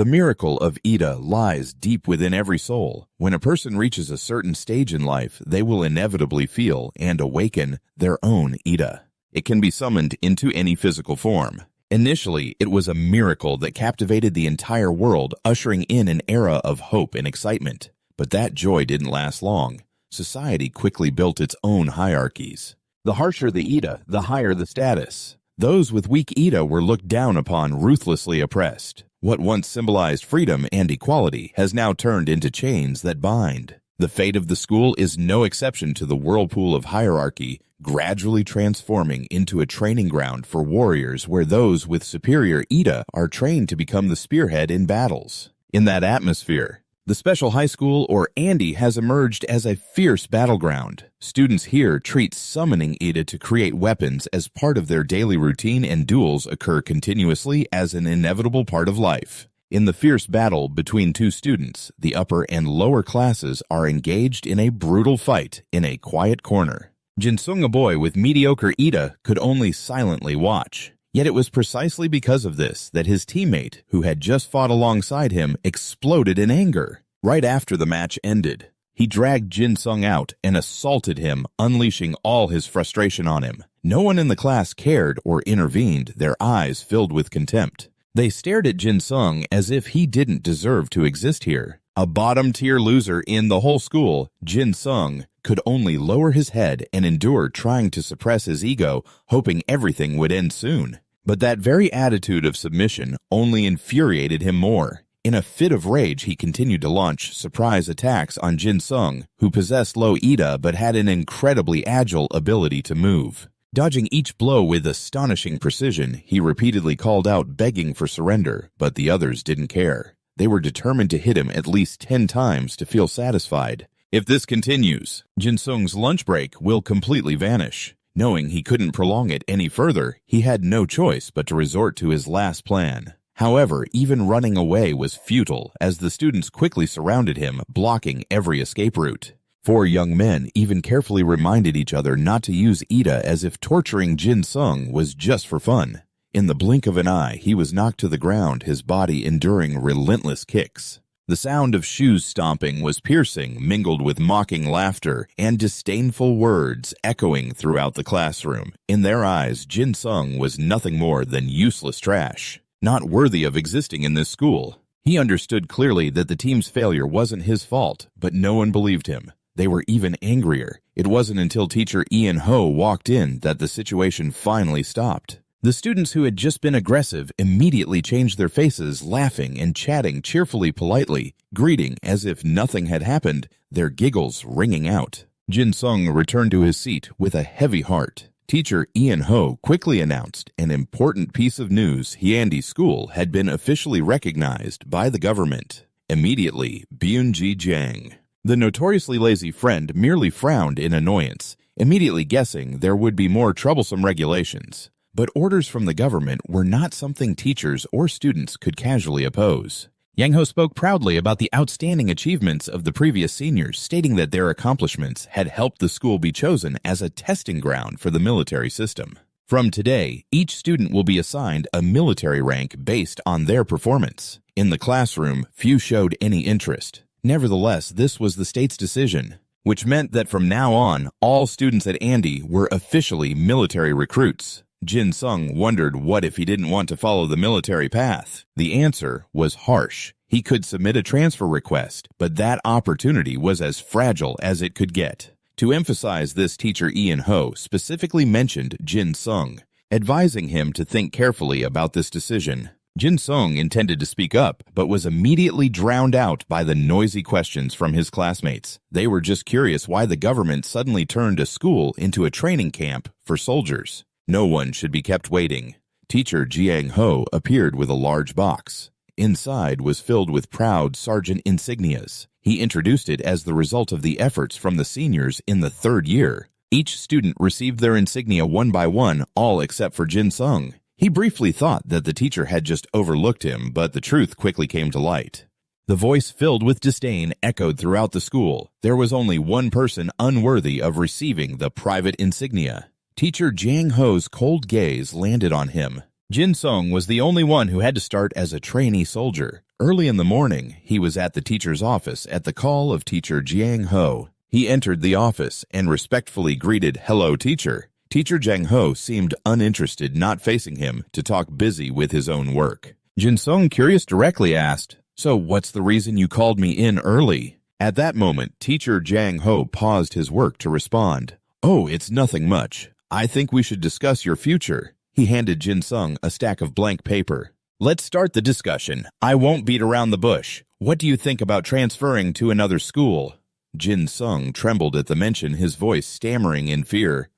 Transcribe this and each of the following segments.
The miracle of Ida lies deep within every soul. When a person reaches a certain stage in life, they will inevitably feel and awaken their own Ida. It can be summoned into any physical form. Initially, it was a miracle that captivated the entire world, ushering in an era of hope and excitement. But that joy didn't last long. Society quickly built its own hierarchies. The harsher the Ida, the higher the status. Those with weak Ida were looked down upon, ruthlessly oppressed. What once symbolized freedom and equality has now turned into chains that bind. The fate of the school is no exception to the whirlpool of hierarchy, gradually transforming into a training ground for warriors where those with superior Ida are trained to become the spearhead in battles. In that atmosphere, the Special High School, or Andy, has emerged as a fierce battleground. Students here treat summoning Ida to create weapons as part of their daily routine, and duels occur continuously as an inevitable part of life. In the fierce battle between two students, the upper and lower classes are engaged in a brutal fight in a quiet corner. Jinsung, a boy with mediocre Ida, could only silently watch. Yet it was precisely because of this that his teammate, who had just fought alongside him, exploded in anger. Right after the match ended, he dragged Jinsung out and assaulted him, unleashing all his frustration on him. No one in the class cared or intervened, their eyes filled with contempt. They stared at Jinsung as if he didn't deserve to exist here. A bottom-tier loser in the whole school, Jinsung could only lower his head and endure trying to suppress his ego, hoping everything would end soon. But that very attitude of submission only infuriated him more. In a fit of rage, he continued to launch surprise attacks on Jinsung, who possessed low Ida but had an incredibly agile ability to move. Dodging each blow with astonishing precision, he repeatedly called out, begging for surrender, but the others didn't care. They were determined to hit him at least 10 times to feel satisfied. If this continues, Jinsung's lunch break will completely vanish. Knowing he couldn't prolong it any further, he had no choice but to resort to his last plan. However, even running away was futile, as the students quickly surrounded him, blocking every escape route. 4 young men even carefully reminded each other not to use Ida, as if torturing Jinsung was just for fun. In the blink of an eye, he was knocked to the ground, his body enduring relentless kicks. The sound of shoes stomping was piercing, mingled with mocking laughter and disdainful words echoing throughout the classroom. In their eyes, Jinsung was nothing more than useless trash, not worthy of existing in this school. He understood clearly that the team's failure wasn't his fault, but no one believed him. They were even angrier. It wasn't until teacher Ian Ho walked in that the situation finally stopped. The students who had just been aggressive immediately changed their faces, laughing and chatting cheerfully, politely, greeting as if nothing had happened, their giggles ringing out. Jinsung returned to his seat with a heavy heart. Teacher Ian Ho quickly announced an important piece of news: Hyandi School had been officially recognized by the government. Immediately, Byun-ji Jang, the notoriously lazy friend, merely frowned in annoyance, immediately guessing there would be more troublesome regulations. But orders from the government were not something teachers or students could casually oppose. Yang Ho spoke proudly about the outstanding achievements of the previous seniors, stating that their accomplishments had helped the school be chosen as a testing ground for the military system. From today, each student will be assigned a military rank based on their performance. In the classroom, few showed any interest. Nevertheless, this was the state's decision, which meant that from now on, all students at Andy were officially military recruits. Jinsung wondered what if he didn't want to follow the military path. The answer was harsh. He could submit a transfer request, but that opportunity was as fragile as it could get. To emphasize this, teacher Ian Ho specifically mentioned Jinsung, advising him to think carefully about this decision. Jinsung intended to speak up, but was immediately drowned out by the noisy questions from his classmates. They were just curious why the government suddenly turned a school into a training camp for soldiers. No one should be kept waiting. Teacher Jiang Ho appeared with a large box. Inside was filled with proud sergeant insignias. He introduced it as the result of the efforts from the seniors in the 3rd year. Each student received their insignia one by one, all except for Jinsung. He briefly thought that the teacher had just overlooked him, but the truth quickly came to light. The voice filled with disdain echoed throughout the school. There was only one person unworthy of receiving the private insignia. Teacher Jiang Ho's cold gaze landed on him. Jinsung was the only one who had to start as a trainee soldier. Early in the morning, he was at the teacher's office at the call of teacher Jiang Ho. He entered the office and respectfully greeted, "Hello, teacher." Teacher Jiang Ho seemed uninterested, not facing him, to talk busy with his own work. Jin Sung, curious, directly asked, "So what's the reason you called me in early?" At that moment, teacher Jiang Ho paused his work to respond. "Oh, it's nothing much. I think we should discuss your future." He handed Jin Sung a stack of blank paper. "Let's start the discussion. I won't beat around the bush. What do you think about transferring to another school?" Jin Sung trembled at the mention, his voice stammering in fear.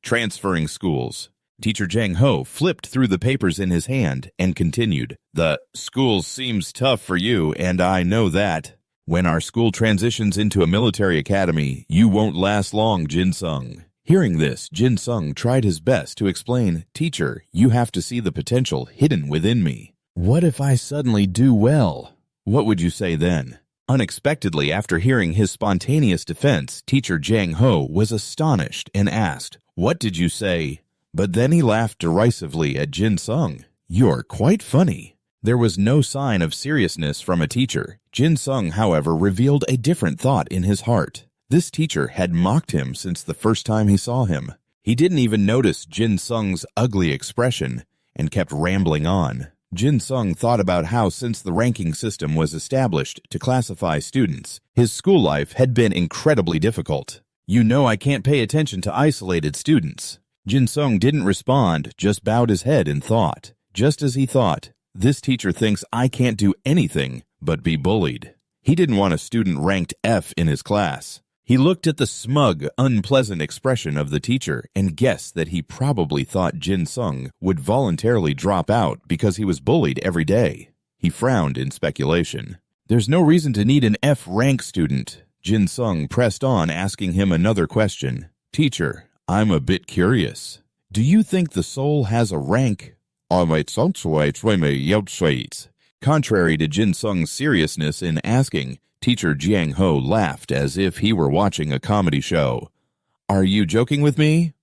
Transferring schools." Teacher Jiang Ho flipped through the papers in his hand and continued, "The school seems tough for you, and I know that. When our school transitions into a military academy, you won't last long, Jin Sung." Hearing this, Jin Sung tried his best to explain, "Teacher, you have to see the potential hidden within me. What if I suddenly do well? What would you say then?" Unexpectedly, after hearing his spontaneous defense, teacher Jiang Ho was astonished and asked, "What did you say?" But then he laughed derisively at Jin Sung. "You're quite funny." There was no sign of seriousness from a teacher. Jin Sung, however, revealed a different thought in his heart. This teacher had mocked him since the first time he saw him. He didn't even notice Jin Sung's ugly expression and kept rambling on. Jin Sung thought about how, since the ranking system was established to classify students, his school life had been incredibly difficult. "You know I can't pay attention to isolated students." Jin Sung didn't respond, just bowed his head in thought. Just as he thought, this teacher thinks I can't do anything but be bullied. He didn't want a student ranked F in his class. He looked at the smug, unpleasant expression of the teacher and guessed that he probably thought Jin Sung would voluntarily drop out because he was bullied every day. He frowned in speculation. "There's no reason to need an F rank student." Jin Sung pressed on, asking him another question. "Teacher, I'm a bit curious. Do you think the soul has a rank?" Contrary to Jin Sung's seriousness in asking, teacher Jiang Ho laughed as if he were watching a comedy show. "Are you joking with me?"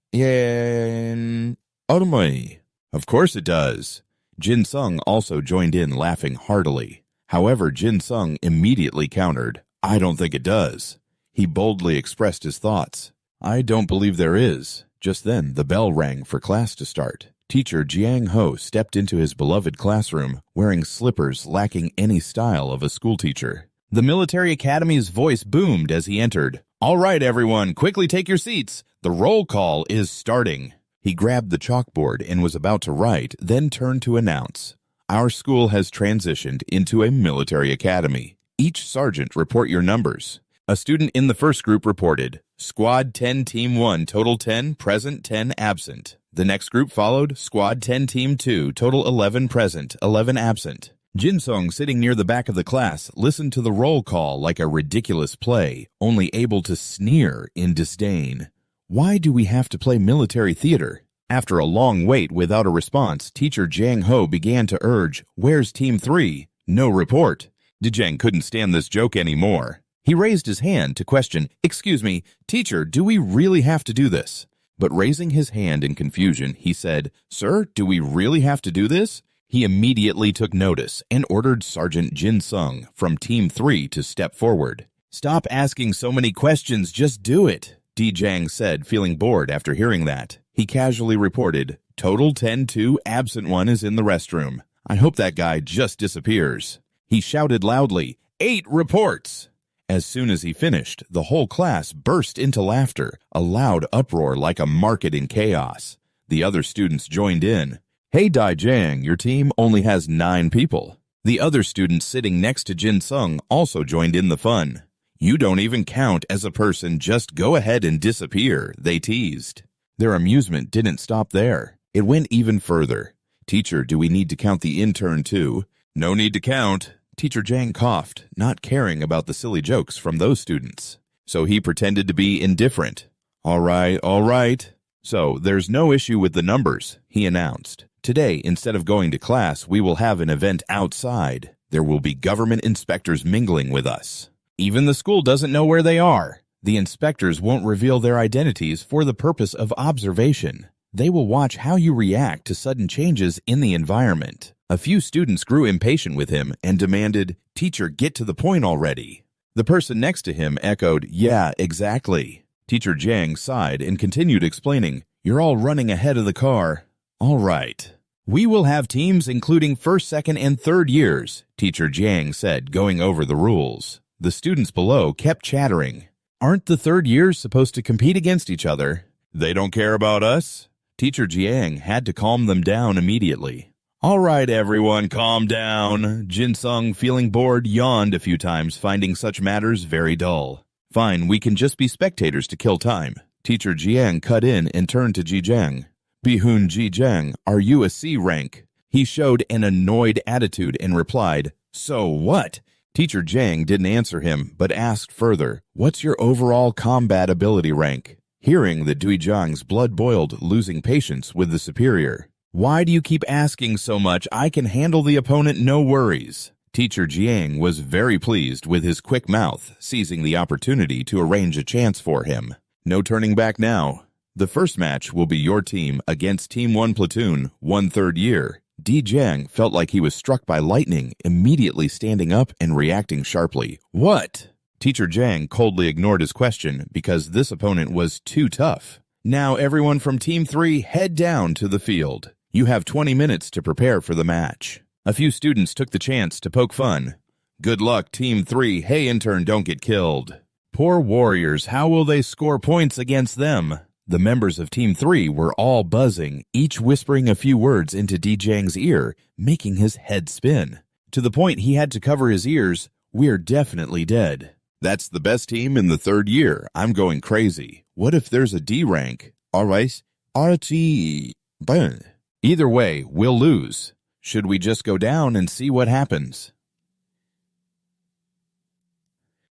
"Of course it does." Jin Sung also joined in, laughing heartily. However, Jin Sung immediately countered, "I don't think it does." He boldly expressed his thoughts. "I don't believe there is." Just then, the bell rang for class to start. Teacher Jiang Ho stepped into his beloved classroom, wearing slippers lacking any style of a schoolteacher. The military academy's voice boomed as he entered. "All right, everyone, quickly take your seats. The roll call is starting." He grabbed the chalkboard and was about to write, then turned to announce, "Our school has transitioned into a military academy. Each sergeant report your numbers." A student in the first group reported, "Squad 10, Team 1, total 10, present 10, absent." The next group followed, Squad 10, Team 2, total 11 present, 11 absent. Jin Sung, sitting near the back of the class, listened to the roll call like a ridiculous play, only able to sneer in disdain. Why do we have to play military theater? After a long wait without a response, teacher Jiang Ho began to urge, "Where's Team 3? No report." Jiang couldn't stand this joke anymore. He raised his hand to question, "Excuse me, teacher, do we really have to do this?" But raising his hand in confusion, he said, "Sir, do we really have to do this?" He immediately took notice and ordered Sergeant Jin Sung from Team 3 to step forward. "Stop asking so many questions, just do it," Jiang said, feeling bored after hearing that. He casually reported, "Total 10-2, absent 1 is in the restroom. I hope that guy just disappears." He shouted loudly, "8 reports!" As soon as he finished, the whole class burst into laughter, a loud uproar like a market in chaos. The other students joined in. "Hey Jiang, your team only has 9 people." The other students sitting next to Jin Sung also joined in the fun. "You don't even count as a person, just go ahead and disappear," they teased. Their amusement didn't stop there. It went even further. "Teacher, do we need to count the intern too?" "No need to count." Teacher Jiang coughed, not caring about the silly jokes from those students. So he pretended to be indifferent. All right. So there's no issue with the numbers," he announced. "Today, instead of going to class, we will have an event outside. There will be government inspectors mingling with us. Even the school doesn't know where they are. The inspectors won't reveal their identities for the purpose of observation. They will watch how you react to sudden changes in the environment. A few students grew impatient with him and demanded, "Teacher, get to the point already." The person next to him echoed, "Yeah, exactly." Teacher Jiang sighed and continued explaining, "You're all running ahead of the car." "All right. We will have teams including first, second, and third years," Teacher Jiang said, going over the rules. The students below kept chattering. "Aren't the third years supposed to compete against each other?" "They don't care about us?" Teacher Jiang had to calm them down immediately. "All right, everyone, calm down." Jin-sung, feeling bored, yawned a few times, finding such matters very dull. "Fine, we can just be spectators to kill time." Teacher Jiang cut in and turned to Jijiang. "Bihun Jijiang, are you a C rank?" He showed an annoyed attitude and replied, "So what?" Teacher Jiang didn't answer him, but asked further, "What's your overall combat ability rank?" Hearing that Duijiang's blood boiled, losing patience with the superior. "Why do you keep asking so much? I can handle the opponent, no worries." Teacher Jiang was very pleased with his quick mouth, seizing the opportunity to arrange a chance for him. No turning back now. The first match will be your team against Team 1 Platoon, 1/3 year. Di Jiang felt like he was struck by lightning, immediately standing up and reacting sharply. "What?" Teacher Jiang coldly ignored his question because this opponent was too tough. "Now everyone from Team 3 head down to the field. You have 20 minutes to prepare for the match." A few students took the chance to poke fun. "Good luck, Team 3. Hey, intern, don't get killed." "Poor warriors, how will they score points against them?" The members of Team 3 were all buzzing, each whispering a few words into Di Jiang's ear, making his head spin. To the point he had to cover his ears. "We're definitely dead." "That's the best team in the third year. I'm going crazy. What if there's a D rank?" "All right. RT. Burn." "Either way, we'll lose. Should we just go down and see what happens?"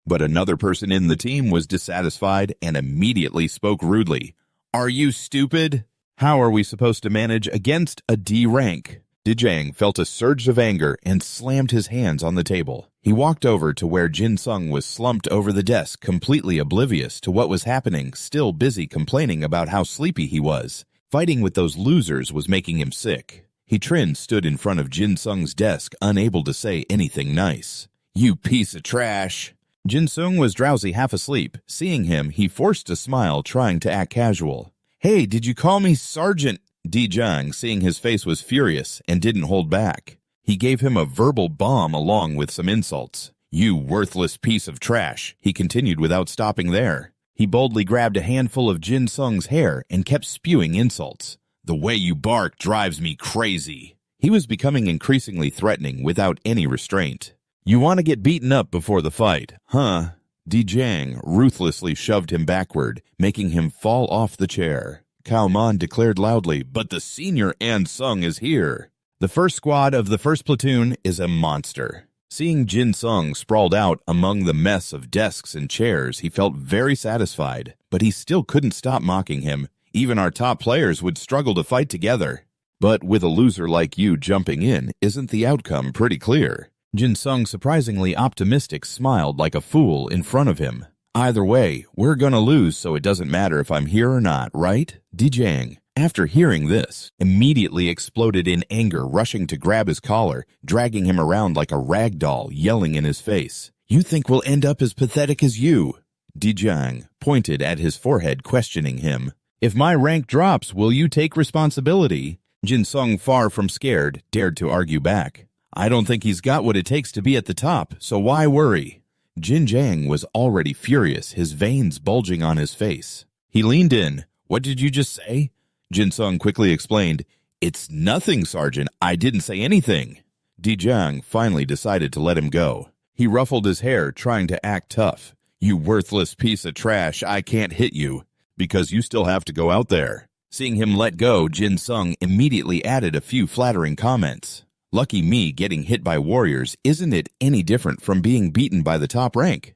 But another person in the team was dissatisfied and immediately spoke rudely. "Are you stupid? How are we supposed to manage against a D rank?" Dijang felt a surge of anger and slammed his hands on the table. He walked over to where Jin-sung was slumped over the desk, completely oblivious to what was happening, still busy complaining about how sleepy he was. Fighting with those losers was making him sick. Trin stood in front of Jin-sung's desk, unable to say anything nice. "You piece of trash." Jin-sung was drowsy, half asleep. Seeing him, he forced a smile, trying to act casual. "Hey, did you call me Sergeant?" Dijang, seeing his face, was furious and didn't hold back. He gave him a verbal bomb along with some insults. "You worthless piece of trash," he continued without stopping there. He boldly grabbed a handful of Jin-sung's hair and kept spewing insults. "The way you bark drives me crazy." He was becoming increasingly threatening without any restraint. "You want to get beaten up before the fight, huh?" Dijang ruthlessly shoved him backward, making him fall off the chair. Cao Man declared loudly, "But the senior An-sung is here." The first squad of the first platoon is a monster. Seeing Jin-sung sprawled out among the mess of desks and chairs, he felt very satisfied, but he still couldn't stop mocking him. "Even our top players would struggle to fight together." "But with a loser like you jumping in, isn't the outcome pretty clear?" Jin-sung, surprisingly optimistic, smiled like a fool in front of him. "Either way, we're gonna lose, so it doesn't matter if I'm here or not, right?" Dijang, after hearing this, immediately exploded in anger, rushing to grab his collar, dragging him around like a rag doll, yelling in his face. "You think we'll end up as pathetic as you?" Dijang pointed at his forehead, questioning him. "If my rank drops, will you take responsibility?" Jin-sung, far from scared, dared to argue back. "I don't think he's got what it takes to be at the top, so why worry?" Jin-jang was already furious, his veins bulging on his face. He leaned in. "What did you just say?" Jin-sung quickly explained. "It's nothing, Sergeant. I didn't say anything." Dijang finally decided to let him go. He ruffled his hair, trying to act tough. "You worthless piece of trash, I can't hit you, because you still have to go out there." Seeing him let go, Jin-sung immediately added a few flattering comments. "Lucky me, getting hit by warriors isn't it any different from being beaten by the top rank?"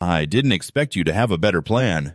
"I didn't expect you to have a better plan."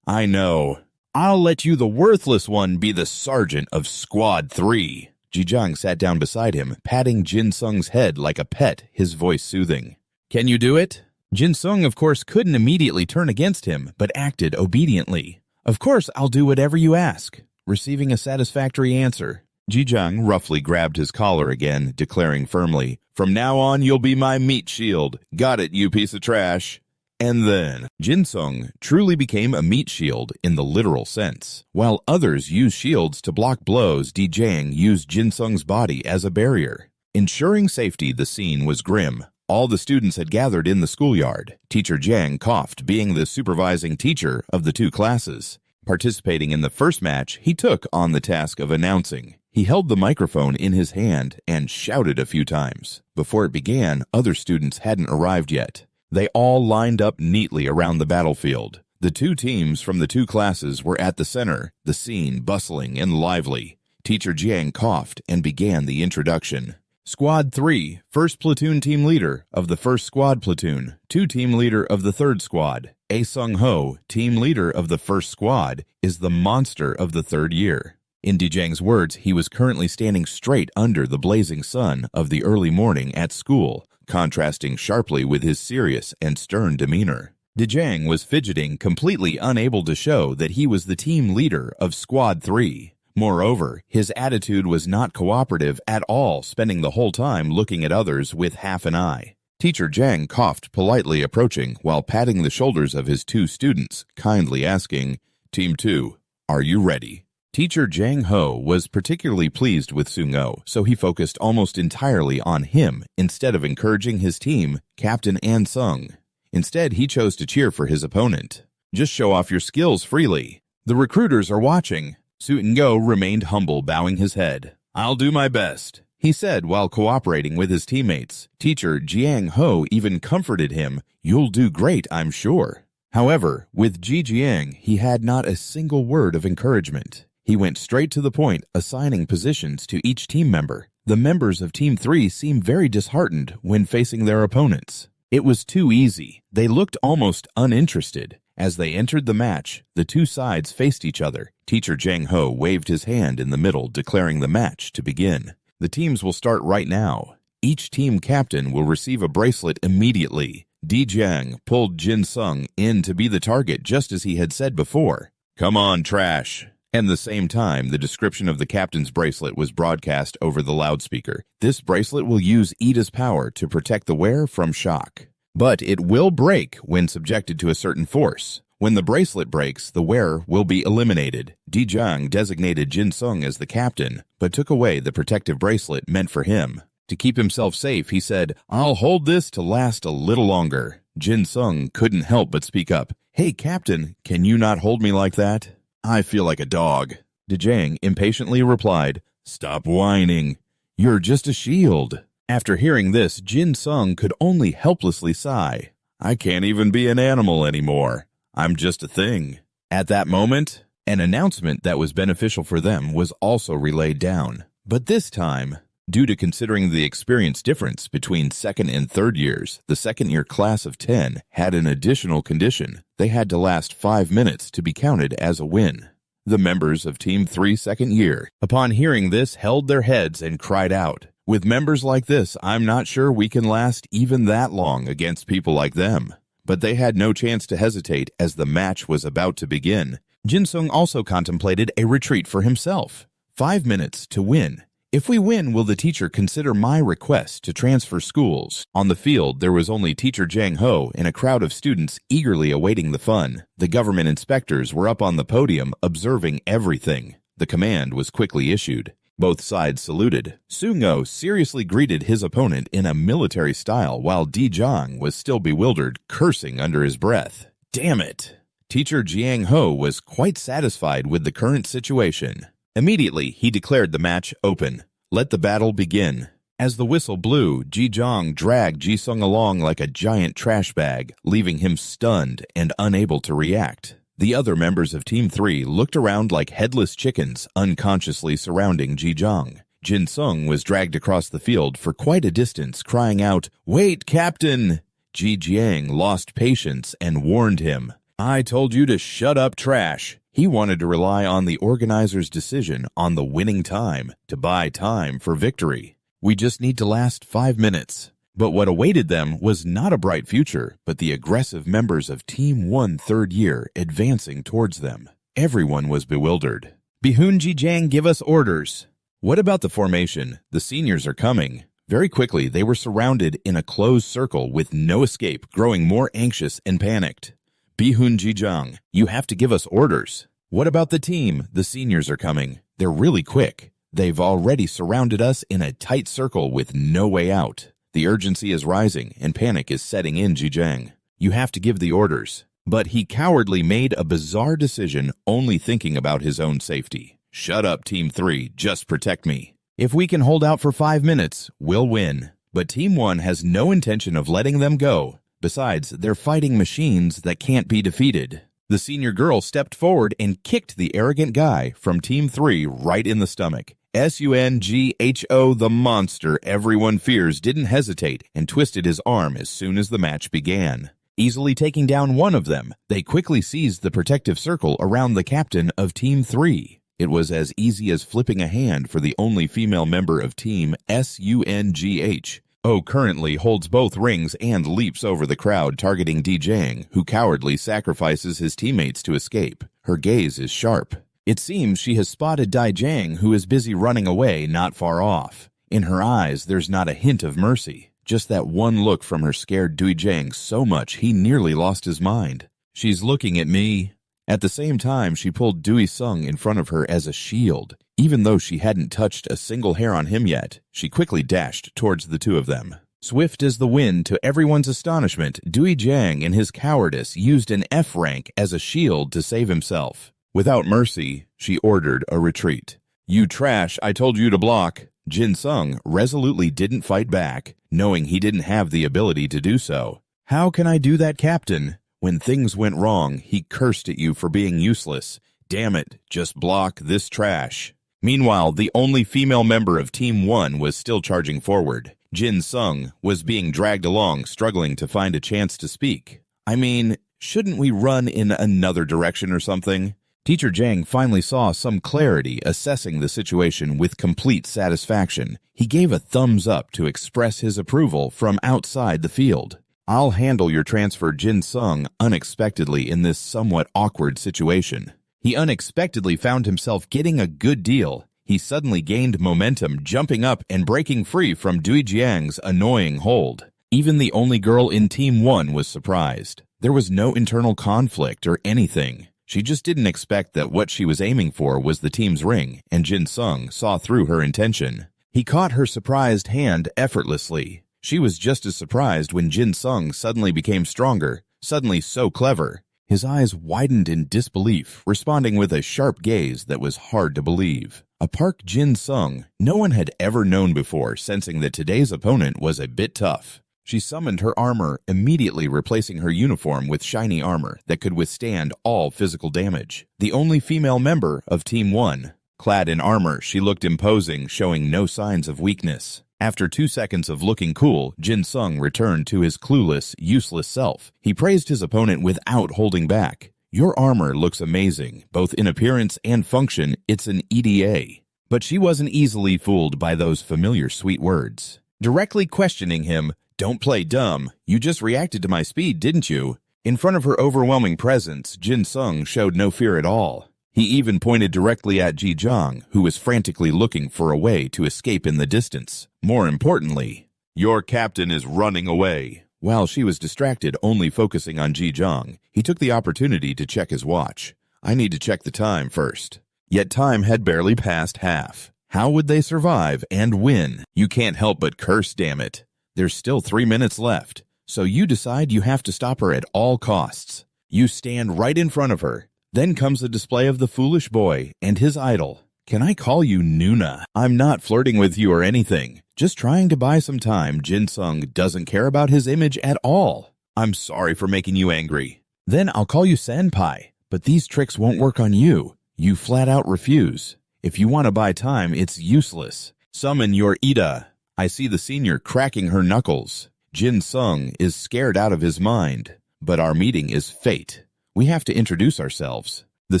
"I know. I'll let you, the worthless one, be the sergeant of Squad 3. Jijang sat down beside him, patting Jin-sung's head like a pet, his voice soothing. "Can you do it?" Jin-sung, of course, couldn't immediately turn against him, but acted obediently. "Of course, I'll do whatever you ask." Receiving a satisfactory answer, Jijiang roughly grabbed his collar again, declaring firmly, "From now on, you'll be my meat shield. Got it, you piece of trash." And then, Jinsung truly became a meat shield in the literal sense. While others used shields to block blows, Jijiang used Jinsung's body as a barrier. Ensuring safety, the scene was grim. All the students had gathered in the schoolyard. Teacher Jiang coughed, being the supervising teacher of the two classes. Participating in the first match, he took on the task of announcing. He held the microphone in his hand and shouted a few times. Before it began, other students hadn't arrived yet. They all lined up neatly around the battlefield. The two teams from the two classes were at the center, the scene bustling and lively. Teacher Jiang coughed and began the introduction. Squad 3, first platoon team leader of the first squad platoon, 2 team leader of the third squad. A Sung-ho, team leader of the first squad, is the monster of the third year. In Jijiang's words, he was currently standing straight under the blazing sun of the early morning at school, contrasting sharply with his serious and stern demeanor. Jijiang was fidgeting, completely unable to show that he was the team leader of Squad 3. Moreover, his attitude was not cooperative at all, spending the whole time looking at others with half an eye. Teacher Jiang coughed, politely approaching while patting the shoulders of his two students, kindly asking, "Team 2, are you ready?" Teacher Jiang Ho was particularly pleased with Sung-ho, so he focused almost entirely on him instead of encouraging his team, Captain An Sung. Instead, he chose to cheer for his opponent. "Just show off your skills freely. The recruiters are watching." Sung-ho remained humble, bowing his head. "I'll do my best," he said while cooperating with his teammates. Teacher Jiang Ho even comforted him. "You'll do great, I'm sure." However, with Jijiang, he had not a single word of encouragement. He went straight to the point, assigning positions to each team member. The members of Team 3 seemed very disheartened when facing their opponents. It was too easy. They looked almost uninterested. As they entered the match, the two sides faced each other. Teacher Jiang Ho waved his hand in the middle, declaring the match to begin. "The teams will start right now. Each team captain will receive a bracelet immediately." Jijiang pulled Jin Sung in to be the target, just as he had said before. "Come on, trash." At the same time, the description of the captain's bracelet was broadcast over the loudspeaker. This bracelet will use Ida's power to protect the wearer from shock. But it will break when subjected to a certain force. When the bracelet breaks, the wearer will be eliminated. Jijiang designated Jin Sung as the captain, but took away the protective bracelet meant for him. To keep himself safe, he said, "I'll hold this to last a little longer." Jin Sung couldn't help but speak up. "Hey, Captain, can you not hold me like that? I feel like a dog." Jijiang impatiently replied, "Stop whining. You're just a shield." After hearing this, Jin Sung could only helplessly sigh. "I can't even be an animal anymore. I'm just a thing." At that moment, an announcement that was beneficial for them was also relayed down. But this time, due to considering the experience difference between second and third years, the second-year class of 10 had an additional condition. They had to last 5 minutes to be counted as a win. The members of Team 3 second year, upon hearing this, held their heads and cried out, "With members like this, I'm not sure we can last even that long against people like them." But they had no chance to hesitate as the match was about to begin. Jinsung also contemplated a retreat for himself. 5 minutes to win. "If we win, will the teacher consider my request to transfer schools?" On the field, there was only Teacher Jiang Ho and a crowd of students eagerly awaiting the fun. The government inspectors were up on the podium observing everything. The command was quickly issued. Both sides saluted. Sung-ho seriously greeted his opponent in a military style while Jijiang was still bewildered, cursing under his breath. "Damn it!" Teacher Jiang Ho was quite satisfied with the current situation. Immediately, he declared the match open. "Let the battle begin." As the whistle blew, Jijiang dragged Jisung along like a giant trash bag, leaving him stunned and unable to react. The other members of Team 3 looked around like headless chickens, unconsciously surrounding Jijiang. Jin Sung was dragged across the field for quite a distance, crying out, "Wait, Captain!" Jijiang lost patience and warned him, "I told you to shut up, trash." He wanted to rely on the organizer's decision on the winning time to buy time for victory. "We just need to last 5 minutes." But what awaited them was not a bright future, but the aggressive members of Team 1 third year advancing towards them. Everyone was bewildered. "Bihun Jijiang, give us orders." What about the formation? The seniors are coming. Very quickly, they were surrounded in a closed circle with no escape, growing more anxious and panicked. Bihun Jijang, you have to give us orders. What about the team? The seniors are coming. They're really quick. They've already surrounded us in a tight circle with no way out. The urgency is rising and panic is setting in, Jijang. You have to give the orders. But he cowardly made a bizarre decision, only thinking about his own safety. Shut up, Team 3. Just protect me. If we can hold out for 5 minutes, we'll win. But Team 1 has no intention of letting them go. Besides, they're fighting machines that can't be defeated. The senior girl stepped forward and kicked the arrogant guy from Team 3 right in the stomach. Sungho, the monster everyone fears, didn't hesitate and twisted his arm as soon as the match began. Easily taking down one of them, they quickly seized the protective circle around the captain of Team 3. It was as easy as flipping a hand for the only female member of Team Sungho. Currently holds both rings and leaps over the crowd targeting Dijang, who cowardly sacrifices his teammates to escape. Her gaze is sharp. It seems she has spotted Dijang, who is busy running away not far off. In her eyes, there's not a hint of mercy. Just that one look from her scared Dijang so much he nearly lost his mind. She's looking at me. At the same time, she pulled Dui Sung in front of her as a shield. Even though she hadn't touched a single hair on him yet, she quickly dashed towards the two of them. Swift as the wind, to everyone's astonishment, Dui Jiang in his cowardice used an F rank as a shield to save himself. Without mercy, she ordered a retreat. You trash, I told you to block. Jin Sung resolutely didn't fight back, knowing he didn't have the ability to do so. How can I do that, Captain? When things went wrong, he cursed at you for being useless. Damn it, just block this trash. Meanwhile, the only female member of Team 1 was still charging forward. Jin Sung was being dragged along, struggling to find a chance to speak. I mean, shouldn't we run in another direction or something? Teacher Jiang finally saw some clarity, assessing the situation with complete satisfaction. He gave a thumbs up to express his approval from outside the field. I'll handle your transfer, Jin Sung, unexpectedly in this somewhat awkward situation. He unexpectedly found himself getting a good deal. He suddenly gained momentum, jumping up and breaking free from Dui Jiang's annoying hold. Even the only girl in Team 1 was surprised. There was no internal conflict or anything. She just didn't expect that what she was aiming for was the team's ring, and Jin Sung saw through her intention. He caught her surprised hand effortlessly. She was just as surprised when Jin Sung suddenly became stronger, suddenly so clever. His eyes widened in disbelief, responding with a sharp gaze that was hard to believe. A Park Jin Sung no one had ever known before, sensing that today's opponent was a bit tough. She summoned her armor, immediately replacing her uniform with shiny armor that could withstand all physical damage. The only female member of Team 1. Clad in armor, she looked imposing, showing no signs of weakness. After 2 seconds of looking cool, Jin Sung returned to his clueless, useless self. He praised his opponent without holding back. Your armor looks amazing, both in appearance and function. It's an EDA. But she wasn't easily fooled by those familiar sweet words. Directly questioning him, don't play dumb. You just reacted to my speed, didn't you? In front of her overwhelming presence, Jin Sung showed no fear at all. He even pointed directly at Ji Zhang, who was frantically looking for a way to escape in the distance. More importantly, your captain is running away. While she was distracted, only focusing on Ji Zhang, he took the opportunity to check his watch. I need to check the time first. Yet time had barely passed half. How would they survive and win? You can't help but curse, damn it. There's still 3 minutes left, so you decide you have to stop her at all costs. You stand right in front of her. Then comes a display of the foolish boy and his idol. Can I call you Nuna? I'm not flirting with you or anything. Just trying to buy some time. Jin Sung doesn't care about his image at all. I'm sorry for making you angry. Then I'll call you Senpai, but these tricks won't work on you. You flat out refuse. If you want to buy time, it's useless. Summon your Ida. I see the senior cracking her knuckles. Jin Sung is scared out of his mind, but our meeting is fate. We have to introduce ourselves. The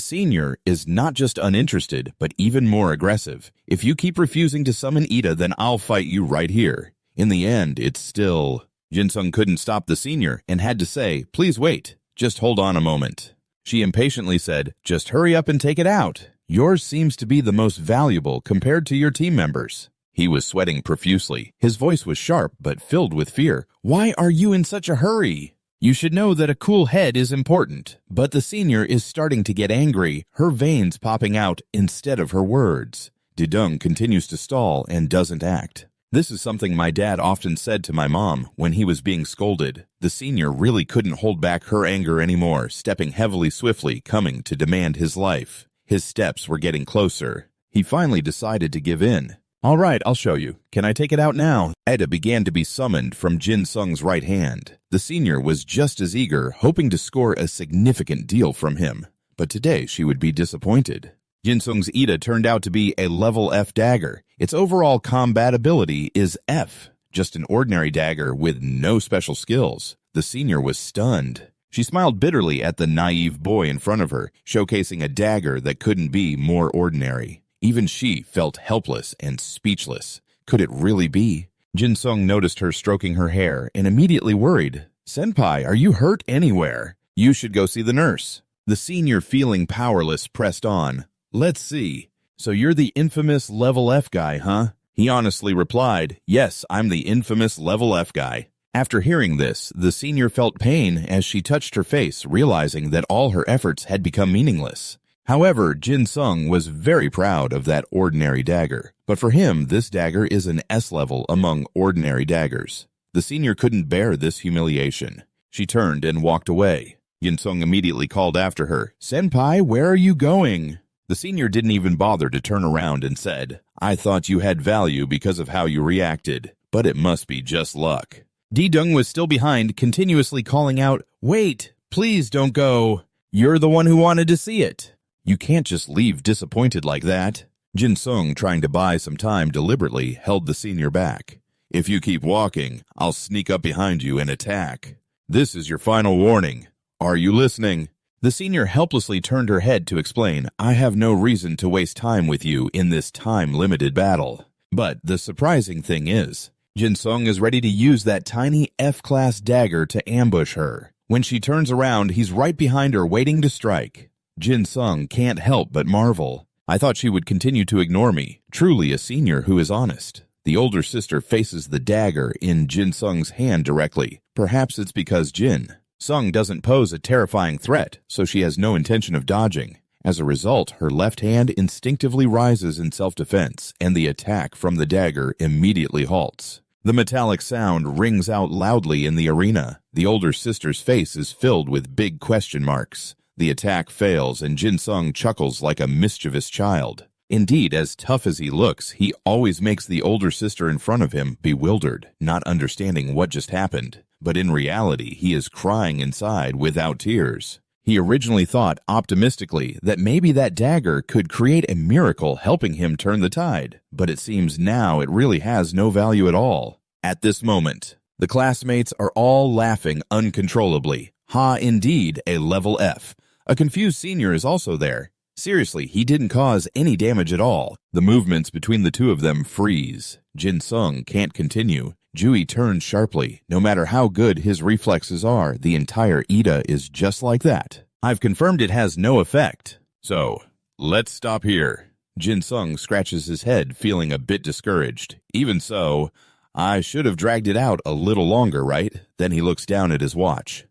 senior is not just uninterested, but even more aggressive. If you keep refusing to summon Ida, then I'll fight you right here. In the end, it's still... Jin Sung couldn't stop the senior and had to say, please wait. Just hold on a moment. She impatiently said, just hurry up and take it out. Yours seems to be the most valuable compared to your team members." He was sweating profusely. His voice was sharp but filled with fear. "Why are you in such a hurry? You should know that a cool head is important." But the senior is starting to get angry, her veins popping out instead of her words. Didung continues to stall and doesn't act. This is something my dad often said to my mom when he was being scolded. The senior really couldn't hold back her anger anymore, stepping heavily swiftly, coming to demand his life. His steps were getting closer. He finally decided to give in. "All right, I'll show you. Can I take it out now?" Eda began to be summoned from Jin Sung's right hand. The senior was just as eager, hoping to score a significant deal from him. But today she would be disappointed. Jin Sung's Ida turned out to be a level F dagger. Its overall combat ability is F, just an ordinary dagger with no special skills. The senior was stunned. She smiled bitterly at the naive boy in front of her, showcasing a dagger that couldn't be more ordinary. Even she felt helpless and speechless. Could it really be? Jin Sung noticed her stroking her hair and immediately worried. "Senpai, are you hurt anywhere? You should go see the nurse." The senior, feeling powerless, pressed on. "Let's see. So you're the infamous level F guy, huh?" He honestly replied, "Yes, I'm the infamous level F guy." After hearing this, the senior felt pain as she touched her face, realizing that all her efforts had become meaningless. However, Jin Sung was very proud of that ordinary dagger. But for him, this dagger is an S level among ordinary daggers. The senior couldn't bear this humiliation. She turned and walked away. Jin Sung immediately called after her, "Senpai, where are you going?" The senior didn't even bother to turn around and said, "I thought you had value because of how you reacted, but it must be just luck." Didung was still behind, continuously calling out, "Wait, please don't go. You're the one who wanted to see it. You can't just leave disappointed like that." Jin Sung, trying to buy some time deliberately, held the senior back. "If you keep walking, I'll sneak up behind you and attack. This is your final warning. Are you listening?" The senior helplessly turned her head to explain, "I have no reason to waste time with you in this time-limited battle." But the surprising thing is, Jin Sung is ready to use that tiny F-class dagger to ambush her. When she turns around, he's right behind her waiting to strike. Jin Sung can't help but marvel. "I thought she would continue to ignore me. Truly a senior who is honest." The older sister faces the dagger in Jin Sung's hand directly. Perhaps it's because Jin Sung doesn't pose a terrifying threat, so she has no intention of dodging. As a result, her left hand instinctively rises in self-defense, and the attack from the dagger immediately halts. The metallic sound rings out loudly in the arena. The older sister's face is filled with big question marks. The attack fails, and Jin Sung chuckles like a mischievous child. Indeed, as tough as he looks, he always makes the older sister in front of him bewildered, not understanding what just happened. But in reality, he is crying inside without tears. He originally thought optimistically that maybe that dagger could create a miracle helping him turn the tide, but it seems now it really has no value at all. At this moment, the classmates are all laughing uncontrollably. Ha, indeed, a level F. A confused senior is also there. Seriously, he didn't cause any damage at all. The movements between the two of them freeze. Jin Sung can't continue. Jui turns sharply. No matter how good his reflexes are, the entire Ida is just like that. I've confirmed it has no effect. So, let's stop here. Jin Sung scratches his head, feeling a bit discouraged. Even so, I should have dragged it out a little longer, right? Then he looks down at his watch.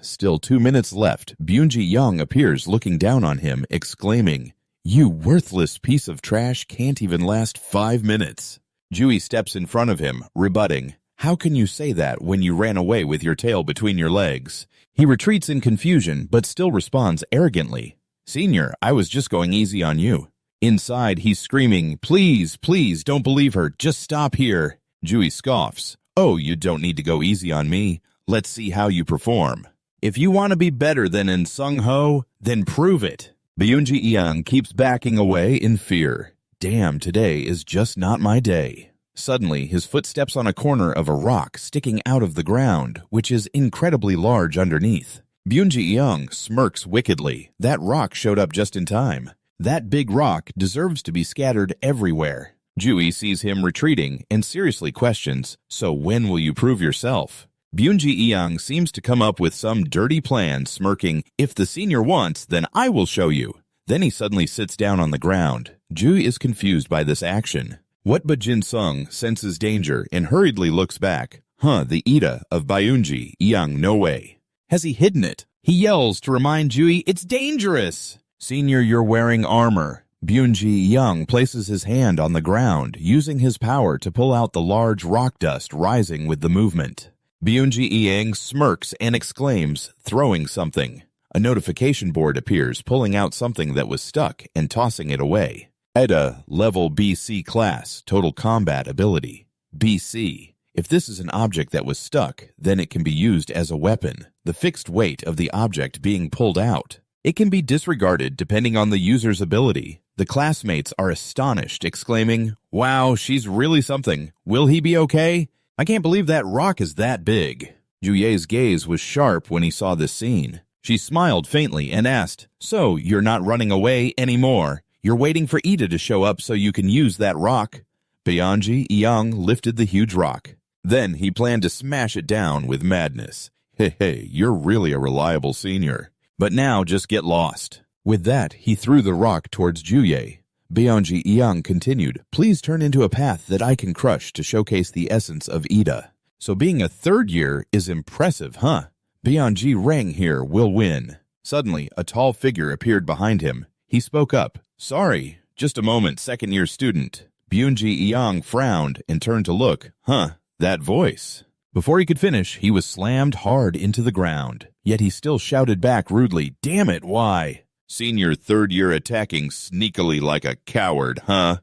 Still 2 minutes left. Byunji Young appears looking down on him, exclaiming, "You worthless piece of trash can't even last 5 minutes." Jui steps in front of him, rebutting, "How can you say that when you ran away with your tail between your legs?" He retreats in confusion, but still responds arrogantly, "Senior, I was just going easy on you." Inside, he's screaming, "Please, please, don't believe her. Just stop here." Jui scoffs, "Oh, you don't need to go easy on me. Let's see how you perform. If you want to be better than In Sung Ho, then prove it." Byunji Young keeps backing away in fear. Damn, today is just not my day. Suddenly, his foot steps on a corner of a rock sticking out of the ground, which is incredibly large underneath. Byunji Young smirks wickedly. That rock showed up just in time. That big rock deserves to be scattered everywhere. Jui sees him retreating and seriously questions, "So when will you prove yourself?" Byunji Young seems to come up with some dirty plan, smirking, "If the senior wants, then I will show you." Then he suddenly sits down on the ground. Jui is confused by this action. What but Jin Sung senses danger and hurriedly looks back. The Ida of Byunji, Yang no way. Has he hidden it? He yells to remind Jui, it's dangerous! Senior, you're wearing armor. Byunji Yang places his hand on the ground, using his power to pull out the large rock dust rising with the movement. Byunji Yang smirks and exclaims, throwing something. A notification board appears, pulling out something that was stuck and tossing it away. EDA, level BC class, total combat ability. BC. If this is an object that was stuck, then it can be used as a weapon, the fixed weight of the object being pulled out. It can be disregarded depending on the user's ability. The classmates are astonished, exclaiming, wow, she's really something. Will he be okay? I can't believe that rock is that big. Juye's gaze was sharp when he saw this scene. She smiled faintly and asked, so you're not running away anymore. You're waiting for Ida to show up so you can use that rock. Byunji Yang lifted the huge rock. Then he planned to smash it down with madness. Hey, you're really a reliable senior. But now just get lost. With that, he threw the rock towards Juye. Byunji Yang continued, please turn into a path that I can crush to showcase the essence of Ida. So being a third year is impressive, huh? Byunji Rang here will win. Suddenly, a tall figure appeared behind him. He spoke up. Sorry, just a moment, second-year student. Byunji Yang frowned and turned to look. That voice. Before he could finish, he was slammed hard into the ground. Yet he still shouted back rudely, damn it, why? Senior third year attacking sneakily like a coward, huh?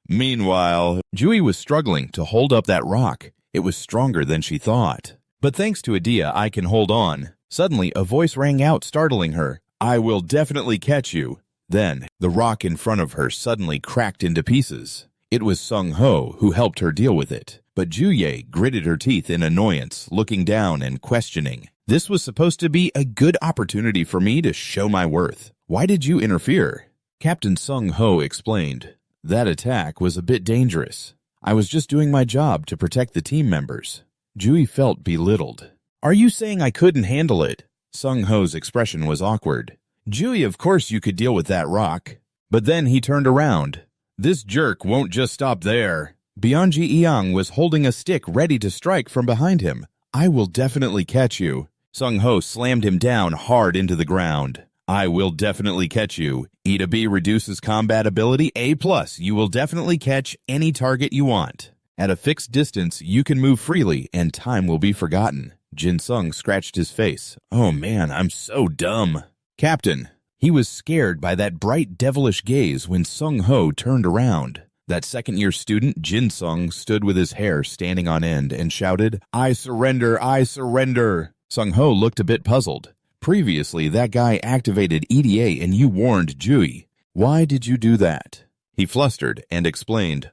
Meanwhile, Jui was struggling to hold up that rock. It was stronger than she thought. But thanks to Adia, I can hold on. Suddenly, a voice rang out, startling her. I will definitely catch you. Then, the rock in front of her suddenly cracked into pieces. It was Sung Ho who helped her deal with it. But Juye gritted her teeth in annoyance, looking down and questioning. This was supposed to be a good opportunity for me to show my worth. Why did you interfere? Captain Sung Ho explained. That attack was a bit dangerous. I was just doing my job to protect the team members. Jui felt belittled. Are you saying I couldn't handle it? Sung Ho's expression was awkward. Jui, of course you could deal with that rock. But then he turned around. This jerk won't just stop there. Byunji Yang was holding a stick ready to strike from behind him. I will definitely catch you. Sung Ho slammed him down hard into the ground. I will definitely catch you. Ida B reduces combat ability A+. You will definitely catch any target you want. At a fixed distance, you can move freely and time will be forgotten. Jin Sung scratched his face. Oh man, I'm so dumb. Captain. He was scared by that bright devilish gaze when Sung Ho turned around. That second-year student, Jin Sung, stood with his hair standing on end and shouted, I surrender, I surrender. Sung Ho looked a bit puzzled. Previously, that guy activated EDA and you warned Jui. Why did you do that? He flustered and explained,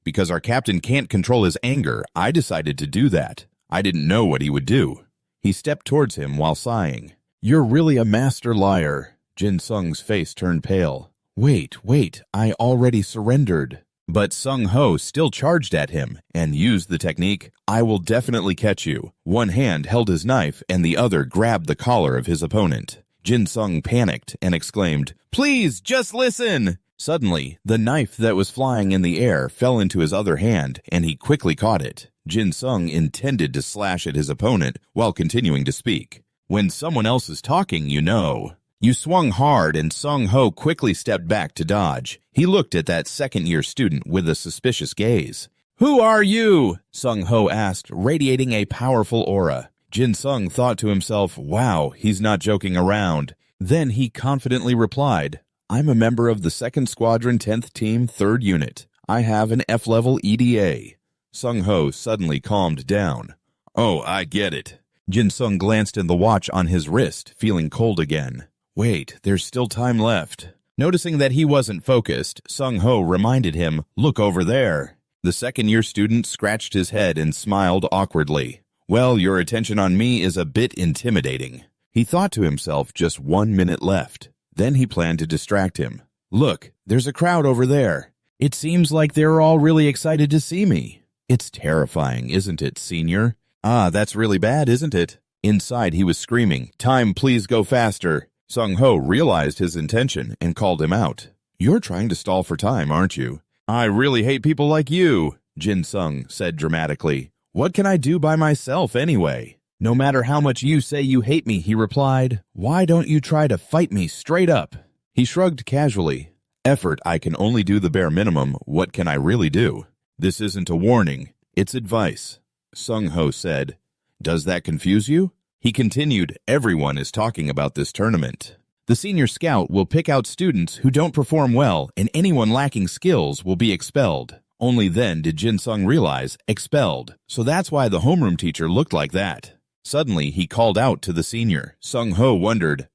because our captain can't control his anger, I decided to do that. I didn't know what he would do. He stepped towards him while sighing. You're really a master liar. Jin Sung's face turned pale. Wait, I already surrendered. But Sung Ho still charged at him and used the technique, I will definitely catch you. One hand held his knife and the other grabbed the collar of his opponent. Jin Sung panicked and exclaimed, please, just listen! Suddenly, the knife that was flying in the air fell into his other hand and he quickly caught it. Jin Sung intended to slash at his opponent while continuing to speak. When someone else is talking, you know. You swung hard and Sung Ho quickly stepped back to dodge. He looked at that second-year student with a suspicious gaze. Who are you? Sung Ho asked, radiating a powerful aura. Jin Sung thought to himself, wow, he's not joking around. Then he confidently replied, I'm a member of the 2nd Squadron 10th Team 3rd Unit. I have an F-level EDA. Sung Ho suddenly calmed down. Oh, I get it. Jin Sung glanced in the watch on his wrist, feeling cold again. Wait, there's still time left. Noticing that he wasn't focused, Sung Ho reminded him, look over there. The second-year student scratched his head and smiled awkwardly. Well, your attention on me is a bit intimidating. He thought to himself, just 1 minute left. Then he planned to distract him. Look, there's a crowd over there. It seems like they're all really excited to see me. It's terrifying, isn't it, senior? Ah, that's really bad, isn't it? Inside, he was screaming, time, please go faster. Sung-ho realized his intention and called him out. "You're trying to stall for time, aren't you?" "I really hate people like you," Jin-sung said dramatically. "What can I do by myself anyway?" "No matter how much you say you hate me," he replied, "why don't you try to fight me straight up?" He shrugged casually. "Effort, I can only do the bare minimum. What can I really do?" "This isn't a warning. It's advice," Sung-ho said. "Does that confuse you?" He continued, "Everyone is talking about this tournament. The senior scout will pick out students who don't perform well, and anyone lacking skills will be expelled." Only then did Jin-sung realize, expelled. So that's why the homeroom teacher looked like that. Suddenly, he called out to the senior. Sung-ho wondered,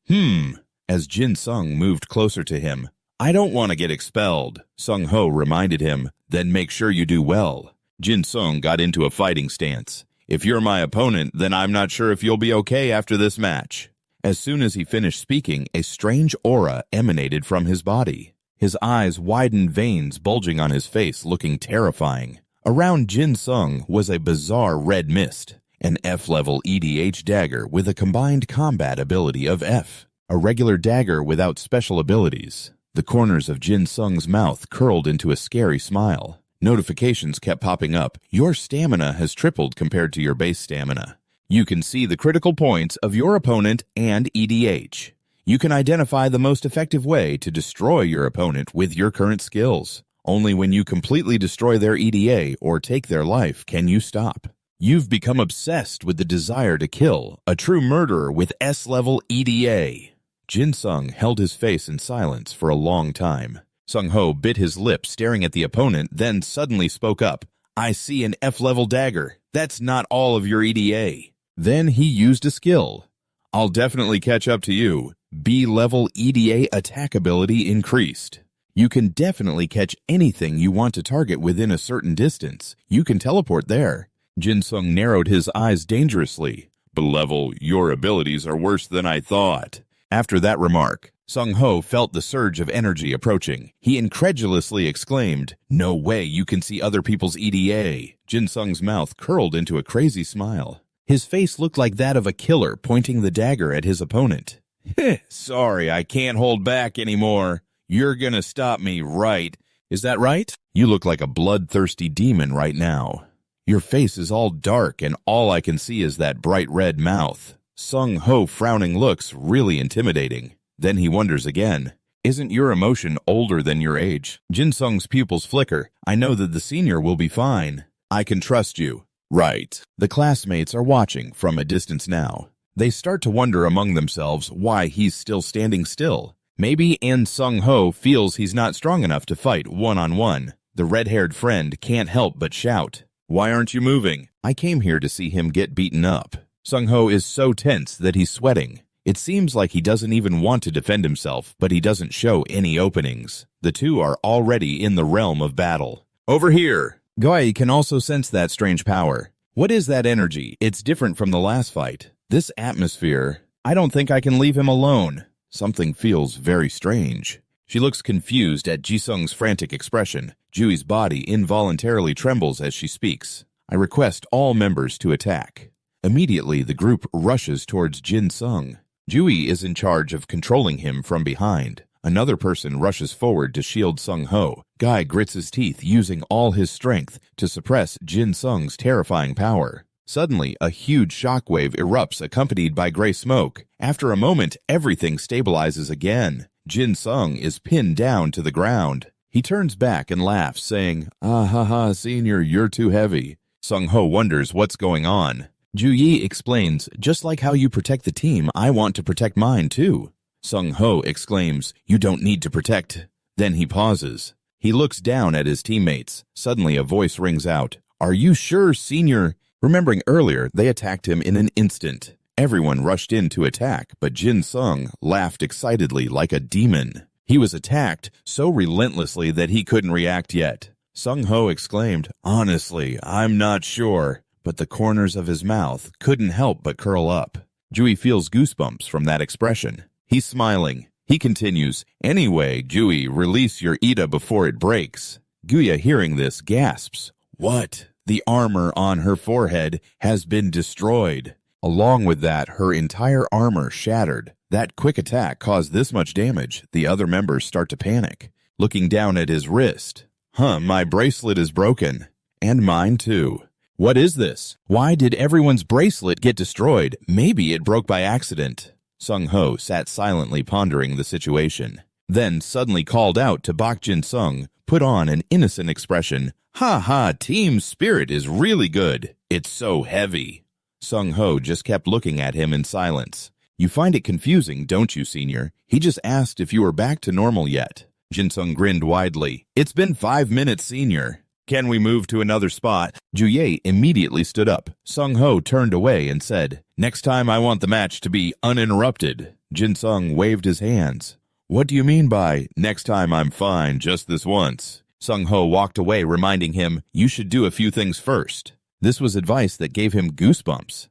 as Jin-sung moved closer to him. "I don't want to get expelled," Sung-ho reminded him. "Then make sure you do well." Jin-sung got into a fighting stance. "If you're my opponent, then I'm not sure if you'll be okay after this match." As soon as he finished speaking, a strange aura emanated from his body. His eyes widened, veins bulging on his face, looking terrifying. Around Jin-sung was a bizarre red mist, an F-level EDH dagger with a combined combat ability of F, a regular dagger without special abilities. The corners of Jin-sung's mouth curled into a scary smile. Notifications kept popping up. Your stamina has tripled compared to your base stamina. You can see the critical points of your opponent and EDH. You can identify the most effective way to destroy your opponent with your current skills. Only when you completely destroy their EDA or take their life can you stop. You've become obsessed with the desire to kill, a true murderer with S-level EDA. Jin-sung held his face in silence for a long time. Sung-ho bit his lip, staring at the opponent, then suddenly spoke up. "I see an F-level dagger. That's not all of your EDA." Then he used a skill. "I'll definitely catch up to you. B-level EDA attack ability increased. You can definitely catch anything you want to target within a certain distance. You can teleport there." Jin-sung narrowed his eyes dangerously. "B-level, your abilities are worse than I thought." After that remark, Sung-ho felt the surge of energy approaching. He incredulously exclaimed, "No way you can see other people's EDA." Jin-sung's mouth curled into a crazy smile. His face looked like that of a killer pointing the dagger at his opponent. "Sorry, I can't hold back anymore. You're gonna stop me, right? Is that right? You look like a bloodthirsty demon right now. Your face is all dark and all I can see is that bright red mouth." Sung-ho frowning looks really intimidating. Then he wonders again. "Isn't your emotion older than your age?" Jin-sung's pupils flicker. "I know that the senior will be fine. I can trust you." "Right." The classmates are watching from a distance now. They start to wonder among themselves why he's still standing still. Maybe Sung-ho feels he's not strong enough to fight one-on-one. The red-haired friend can't help but shout, "Why aren't you moving?" "I came here to see him get beaten up." Sung-ho is so tense that he's sweating. It seems like he doesn't even want to defend himself, but he doesn't show any openings. The two are already in the realm of battle. "Over here!" Guy can also sense that strange power. "What is that energy? It's different from the last fight. This atmosphere, I don't think I can leave him alone. Something feels very strange." She looks confused at Jisung's frantic expression. Jui's body involuntarily trembles as she speaks. "I request all members to attack." Immediately, the group rushes towards Jin-sung. Jui is in charge of controlling him from behind. Another person rushes forward to shield Sung-ho. Guy grits his teeth, using all his strength to suppress Jin-sung's terrifying power. Suddenly, a huge shockwave erupts accompanied by gray smoke. After a moment, everything stabilizes again. Jin-sung is pinned down to the ground. He turns back and laughs, saying, "Ah ha ha, senior, you're too heavy." Sung-ho wonders what's going on. Ju-yi explains, "Just like how you protect the team, I want to protect mine too." Sung-ho exclaims, "You don't need to protect." Then he pauses. He looks down at his teammates. Suddenly a voice rings out, "Are you sure, senior?" Remembering earlier, they attacked him in an instant. Everyone rushed in to attack, but Jin-sung laughed excitedly like a demon. He was attacked so relentlessly that he couldn't react yet. Sung-ho exclaimed, "Honestly, I'm not sure." But the corners of his mouth couldn't help but curl up. Jui feels goosebumps from that expression. He's smiling. He continues, "Anyway, Jui, release your Ida before it breaks." Guya, hearing this, gasps. "What?" The armor on her forehead has been destroyed. Along with that, her entire armor shattered. That quick attack caused this much damage, the other members start to panic, looking down at his wrist. My bracelet is broken. And mine too. What is this? Why did everyone's bracelet get destroyed? Maybe it broke by accident. Sung-ho sat silently pondering the situation, then suddenly called out to Bak Jin-sung, put on an innocent expression. Ha ha, team spirit is really good. It's so heavy. Sung-ho just kept looking at him in silence. You find it confusing, don't you, senior? He just asked if you were back to normal yet. Jin-sung grinned widely. It's been 5 minutes, senior. Can we move to another spot? Ju-ye immediately stood up. Sung-ho turned away and said, Next time I want the match to be uninterrupted. Jin-sung waved his hands. What do you mean by, next time I'm fine, just this once? Sung-ho walked away, reminding him, you should do a few things first. This was advice that gave him goosebumps.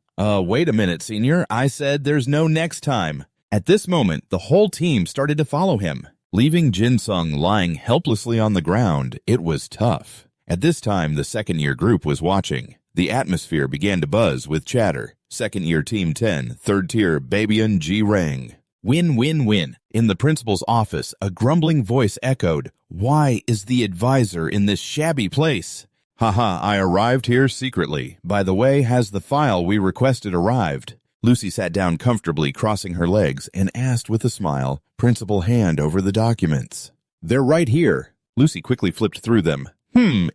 Wait a minute, senior. I said there's no next time. At this moment, the whole team started to follow him. Leaving Jin-sung lying helplessly on the ground, it was tough. At this time, the second-year group was watching. The atmosphere began to buzz with chatter. Second-year Team 10, third-tier Babian G-Rang. Win, win, win. In the principal's office, a grumbling voice echoed, Why is the advisor in this shabby place? Haha, I arrived here secretly. By the way, has the file we requested arrived? Lucy sat down comfortably, crossing her legs, and asked with a smile, Principal, hand over the documents. They're right here. Lucy quickly flipped through them.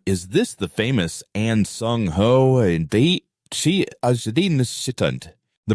Is this the famous An Sung-ho? The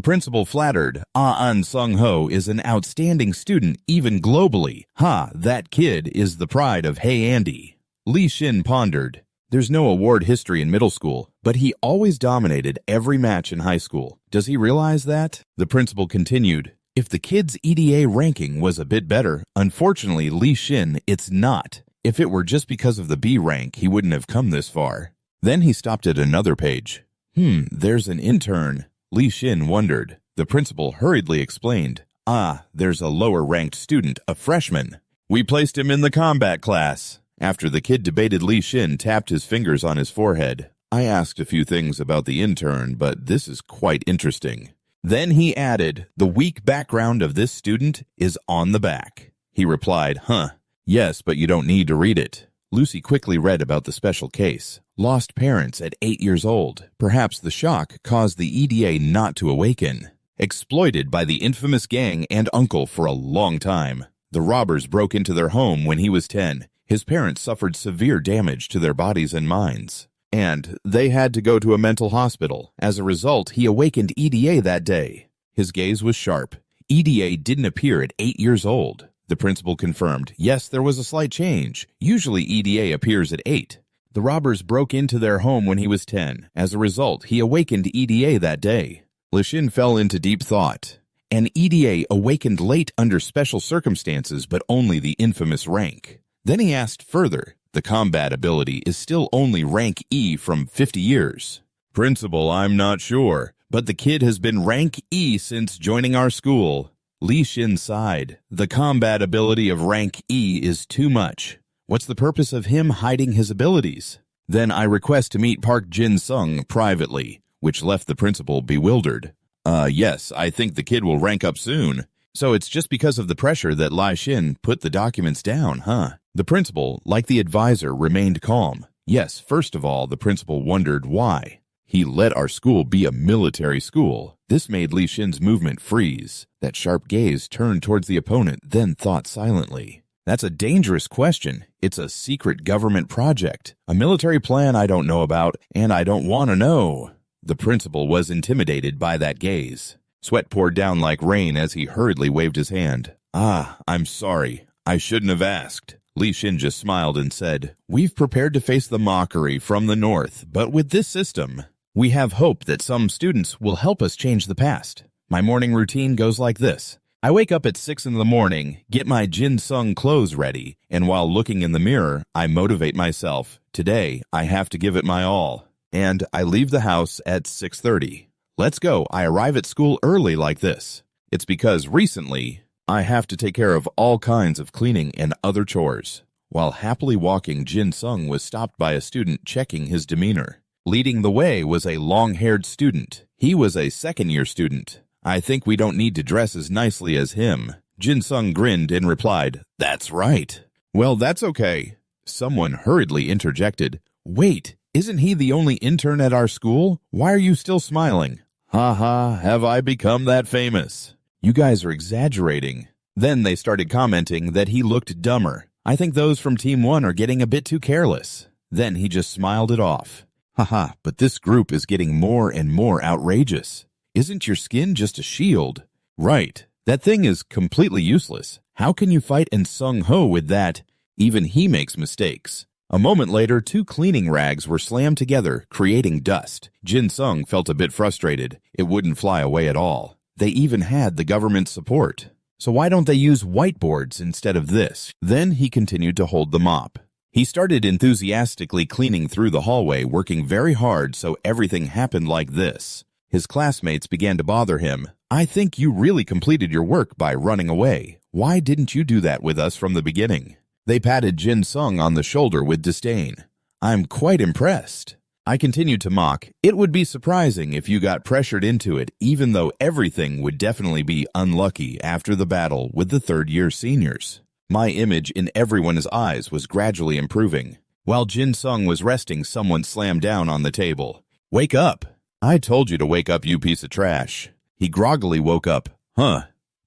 principal flattered. An Sung-ho is an outstanding student, even globally. That kid is the pride of Hey Andy. Lee Shin pondered. There's no award history in middle school, but he always dominated every match in high school. Does he realize that? The principal continued. If the kid's EDA ranking was a bit better, unfortunately, Lee Shin, it's not. If it were just because of the B rank, he wouldn't have come this far. Then he stopped at another page. There's an intern. Lee Shin wondered. The principal hurriedly explained. There's a lower-ranked student, a freshman. We placed him in the combat class. After the kid debated, Lee Shin tapped his fingers on his forehead. I asked a few things about the intern, but this is quite interesting. Then he added, the weak background of this student is on the back. He replied, Yes, but you don't need to read it. Lucy quickly read about the special case. Lost parents at 8 years old. Perhaps the shock caused the EDA not to awaken. Exploited by the infamous gang and uncle for a long time. The robbers broke into their home when he was 10. His parents suffered severe damage to their bodies and minds. And they had to go to a mental hospital. As a result, he awakened EDA that day. His gaze was sharp. EDA didn't appear at 8 years old. The principal confirmed, yes, there was a slight change. Usually EDA appears at 8. The robbers broke into their home when he was 10. As a result, he awakened EDA that day. Lishin fell into deep thought. An EDA awakened late under special circumstances, but only the infamous rank. Then he asked further, the combat ability is still only rank E from 50 years. Principal, I'm not sure, but the kid has been rank E since joining our school. Lee Shin sighed. The combat ability of rank E is too much. What's the purpose of him hiding his abilities? Then I request to meet Park Jin-sung privately, which left the principal bewildered. Yes, I think the kid will rank up soon. So it's just because of the pressure that Lai Shin put the documents down, huh? The principal, like the advisor, remained calm. Yes, first of all, the principal wondered why. He let our school be a military school. This made Lee Shin's movement freeze. That sharp gaze turned towards the opponent, then thought silently. That's a dangerous question. It's a secret government project. A military plan I don't know about, and I don't want to know. The principal was intimidated by that gaze. Sweat poured down like rain as he hurriedly waved his hand. I'm sorry. I shouldn't have asked. Lee Shin just smiled and said, We've prepared to face the mockery from the north, but with this system, we have hope that some students will help us change the past. My morning routine goes like this. I wake up at 6 in the morning, get my Jin-sung clothes ready, and while looking in the mirror, I motivate myself. Today, I have to give it my all. And I leave the house at 6:30. Let's go. I arrive at school early like this. It's because recently, I have to take care of all kinds of cleaning and other chores. While happily walking, Jin-sung was stopped by a student checking his demeanor. Leading the way was a long-haired student. He was a second-year student. I think we don't need to dress as nicely as him. Jin Sung grinned and replied, "That's right." "Well, that's okay." Someone hurriedly interjected, "Wait, isn't he the only intern at our school? Why are you still smiling?" "Ha ha, have I become that famous?" "You guys are exaggerating." Then they started commenting that he looked dumber. "I think those from Team 1 are getting a bit too careless." Then he just smiled it off. "Haha, but this group is getting more and more outrageous. Isn't your skin just a shield?" "Right. That thing is completely useless. How can you fight and sung-ho with that? Even he makes mistakes." A moment later, 2 cleaning rags were slammed together, creating dust. Jin Sung felt a bit frustrated. It wouldn't fly away at all. They even had the government's support. So why don't they use whiteboards instead of this? Then he continued to hold the mop. He started enthusiastically cleaning through the hallway, working very hard so everything happened like this. His classmates began to bother him. "I think you really completed your work by running away. Why didn't you do that with us from the beginning?" They patted Jin Sung on the shoulder with disdain. "I'm quite impressed." I continued to mock. "It would be surprising if you got pressured into it, even though everything would definitely be unlucky after the battle with the third-year seniors." My image in everyone's eyes was gradually improving. While Jin Sung was resting, someone slammed down on the table. "Wake up!" "I told you to wake up, you piece of trash." He groggily woke up. "Huh?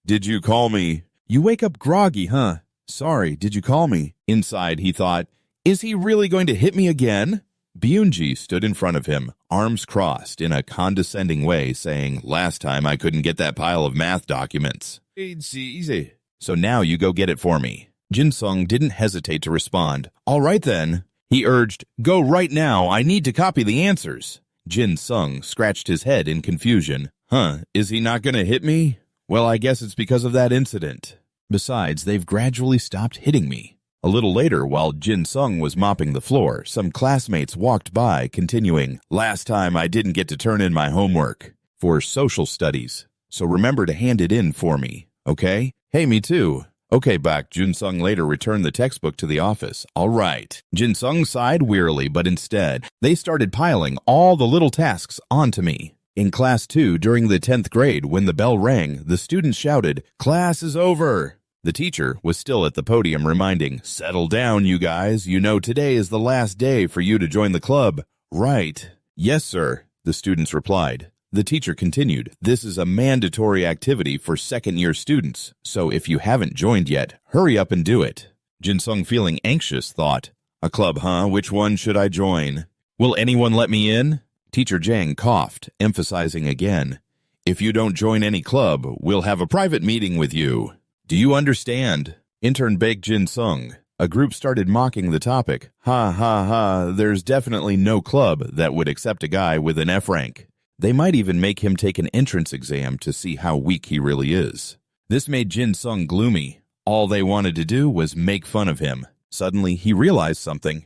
Did you call me?" "You wake up groggy, huh? Sorry, did you call me?" Inside, he thought, "Is he really going to hit me again?" Byunji stood in front of him, arms crossed in a condescending way, saying, "Last time I couldn't get that pile of math documents. It's easy. So now you go get it for me." Jin Sung didn't hesitate to respond. "All right then." He urged, "Go right now, I need to copy the answers." Jin Sung scratched his head in confusion. "Huh, is he not going to hit me? Well, I guess it's because of that incident. Besides, they've gradually stopped hitting me." A little later, while Jin Sung was mopping the floor, some classmates walked by, continuing, "Last time I didn't get to turn in my homework for social studies, so remember to hand it in for me, okay?" "Hey, me too." "Okay, back." Jin Sung later returned the textbook to the office. "All right." Jin Sung sighed wearily, but instead, they started piling all the little tasks onto me. In Class 2, during the 10th grade, when the bell rang, the students shouted, "Class is over." The teacher was still at the podium reminding, "Settle down, you guys. You know today is the last day for you to join the club." "Right." "Yes, sir," the students replied. The teacher continued, "This is a mandatory activity for second-year students, so if you haven't joined yet, hurry up and do it." Jin Sung, feeling anxious, thought, "A club, huh? Which one should I join? Will anyone let me in?" Teacher Jang coughed, emphasizing again, "If you don't join any club, we'll have a private meeting with you. Do you understand?" Intern begged Jin Sung. A group started mocking the topic. "Ha ha ha, there's definitely no club that would accept a guy with an F rank. They might even make him take an entrance exam to see how weak he really is." This made Jin Sung gloomy. All they wanted to do was make fun of him. Suddenly, he realized something.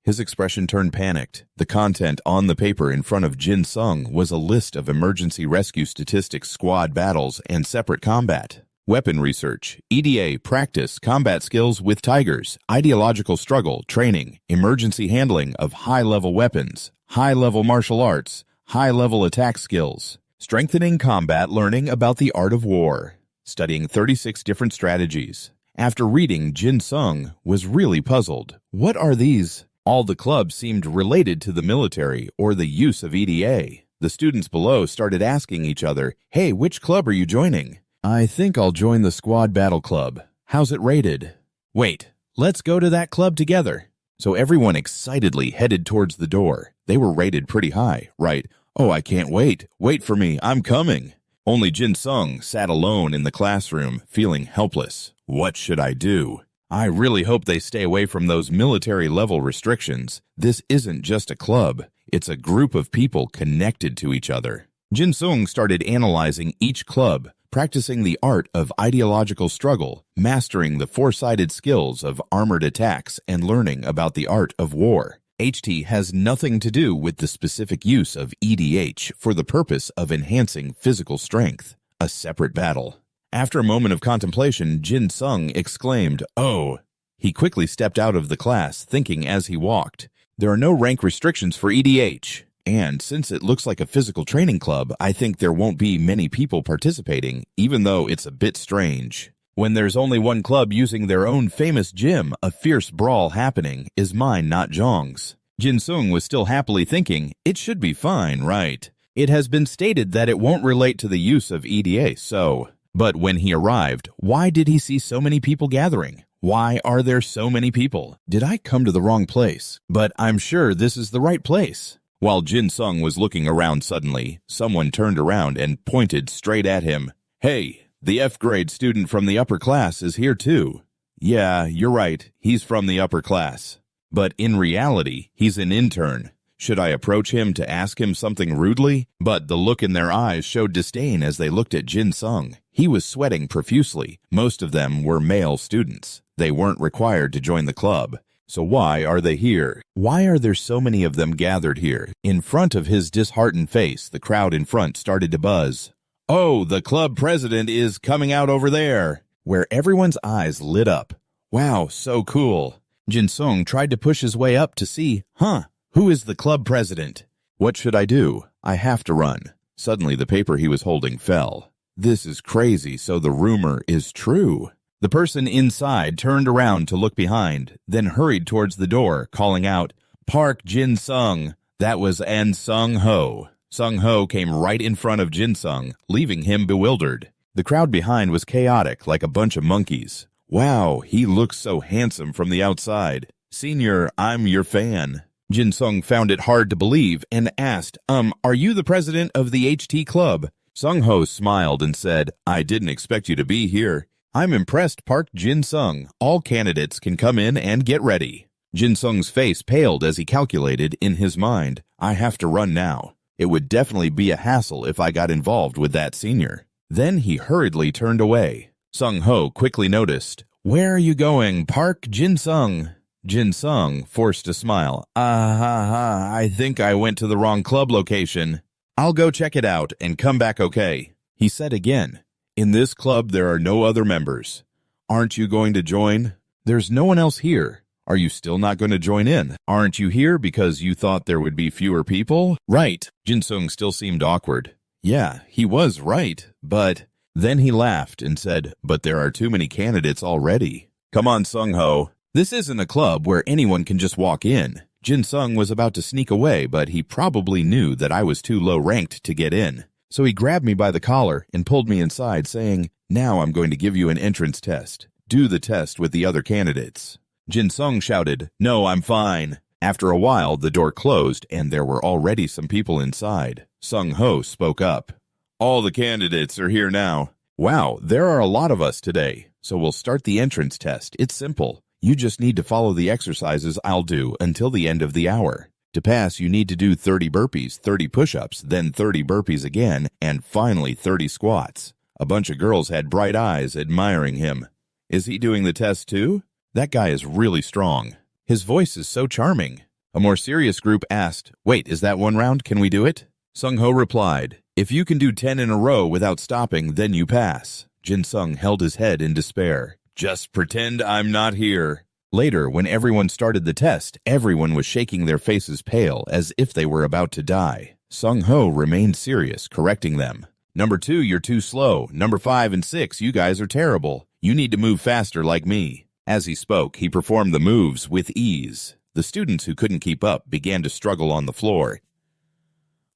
His expression turned panicked. The content on the paper in front of Jin Sung was a list of emergency rescue statistics, squad battles, and separate combat. Weapon research, EDA, practice, combat skills with tigers, ideological struggle, training, emergency handling of high-level weapons, high-level martial arts, high-level attack skills, strengthening combat, learning about the art of war, studying 36 different strategies. After reading, Jin Sung was really puzzled. What are these? All the clubs seemed related to the military or the use of EDA. The students below started asking each other, "Hey, which club are you joining?" "I think I'll join the Squad Battle Club. How's it rated?" "Wait, let's go to that club together." So everyone excitedly headed towards the door. They were rated pretty high, right? "Oh, I can't wait. Wait for me. I'm coming." Only Jin Sung sat alone in the classroom, feeling helpless. What should I do? I really hope they stay away from those military-level restrictions. This isn't just a club. It's a group of people connected to each other. Jin Sung started analyzing each club, practicing the art of ideological struggle, mastering the four-sided skills of armored attacks, and learning about the art of war. HT has nothing to do with the specific use of EDH for the purpose of enhancing physical strength. A separate battle. After a moment of contemplation, Jin Sung exclaimed, "Oh!" He quickly stepped out of the class, thinking as he walked, "There are no rank restrictions for EDH. And since it looks like a physical training club, I think there won't be many people participating, even though it's a bit strange. When there's only one club using their own famous gym, a fierce brawl happening is mine, not Zhong's. Jin-sung was still happily thinking, it should be fine, right? It has been stated that it won't relate to the use of EDA, so... But when he arrived, why did he see so many people gathering? Why are there so many people? Did I come to the wrong place? But I'm sure this is the right place. While Jin-sung was looking around suddenly, someone turned around and pointed straight at him. Hey! The F-grade student from the upper class is here too. Yeah, you're right, he's from the upper class. But in reality, he's an intern. Should I approach him to ask him something rudely? But the look in their eyes showed disdain as they looked at Jin-sung. He was sweating profusely. Most of them were male students. They weren't required to join the club. So why are they here? Why are there so many of them gathered here? In front of his disheartened face, the crowd in front started to buzz. Oh, the club president is coming out over there, where everyone's eyes lit up. Wow, so cool. Jin-sung tried to push his way up to see, who is the club president? What should I do? I have to run. Suddenly the paper he was holding fell. This is crazy, so the rumor is true. The person inside turned around to look behind, then hurried towards the door, calling out, Park Jin-sung. That was An Sung-ho. Sung-ho came right in front of Jin-sung, leaving him bewildered. The crowd behind was chaotic, like a bunch of monkeys. Wow, he looks so handsome from the outside. Senior, I'm your fan. Jin-sung found it hard to believe and asked, are you the president of the HT Club? Sung-ho smiled and said, I didn't expect you to be here. I'm impressed, Park Jin-sung. All candidates can come in and get ready. Jin-sung's face paled as he calculated in his mind, I have to run now. It would definitely be a hassle if I got involved with that senior. Then he hurriedly turned away. Sung-ho quickly noticed. Where are you going, Park Jin-sung? Jin-sung forced a smile. I think I went to the wrong club location. I'll go check it out and come back okay. He said again. In this club there are no other members. Aren't you going to join? There's no one else here. Are you still not going to join in? Aren't you here because you thought there would be fewer people? Right. Jin-sung still seemed awkward. Yeah, he was right, but... Then he laughed and said, but there are too many candidates already. Come on, Sung-ho. This isn't a club where anyone can just walk in. Jin-sung was about to sneak away, but he probably knew that I was too low-ranked to get in. So he grabbed me by the collar and pulled me inside, saying, now I'm going to give you an entrance test. Do the test with the other candidates. Jin-sung shouted, no, I'm fine. After a while, the door closed, and there were already some people inside. Sung-ho spoke up. All the candidates are here now. Wow, there are a lot of us today. So we'll start the entrance test. It's simple. You just need to follow the exercises I'll do until the end of the hour. To pass, you need to do 30 burpees, 30 push-ups, then 30 burpees again, and finally 30 squats. A bunch of girls had bright eyes admiring him. Is he doing the test too? That guy is really strong. His voice is so charming. A more serious group asked, wait, is that one round? Can we do it? Sung-ho replied, if you can do 10 in a row without stopping, then you pass. Jin-sung held his head in despair. Just pretend I'm not here. Later, when everyone started the test, everyone was shaking their faces pale as if they were about to die. Sung-ho remained serious, correcting them. Number 2, you're too slow. Number 5 and 6, you guys are terrible. You need to move faster like me. As he spoke, he performed the moves with ease. The students who couldn't keep up began to struggle on the floor.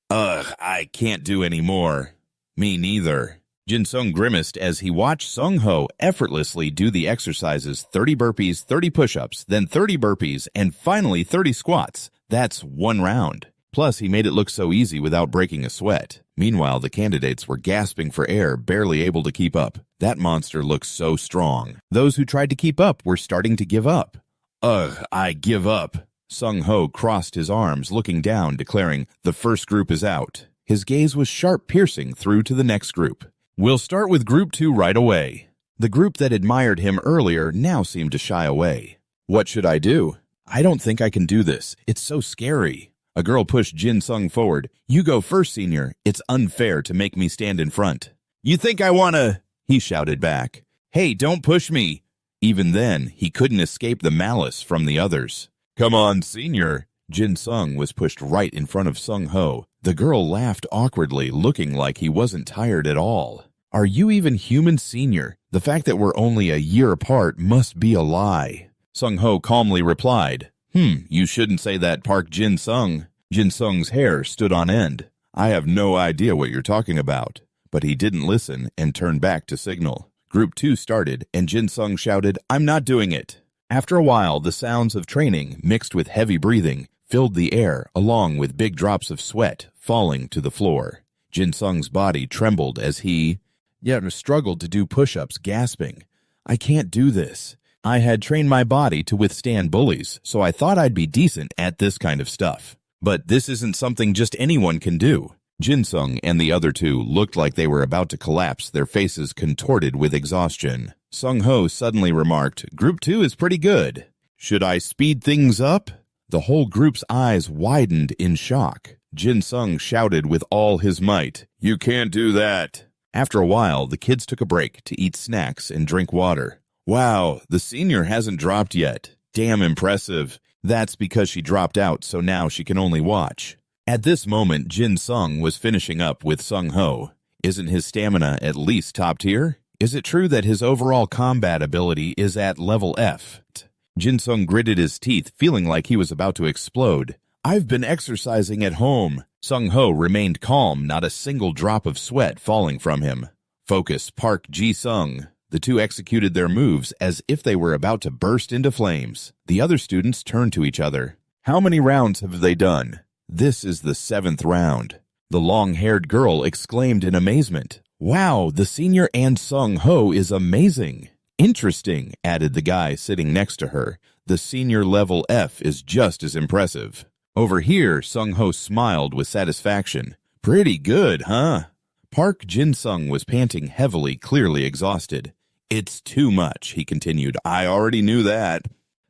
Ugh, I can't do any more. Me neither. Jin-sung grimaced as he watched Sung-ho effortlessly do the exercises 30 burpees, 30 push-ups, then 30 burpees, and finally 30 squats. That's one round. Plus, he made it look so easy without breaking a sweat. Meanwhile, the candidates were gasping for air, barely able to keep up. That monster looked so strong. Those who tried to keep up were starting to give up. Ugh, I give up. Sung-ho crossed his arms, looking down, declaring, the first group is out. His gaze was sharp, piercing through to the next group. We'll start with Group 2 right away. The group that admired him earlier now seemed to shy away. What should I do? I don't think I can do this. It's so scary. A girl pushed Jin-sung forward. You go first, senior. It's unfair to make me stand in front. You think I wanna... He shouted back. Hey, don't push me. Even then, he couldn't escape the malice from the others. Come on, senior. Jin Sung was pushed right in front of Sung Ho. The girl laughed awkwardly, looking like he wasn't tired at all. Are you even human, senior? The fact that we're only a year apart must be a lie. Sung Ho calmly replied, You shouldn't say that, Park Jin Sung. Jin Sung's hair stood on end. I have no idea what you're talking about. But he didn't listen and turned back to signal. Group 2 started, and Jin Sung shouted, I'm not doing it. After a while, the sounds of training, mixed with heavy breathing, filled the air, along with big drops of sweat falling to the floor. Jin Sung's body trembled as he struggled to do push-ups, gasping. I can't do this. I had trained my body to withstand bullies, so I thought I'd be decent at this kind of stuff. But this isn't something just anyone can do. Jin Sung and the other two looked like they were about to collapse, their faces contorted with exhaustion. Sung Ho suddenly remarked, Group 2 is pretty good. Should I speed things up? The whole group's eyes widened in shock. Jin Sung shouted with all his might, You can't do that. After a while, the kids took a break to eat snacks and drink water. Wow, the senior hasn't dropped yet. Damn impressive. That's because she dropped out, so now she can only watch. At this moment, Jin Sung was finishing up with Sung Ho. Isn't his stamina at least top tier? Is it true that his overall combat ability is at level F? Jin Sung gritted his teeth, feeling like he was about to explode. I've been exercising at home. Sung Ho remained calm, not a single drop of sweat falling from him. Focus, Park Ji Sung. The two executed their moves as if they were about to burst into flames. The other students turned to each other. How many rounds have they done? This is the 7th round. The long-haired girl exclaimed in amazement. Wow, the senior and Sung Ho is amazing. Interesting, added the guy sitting next to her. The senior level F is just as impressive. Over here, Sung Ho smiled with satisfaction. Pretty good, huh? Park Jin Sung was panting heavily, clearly exhausted. It's too much, he continued. I already knew that.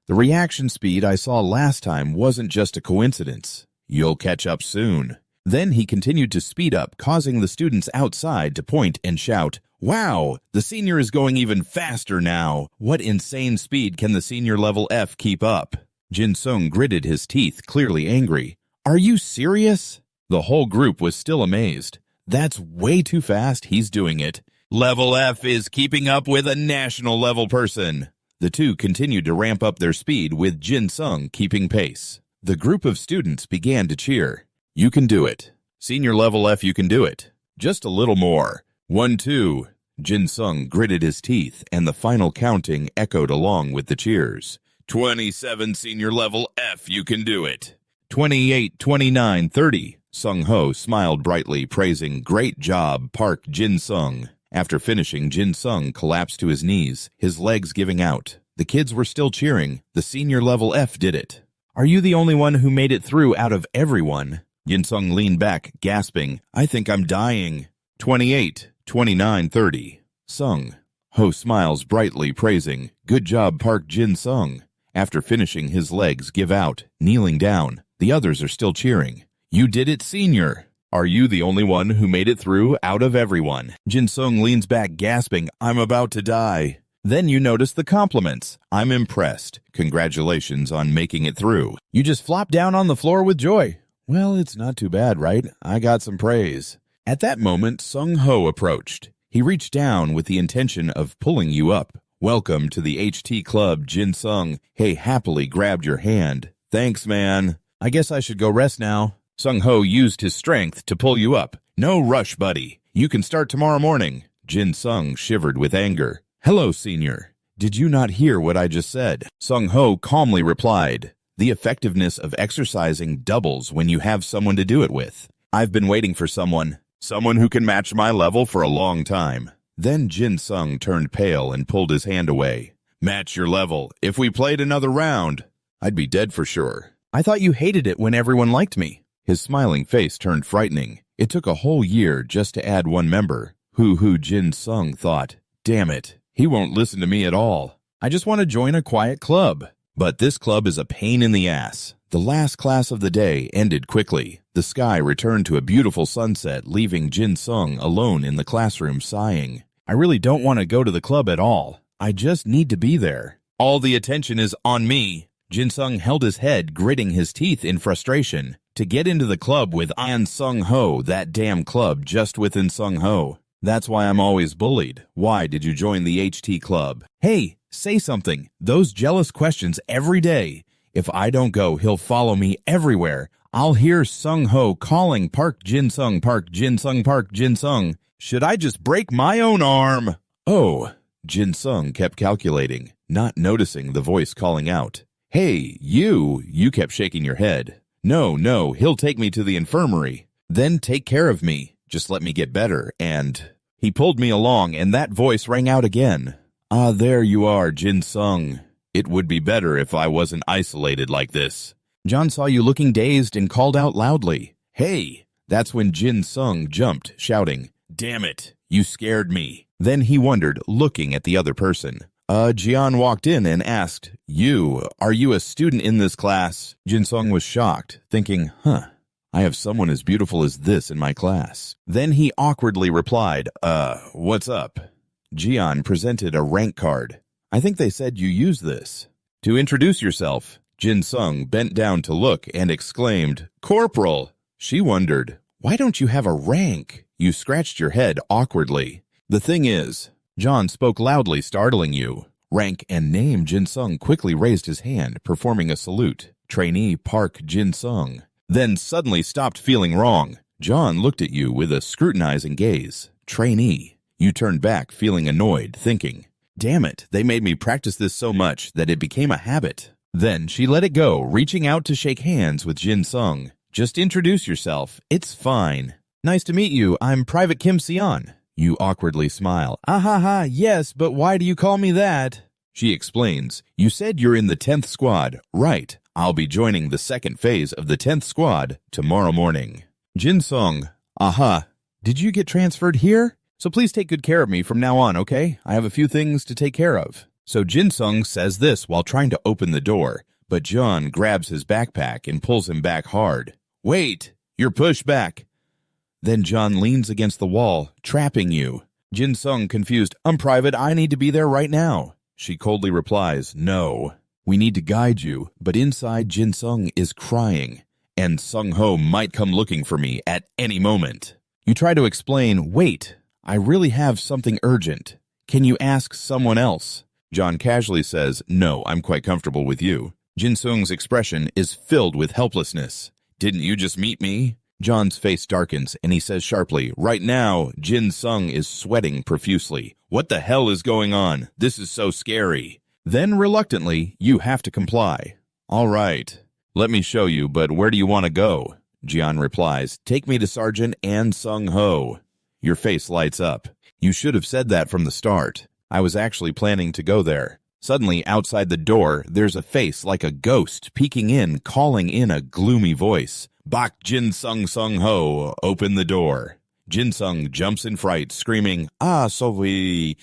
The reaction speed I saw last time wasn't just a coincidence. You'll catch up soon. Then he continued to speed up, causing the students outside to point and shout, Wow, the senior is going even faster now. What insane speed can the senior level F keep up? Jin Sung gritted his teeth, clearly angry. Are you serious? The whole group was still amazed. That's way too fast, he's doing it. Level F is keeping up with a national level person. The two continued to ramp up their speed with Jin Sung keeping pace. The group of students began to cheer. You can do it. Senior level F, you can do it. Just a little more. 1, 2. Jin Sung gritted his teeth, and the final counting echoed along with the cheers. 27 senior level F, you can do it. 28, 29, 30. Sung Ho smiled brightly, praising, Great job, Park Jin Sung. After finishing, Jin Sung collapsed to his knees, his legs giving out. The kids were still cheering. The senior level F did it. Are you the only one who made it through out of everyone? Jin Sung leaned back, gasping, I think I'm dying. 28, 29, 30. Sung Ho smiles brightly, praising, Good job, Park Jin Sung. After finishing, his legs give out, kneeling down. The others are still cheering. You did it, senior. Are you the only one who made it through out of everyone? Jin Sung leans back, gasping, I'm about to die. Then you notice the compliments. I'm impressed. Congratulations on making it through. You just flopped down on the floor with joy. Well, it's not too bad, right? I got some praise. At that moment, Sung Ho approached. He reached down with the intention of pulling you up. Welcome to the HT Club, Jin Sung. He happily grabbed your hand. Thanks, man. I guess I should go rest now. Sung Ho used his strength to pull you up. No rush, buddy. You can start tomorrow morning. Jin Sung shivered with anger. Hello, senior. Did you not hear what I just said? Sung Ho calmly replied. The effectiveness of exercising doubles when you have someone to do it with. I've been waiting for someone who can match my level for a long time. Then Jin Sung turned pale and pulled his hand away. Match your level. If we played another round, I'd be dead for sure. I thought you hated it when everyone liked me. His smiling face turned frightening. It took a whole year just to add one member. Jin Sung thought. Damn it, he won't listen to me at all. I just want to join a quiet club. But this club is a pain in the ass. The last class of the day ended quickly. The sky returned to a beautiful sunset, leaving Jin Sung alone in the classroom sighing. I really don't want to go to the club at all. I just need to be there. All the attention is on me. Jin-sung held his head, gritting his teeth in frustration. To get into the club with An Sung-ho, that damn club just within Sung-ho. That's why I'm always bullied. Why did you join the HT club? Hey, say something. Those jealous questions every day. If I don't go, he'll follow me everywhere. I'll hear Sung-ho calling Park Jin-sung, Park Jin-sung, Park Jin-sung. Should I just break my own arm? Oh, Jin-sung kept calculating, not noticing the voice calling out. Hey, you kept shaking your head. No, he'll take me to the infirmary. Then take care of me. Just let me get better, and... He pulled me along, and that voice rang out again. Ah, there you are, Jin-sung. It would be better if I wasn't isolated like this. John saw you looking dazed and called out loudly. Hey! That's when Jin-sung jumped, shouting, Damn it, you scared me. Then he wondered, looking at the other person. Jian walked in and asked, are you a student in this class? Jin-sung was shocked, thinking, I have someone as beautiful as this in my class. Then he awkwardly replied, what's up? Jian presented a rank card. I think they said you use this. To introduce yourself, Jin-sung bent down to look and exclaimed, Corporal! She wondered, why don't you have a rank? You scratched your head awkwardly. The thing is, John spoke loudly, startling you. Rank and name. Jin-sung quickly raised his hand, performing a salute. Trainee Park Jin-sung. Then suddenly stopped, feeling wrong. John looked at you with a scrutinizing gaze. Trainee. You turned back, feeling annoyed, thinking, Damn it, they made me practice this so much that it became a habit. Then she let it go, reaching out to shake hands with Jin-sung. Just introduce yourself. It's fine. Nice to meet you. I'm Private Kim Seon. You awkwardly smile. Yes, but why do you call me that? She explains. You said you're in the 10th squad. Right. I'll be joining the second phase of the 10th squad tomorrow morning. Jin-sung. Did you get transferred here? So please take good care of me from now on, okay? I have a few things to take care of. So Jin-sung says this while trying to open the door, but John grabs his backpack and pulls him back hard. Wait, you're pushed back. Then John leans against the wall, trapping you. Jin-sung, confused, I'm private, I need to be there right now. She coldly replies, No, we need to guide you, but inside Jin-sung is crying, and Sung-ho might come looking for me at any moment. You try to explain, wait, I really have something urgent. Can you ask someone else? John casually says, No, I'm quite comfortable with you. Jin-sung's expression is filled with helplessness. Didn't you just meet me? John's face darkens, and he says sharply, Right now, Jin-sung is sweating profusely. What the hell is going on? This is so scary. Then, reluctantly, you have to comply. All right. Let me show you, but where do you want to go? Jian replies, Take me to Sergeant An Sung-ho. Your face lights up. You should have said that from the start. I was actually planning to go there. Suddenly, outside the door, there's a face like a ghost peeking in, calling in a gloomy voice. Bak Jin-sung-ho, open the door. Jin-sung jumps in fright, screaming, Hey,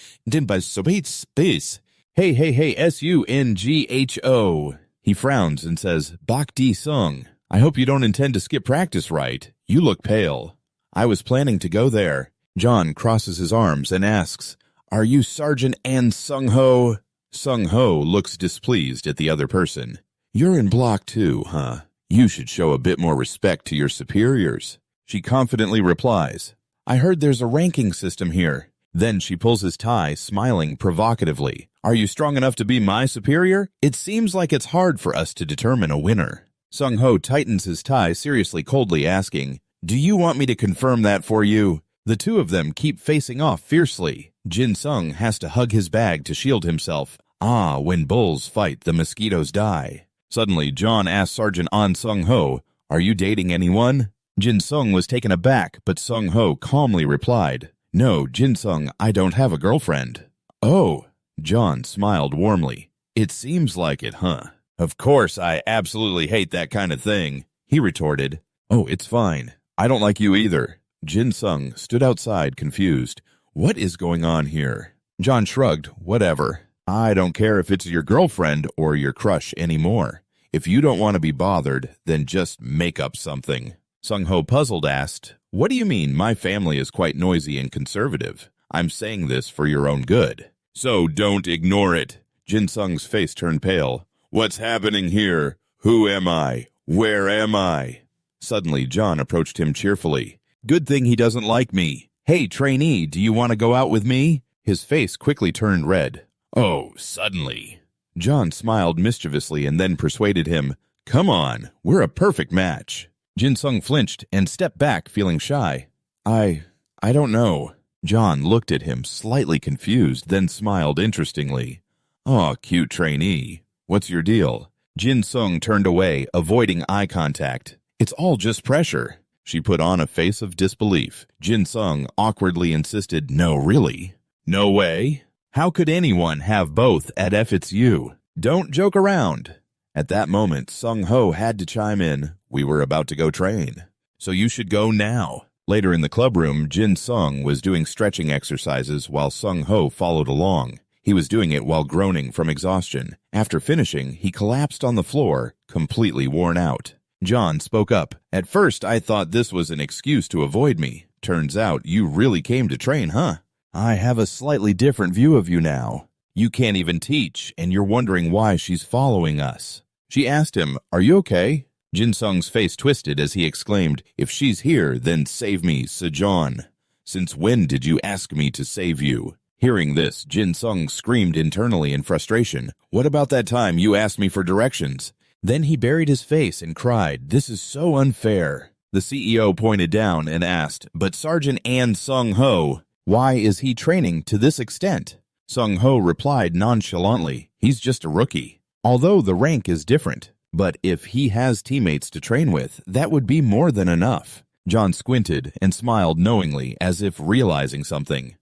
Sungho. He frowns and says, Bak Di-sung, I hope you don't intend to skip practice, right? You look pale. I was planning to go there. John crosses his arms and asks, Are you Sergeant An Sung-ho? Sung-ho looks displeased at the other person. You're in Block 2, huh? You should show a bit more respect to your superiors. She confidently replies, I heard there's a ranking system here. Then she pulls his tie, smiling provocatively. Are you strong enough to be my superior? It seems like it's hard for us to determine a winner. Sung-ho tightens his tie, seriously, coldly asking, Do you want me to confirm that for you? The two of them keep facing off fiercely. Jin-sung has to hug his bag to shield himself. When bulls fight, the mosquitoes die. Suddenly, John asks Sergeant An Sung-ho, Are you dating anyone? Jin-sung was taken aback, but Sung-ho calmly replied, No, Jin-sung, I don't have a girlfriend. Oh, John smiled warmly. It seems like it, huh? Of course, I absolutely hate that kind of thing, he retorted. Oh, it's fine. I don't like you either. Jin-sung stood outside, confused. What is going on here? John shrugged. Whatever. I don't care if it's your girlfriend or your crush anymore. If you don't want to be bothered, then just make up something. Sung-ho, puzzled, asked, What do you mean my family is quite noisy and conservative? I'm saying this for your own good. So don't ignore it. Jin-sung's face turned pale. What's happening here? Who am I? Where am I? Suddenly, John approached him cheerfully. Good thing he doesn't like me. Hey, trainee, do you want to go out with me? His face quickly turned red. Oh, suddenly. John smiled mischievously and then persuaded him. Come on, we're a perfect match. Jin-sung flinched and stepped back, feeling shy. I don't know. John looked at him, slightly confused, then smiled interestingly. Aw, cute trainee. What's your deal? Jin-sung turned away, avoiding eye contact. It's all just pressure. She put on a face of disbelief. Jin-sung awkwardly insisted, No, really? No way? How could anyone have both at F it's you? Don't joke around. At that moment, Sung-ho had to chime in. We were about to go train. So you should go now. Later in the clubroom, Jin-sung was doing stretching exercises while Sung-ho followed along. He was doing it while groaning from exhaustion. After finishing, he collapsed on the floor, completely worn out. John spoke up. At first, I thought this was an excuse to avoid me. Turns out you really came to train, huh? I have a slightly different view of you now. You can't even teach, and you're wondering why she's following us. She asked him, Are you okay? Jin-sung's face twisted as he exclaimed, If she's here, then save me, Sejong. Since when did you ask me to save you? Hearing this, Jin-sung screamed internally in frustration. What about that time you asked me for directions? Then he buried his face and cried, This is so unfair. The CEO pointed down and asked, But Sergeant An Sung-ho, why is he training to this extent? Sung-ho replied nonchalantly, He's just a rookie. Although the rank is different, but if he has teammates to train with, that would be more than enough. John squinted and smiled knowingly as if realizing something.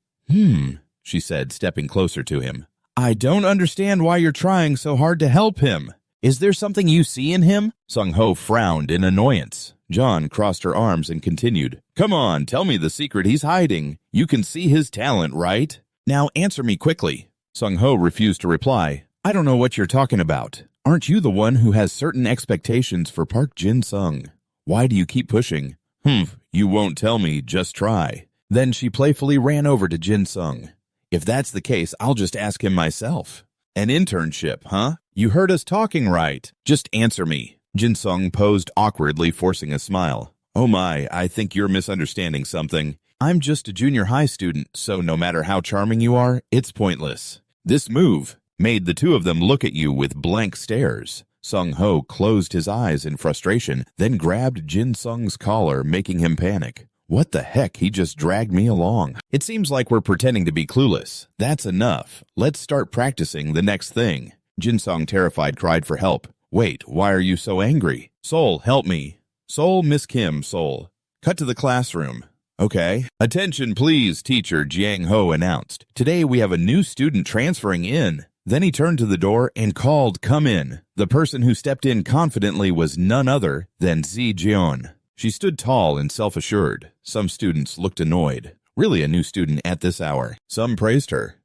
She said, stepping closer to him. I don't understand why you're trying so hard to help him. Is there something you see in him? Sung-ho frowned in annoyance. John crossed her arms and continued. Come on, tell me the secret he's hiding. You can see his talent, right? Now answer me quickly. Sung-ho refused to reply. I don't know what you're talking about. Aren't you the one who has certain expectations for Park Jin-sung? Why do you keep pushing? You won't tell me, just try. Then she playfully ran over to Jin-sung. If that's the case, I'll just ask him myself. An internship, huh? You heard us talking right. Just answer me. Jin-sung posed awkwardly, forcing a smile. Oh my, I think you're misunderstanding something. I'm just a junior high student, so no matter how charming you are, it's pointless. This move made the two of them look at you with blank stares. Sung-ho closed his eyes in frustration, then grabbed Jin-sung's collar, making him panic. What the heck, he just dragged me along. It seems like we're pretending to be clueless. That's enough. Let's start practicing the next thing. Jin-sung, terrified, cried for help. Wait, why are you so angry? Sol, help me. Sol, Miss Kim, Sol. Cut to the classroom. Okay. Attention please, teacher, Jiang Ho announced. Today we have a new student transferring in. Then he turned to the door and called, Come in. The person who stepped in confidently was none other than Zi Jeon. She stood tall and self-assured. Some students looked annoyed. Really a new student at this hour. Some praised her.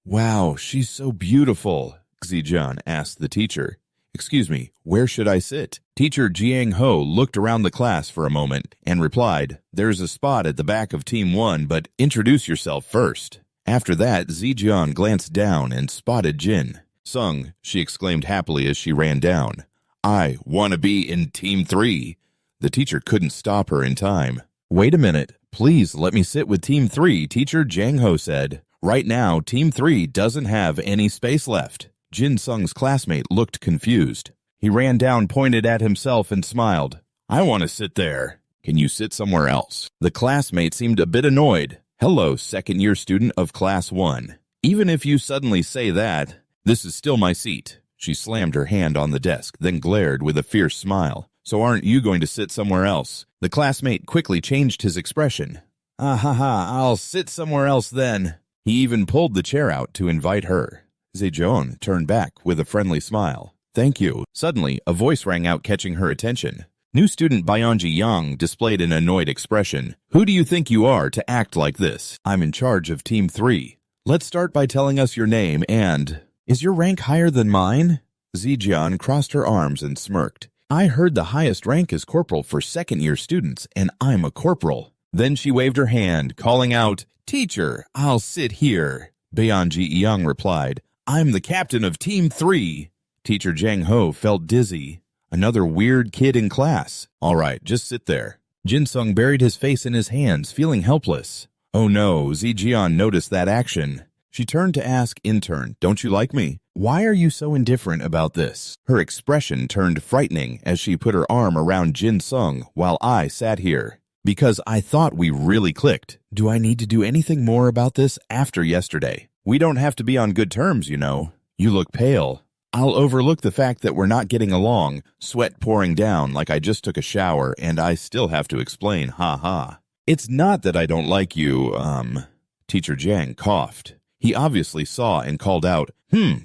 Wow, she's so beautiful, Xijian asked the teacher. Excuse me, where should I sit? Teacher Jiang Ho looked around the class for a moment and replied, There's a spot at the back of Team 1, but introduce yourself first. After that, Zijian glanced down and spotted Jin. Sung, she exclaimed happily as she ran down. I want to be in Team 3. The teacher couldn't stop her in time. Wait a minute. Please let me sit with Team 3, Teacher Jiang Ho said. Right now, Team 3 doesn't have any space left. Jin Sung's classmate looked confused. He ran down, pointed at himself, and smiled. I want to sit there. Can you sit somewhere else? The classmate seemed a bit annoyed. Hello, second-year student of Class 1. Even if you suddenly say that, this is still my seat. She slammed her hand on the desk, then glared with a fierce smile. So aren't you going to sit somewhere else? The classmate quickly changed his expression. I'll sit somewhere else then. He even pulled the chair out to invite her. Zhejian turned back with a friendly smile. Thank you. Suddenly, a voice rang out, catching her attention. New student Byonji Yang displayed an annoyed expression. Who do you think you are to act like this? I'm in charge of Team 3. Let's start by telling us your name and... Is your rank higher than mine? Zhejian crossed her arms and smirked. I heard the highest rank is corporal for second-year students, and I'm a corporal. Then she waved her hand, calling out, Teacher, I'll sit here. Byonji Yang replied, I'm the captain of Team 3. Teacher Jang Ho felt dizzy. Another weird kid in class. All right, just sit there. Jin Sung buried his face in his hands, feeling helpless. Oh no, Zi Jian noticed that action. She turned to ask intern, don't you like me? Why are you so indifferent about this? Her expression turned frightening as she put her arm around Jin Sung while I sat here. Because I thought we really clicked. Do I need to do anything more about this after yesterday? We don't have to be on good terms, you know. You look pale. I'll overlook the fact that we're not getting along, sweat pouring down like I just took a shower and I still have to explain, ha ha. It's not that I don't like you, Teacher Jang coughed. He obviously saw and called out,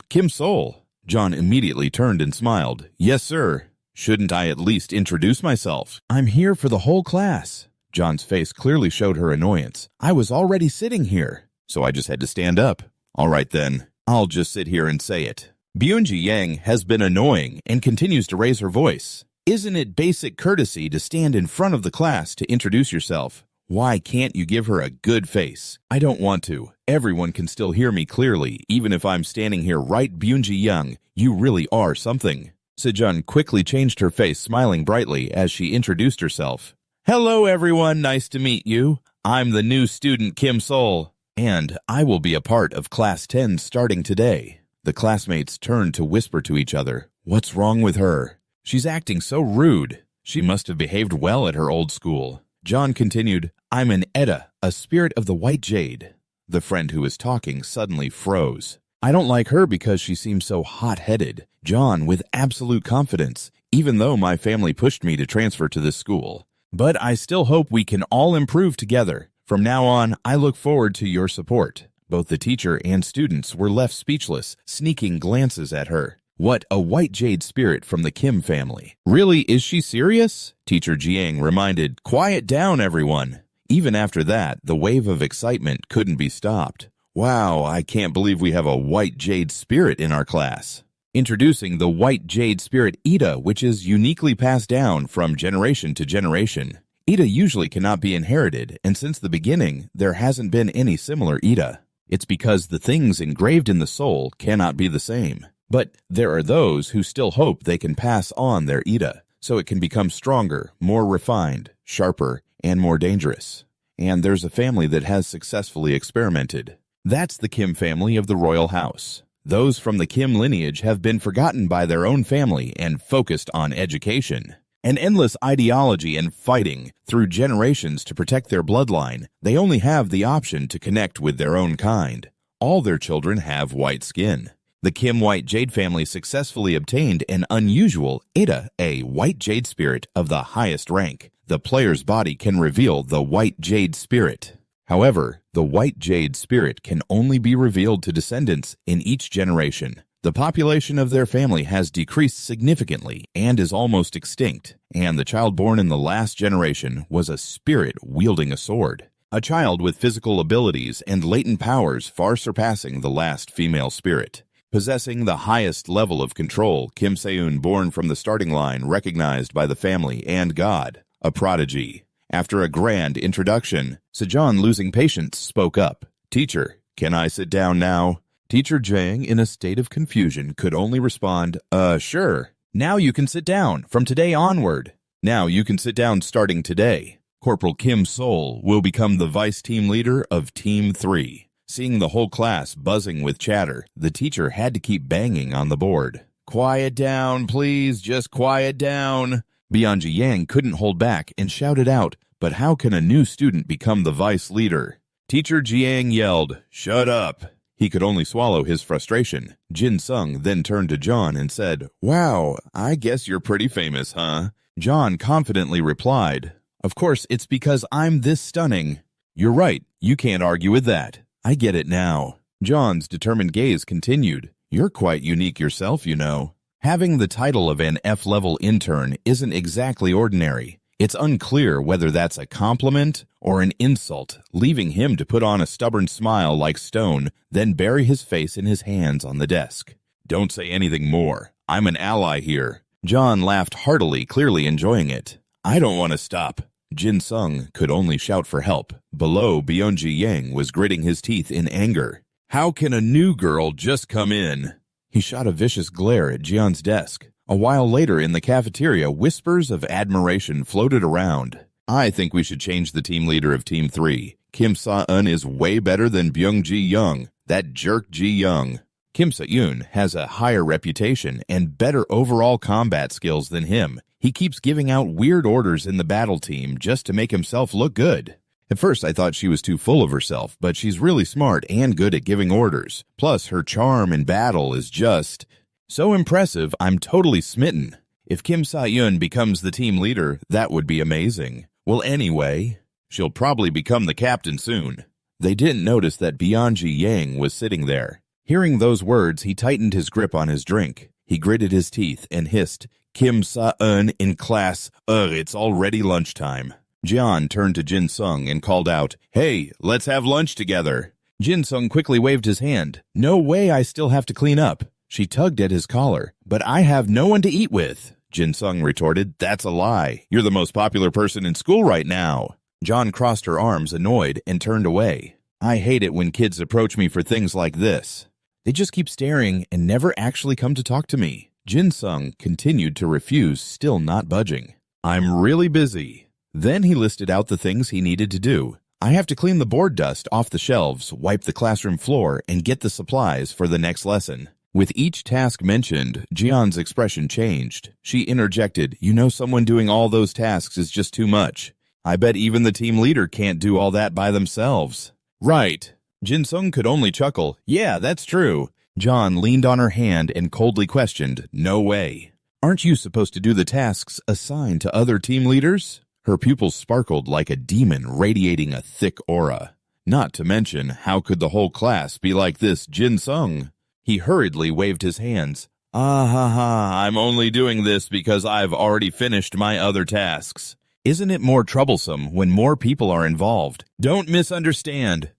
Kim Sol. John immediately turned and smiled. Yes, sir. Shouldn't I at least introduce myself? I'm here for the whole class. John's face clearly showed her annoyance. I was already sitting here, so I just had to stand up. All right then, I'll just sit here and say it. Byunji Yang has been annoying and continues to raise her voice. Isn't it basic courtesy to stand in front of the class to introduce yourself? Why can't you give her a good face? I don't want to. Everyone can still hear me clearly, even if I'm standing here right. Byunji Yang, you really are something. Sejun quickly changed her face, smiling brightly as she introduced herself. Hello everyone, nice to meet you. I'm the new student Kim Sol, and I will be a part of Class 10 starting today. The classmates turned to whisper to each other. What's wrong with her? She's acting so rude. She must have behaved well at her old school. John continued, I'm an Edda, a spirit of the white jade. The friend who was talking suddenly froze. I don't like her because she seems so hot-headed. John, with absolute confidence, even though my family pushed me to transfer to this school. But I still hope we can all improve together. From now on, I look forward to your support. Both the teacher and students were left speechless, sneaking glances at her. What a white jade spirit from the Kim family. Really, is she serious? Teacher Jiang reminded, quiet down everyone. Even after that, the wave of excitement couldn't be stopped. Wow, I can't believe we have a white jade spirit in our class. Introducing the white jade spirit Ida, which is uniquely passed down from generation to generation. Ida usually cannot be inherited, and since the beginning, there hasn't been any similar Ida. It's because the things engraved in the soul cannot be the same. But there are those who still hope they can pass on their Ida, so it can become stronger, more refined, sharper, and more dangerous. And there's a family that has successfully experimented. That's the Kim family of the royal house. Those from the Kim lineage have been forgotten by their own family and focused on education. An endless ideology and fighting through generations to protect their bloodline, they only have the option to connect with their own kind. All their children have white skin. The Kim White Jade family successfully obtained an unusual Ida, a white jade spirit of the highest rank. The player's body can reveal the white jade spirit. However, the white jade spirit can only be revealed to descendants in each generation. The population of their family has decreased significantly and is almost extinct, and the child born in the last generation was a spirit wielding a sword. A child with physical abilities and latent powers far surpassing the last female spirit. Possessing the highest level of control, Kim Seun born from the starting line recognized by the family and God. A prodigy. After a grand introduction, Sejong, losing patience, spoke up. Teacher, can I sit down now? Teacher Jang, in a state of confusion, could only respond, sure. Now you can sit down, from today onward. Now you can sit down starting today. Corporal Kim Sol will become the vice team leader of Team 3. Seeing the whole class buzzing with chatter, the teacher had to keep banging on the board. Quiet down, please, just quiet down. Byunji Yang couldn't hold back and shouted out, but how can a new student become the vice leader? Teacher Jiang yelled, shut up. He could only swallow his frustration. Jin Sung then turned to John and said, wow, I guess you're pretty famous, huh? John confidently replied, of course, it's because I'm this stunning. You're right, you can't argue with that. I get it now. John's determined gaze continued. You're quite unique yourself, you know. Having the title of an F-level intern isn't exactly ordinary. It's unclear whether that's a compliment or an insult, leaving him to put on a stubborn smile like stone, then bury his face in his hands on the desk. Don't say anything more. I'm an ally here. John laughed heartily, clearly enjoying it. I don't want to stop. Jin Sung could only shout for help. Below, Byunji Yang was gritting his teeth in anger. How can a new girl just come in? He shot a vicious glare at Jian's desk. A while later in the cafeteria, whispers of admiration floated around. I think we should change the team leader of Team 3. Kim Sa-eun is way better than Byung-ji Young, that jerk Ji Young. Kim Sa-eun has a higher reputation and better overall combat skills than him. He keeps giving out weird orders in the battle team just to make himself look good. At first I thought she was too full of herself, but she's really smart and good at giving orders. Plus her charm in battle is just so impressive, I'm totally smitten. If Kim Sa-eun becomes the team leader, that would be amazing. Well, anyway, she'll probably become the captain soon. They didn't notice that Byung-ji Yang was sitting there. Hearing those words, he tightened his grip on his drink. He gritted his teeth and hissed, Kim Sa-eun in class. Ugh, it's already lunchtime. Jian turned to Jin Sung and called out, Hey, let's have lunch together. Jin Sung quickly waved his hand. No way, I still have to clean up. She tugged at his collar. But I have no one to eat with. Jin Sung retorted, That's a lie. You're the most popular person in school right now. John crossed her arms, annoyed, and turned away. I hate it when kids approach me for things like this. They just keep staring and never actually come to talk to me. Jin Sung continued to refuse, still not budging. I'm really busy. Then he listed out the things he needed to do. I have to clean the board dust off the shelves, wipe the classroom floor, and get the supplies for the next lesson. With each task mentioned, Jian's expression changed. She interjected, You know someone doing all those tasks is just too much. I bet even the team leader can't do all that by themselves. Right. Jin Sung could only chuckle. Yeah, that's true. John leaned on her hand and coldly questioned, No way. Aren't you supposed to do the tasks assigned to other team leaders? Her pupils sparkled like a demon radiating a thick aura. Not to mention, how could the whole class be like this Jin Sung? He hurriedly waved his hands. Ah ha ha, I'm only doing this because I've already finished my other tasks. Isn't it more troublesome when more people are involved? Don't misunderstand.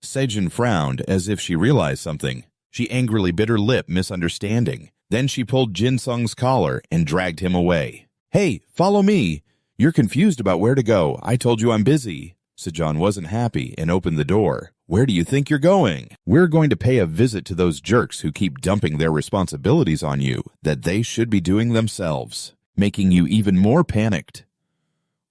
Sejin frowned as if she realized something. She angrily bit her lip, misunderstanding. Then she pulled Jin Sung's collar and dragged him away. Hey, follow me. You're confused about where to go. I told you I'm busy. Sejong wasn't happy and opened the door. Where do you think you're going? We're going to pay a visit to those jerks who keep dumping their responsibilities on you that they should be doing themselves, making you even more panicked.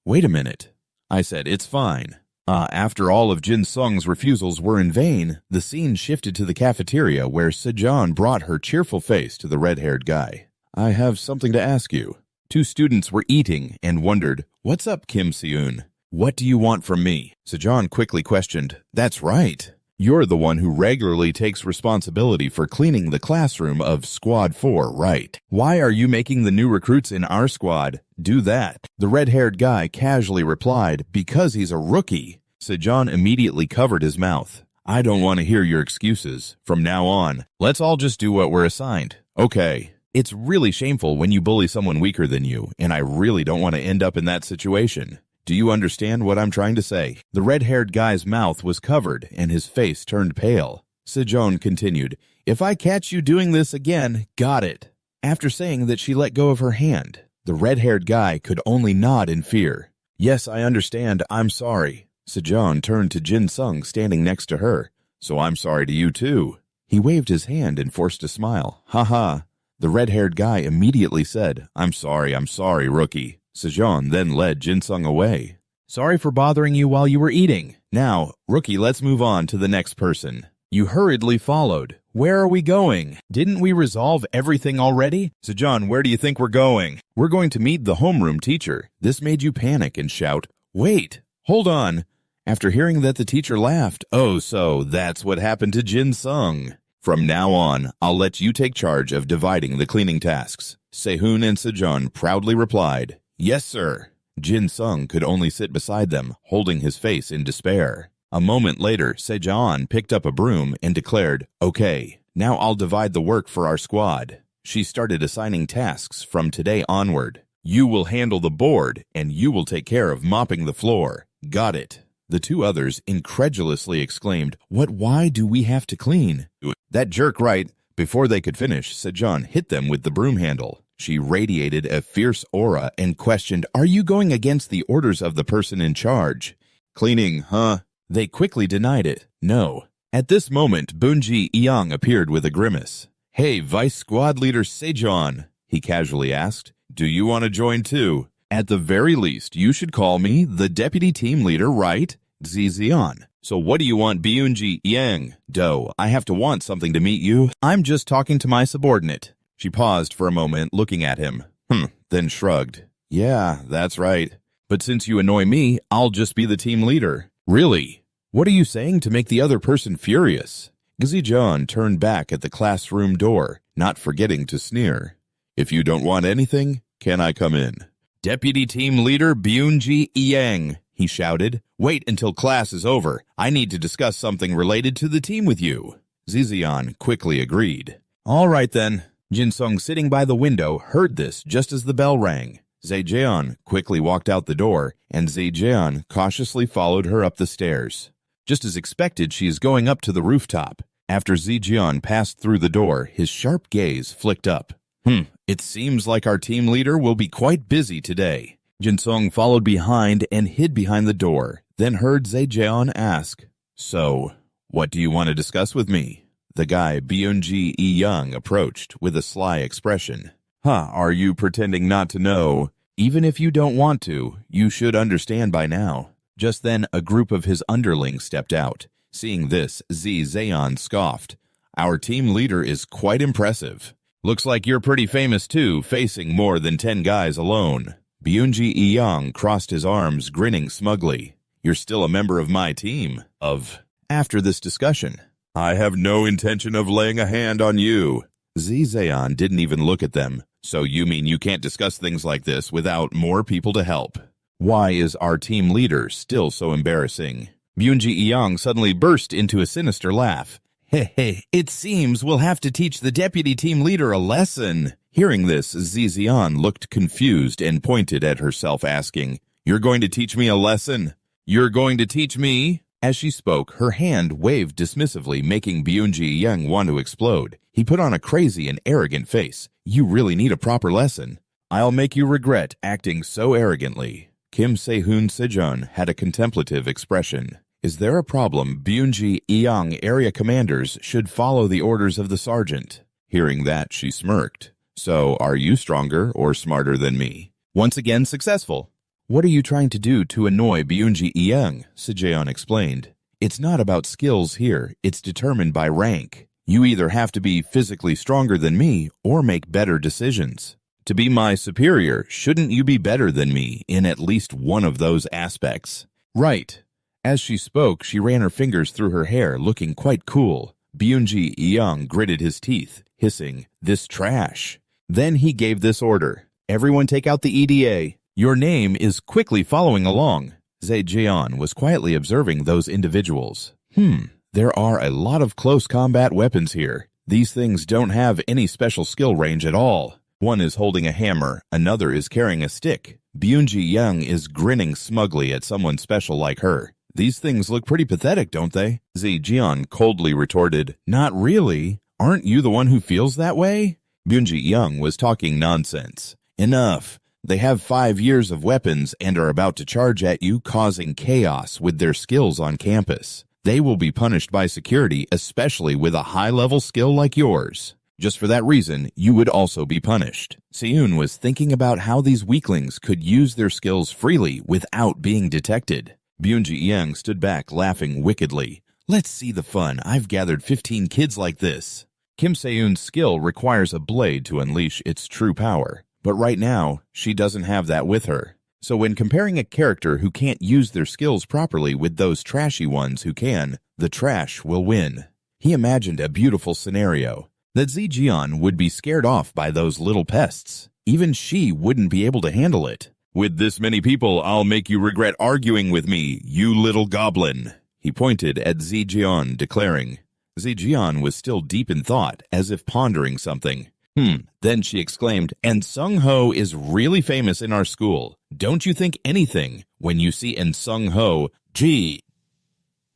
Wait a minute. I said, it's fine. After all of Jin Sung's refusals were in vain, the scene shifted to the cafeteria where Sejong brought her cheerful face to the red-haired guy. I have something to ask you. Two students were eating and wondered, What's up, Kim Seun? What do you want from me? Sejong quickly questioned, That's right. You're the one who regularly takes responsibility for cleaning the classroom of Squad 4, right? Why are you making the new recruits in our squad do that? The red-haired guy casually replied, Because he's a rookie. Sejong immediately covered his mouth. I don't want to hear your excuses. From now on, let's all just do what we're assigned. Okay. It's really shameful when you bully someone weaker than you, and I really don't want to end up in that situation. Do you understand what I'm trying to say? The red-haired guy's mouth was covered, and his face turned pale. Sejong continued, If I catch you doing this again, got it. After saying that, she let go of her hand. The red-haired guy could only nod in fear. Yes, I understand. I'm sorry. Sejong turned to Jin Sung standing next to her. So I'm sorry to you too. He waved his hand and forced a smile. Ha ha. The red-haired guy immediately said, I'm sorry, rookie. Sejong then led Jin Sung away. Sorry for bothering you while you were eating. Now, rookie, let's move on to the next person. You hurriedly followed. Where are we going? Didn't we resolve everything already? Sejong, where do you think we're going? We're going to meet the homeroom teacher. This made you panic and shout, Wait, hold on. After hearing that, the teacher laughed. Oh, so that's what happened to Jin Sung. From now on, I'll let you take charge of dividing the cleaning tasks. Sehun and Sejong proudly replied, Yes, sir. Jin Sung could only sit beside them, holding his face in despair. A moment later, Sejong picked up a broom and declared, Okay, now I'll divide the work for our squad. She started assigning tasks from today onward. You will handle the board, and you will take care of mopping the floor. Got it. The two others incredulously exclaimed, Why do we have to clean? That jerk, right? Before they could finish, Sejong hit them with the broom handle. She radiated a fierce aura and questioned, Are you going against the orders of the person in charge? Cleaning, huh? They quickly denied it. No. At this moment, Bunji Yang appeared with a grimace. "Hey, Vice Squad Leader Sejong," he casually asked, "do you want to join too? At the very least, you should call me the Deputy Team Leader, right? Zizian. So what do you want, Byunji Yang? Do, I have to want something to meet you. I'm just talking to my subordinate." She paused for a moment, looking at him. Then shrugged. "Yeah, that's right. But since you annoy me, I'll just be the team leader." "Really? What are you saying to make the other person furious?" Zizian turned back at the classroom door, not forgetting to sneer. "If you don't want anything, can I come in?" "Deputy Team Leader Byunji Yang," he shouted. "Wait until class is over. I need to discuss something related to the team with you." Zizian quickly agreed. "All right then." Jinsung, sitting by the window, heard this just as the bell rang. Zhejian quickly walked out the door, and Zhejian cautiously followed her up the stairs. Just as expected, she is going up to the rooftop. After Zhejian passed through the door, his sharp gaze flicked up. It seems like our team leader will be quite busy today." Jinsung followed behind and hid behind the door, then heard Zhejian ask, "So, what do you want to discuss with me?" The guy Byunji Young approached with a sly expression. Are you pretending not to know? Even if you don't want to, you should understand by now." Just then, a group of his underlings stepped out. Seeing this, Zeon scoffed. "Our team leader is quite impressive. Looks like you're pretty famous too, facing more than 10 guys alone." Byunji Young crossed his arms, grinning smugly. "You're still a member of my team. After this discussion, I have no intention of laying a hand on you." Zeon didn't even look at them. "So you mean you can't discuss things like this without more people to help? Why is our team leader still so embarrassing?" Byunji Young suddenly burst into a sinister laugh. "Hey, it seems we'll have to teach the deputy team leader a lesson." Hearing this, Zizian looked confused and pointed at herself, asking, "You're going to teach me a lesson? You're going to teach me?" As she spoke, her hand waved dismissively, making Byunji Young want to explode. He put on a crazy and arrogant face. "You really need a proper lesson. I'll make you regret acting so arrogantly." Kim Se-hoon Sejong had a contemplative expression. "Is there a problem? Byunji Young area commanders should follow the orders of the sergeant." Hearing that, she smirked. "So, are you stronger or smarter than me?" Once again successful. "What are you trying to do to annoy Byunji Young?" Sejong explained. "It's not about skills here, it's determined by rank. You either have to be physically stronger than me or make better decisions. To be my superior, shouldn't you be better than me in at least one of those aspects?" "Right." As she spoke, she ran her fingers through her hair, looking quite cool. Byunji Young gritted his teeth, hissing, "This trash." Then he gave this order. "Everyone take out the EDA. Your name is quickly following along." Zhejian was quietly observing those individuals. There are a lot of close combat weapons here. These things don't have any special skill range at all. One is holding a hammer, another is carrying a stick. Byunji Young is grinning smugly at someone special like her. "These things look pretty pathetic, don't they?" Zhejian coldly retorted, "Not really. Aren't you the one who feels that way?" Byunji Young was talking nonsense. "Enough. They have 5 years of weapons and are about to charge at you, causing chaos with their skills on campus. They will be punished by security, especially with a high-level skill like yours. Just for that reason, you would also be punished." Seun was thinking about how these weaklings could use their skills freely without being detected. Byunji Young stood back, laughing wickedly. "Let's see the fun. I've gathered 15 kids like this." Kim Se-hoon's skill requires a blade to unleash its true power, but right now, she doesn't have that with her. So when comparing a character who can't use their skills properly with those trashy ones who can, the trash will win. He imagined a beautiful scenario, that Zhejian would be scared off by those little pests. Even she wouldn't be able to handle it. "With this many people, I'll make you regret arguing with me, you little goblin." He pointed at Zhejian, declaring. Zhejian was still deep in thought, as if pondering something. Then she exclaimed, "And Sung-ho is really famous in our school. Don't you think anything when you see in Sung-ho, gee."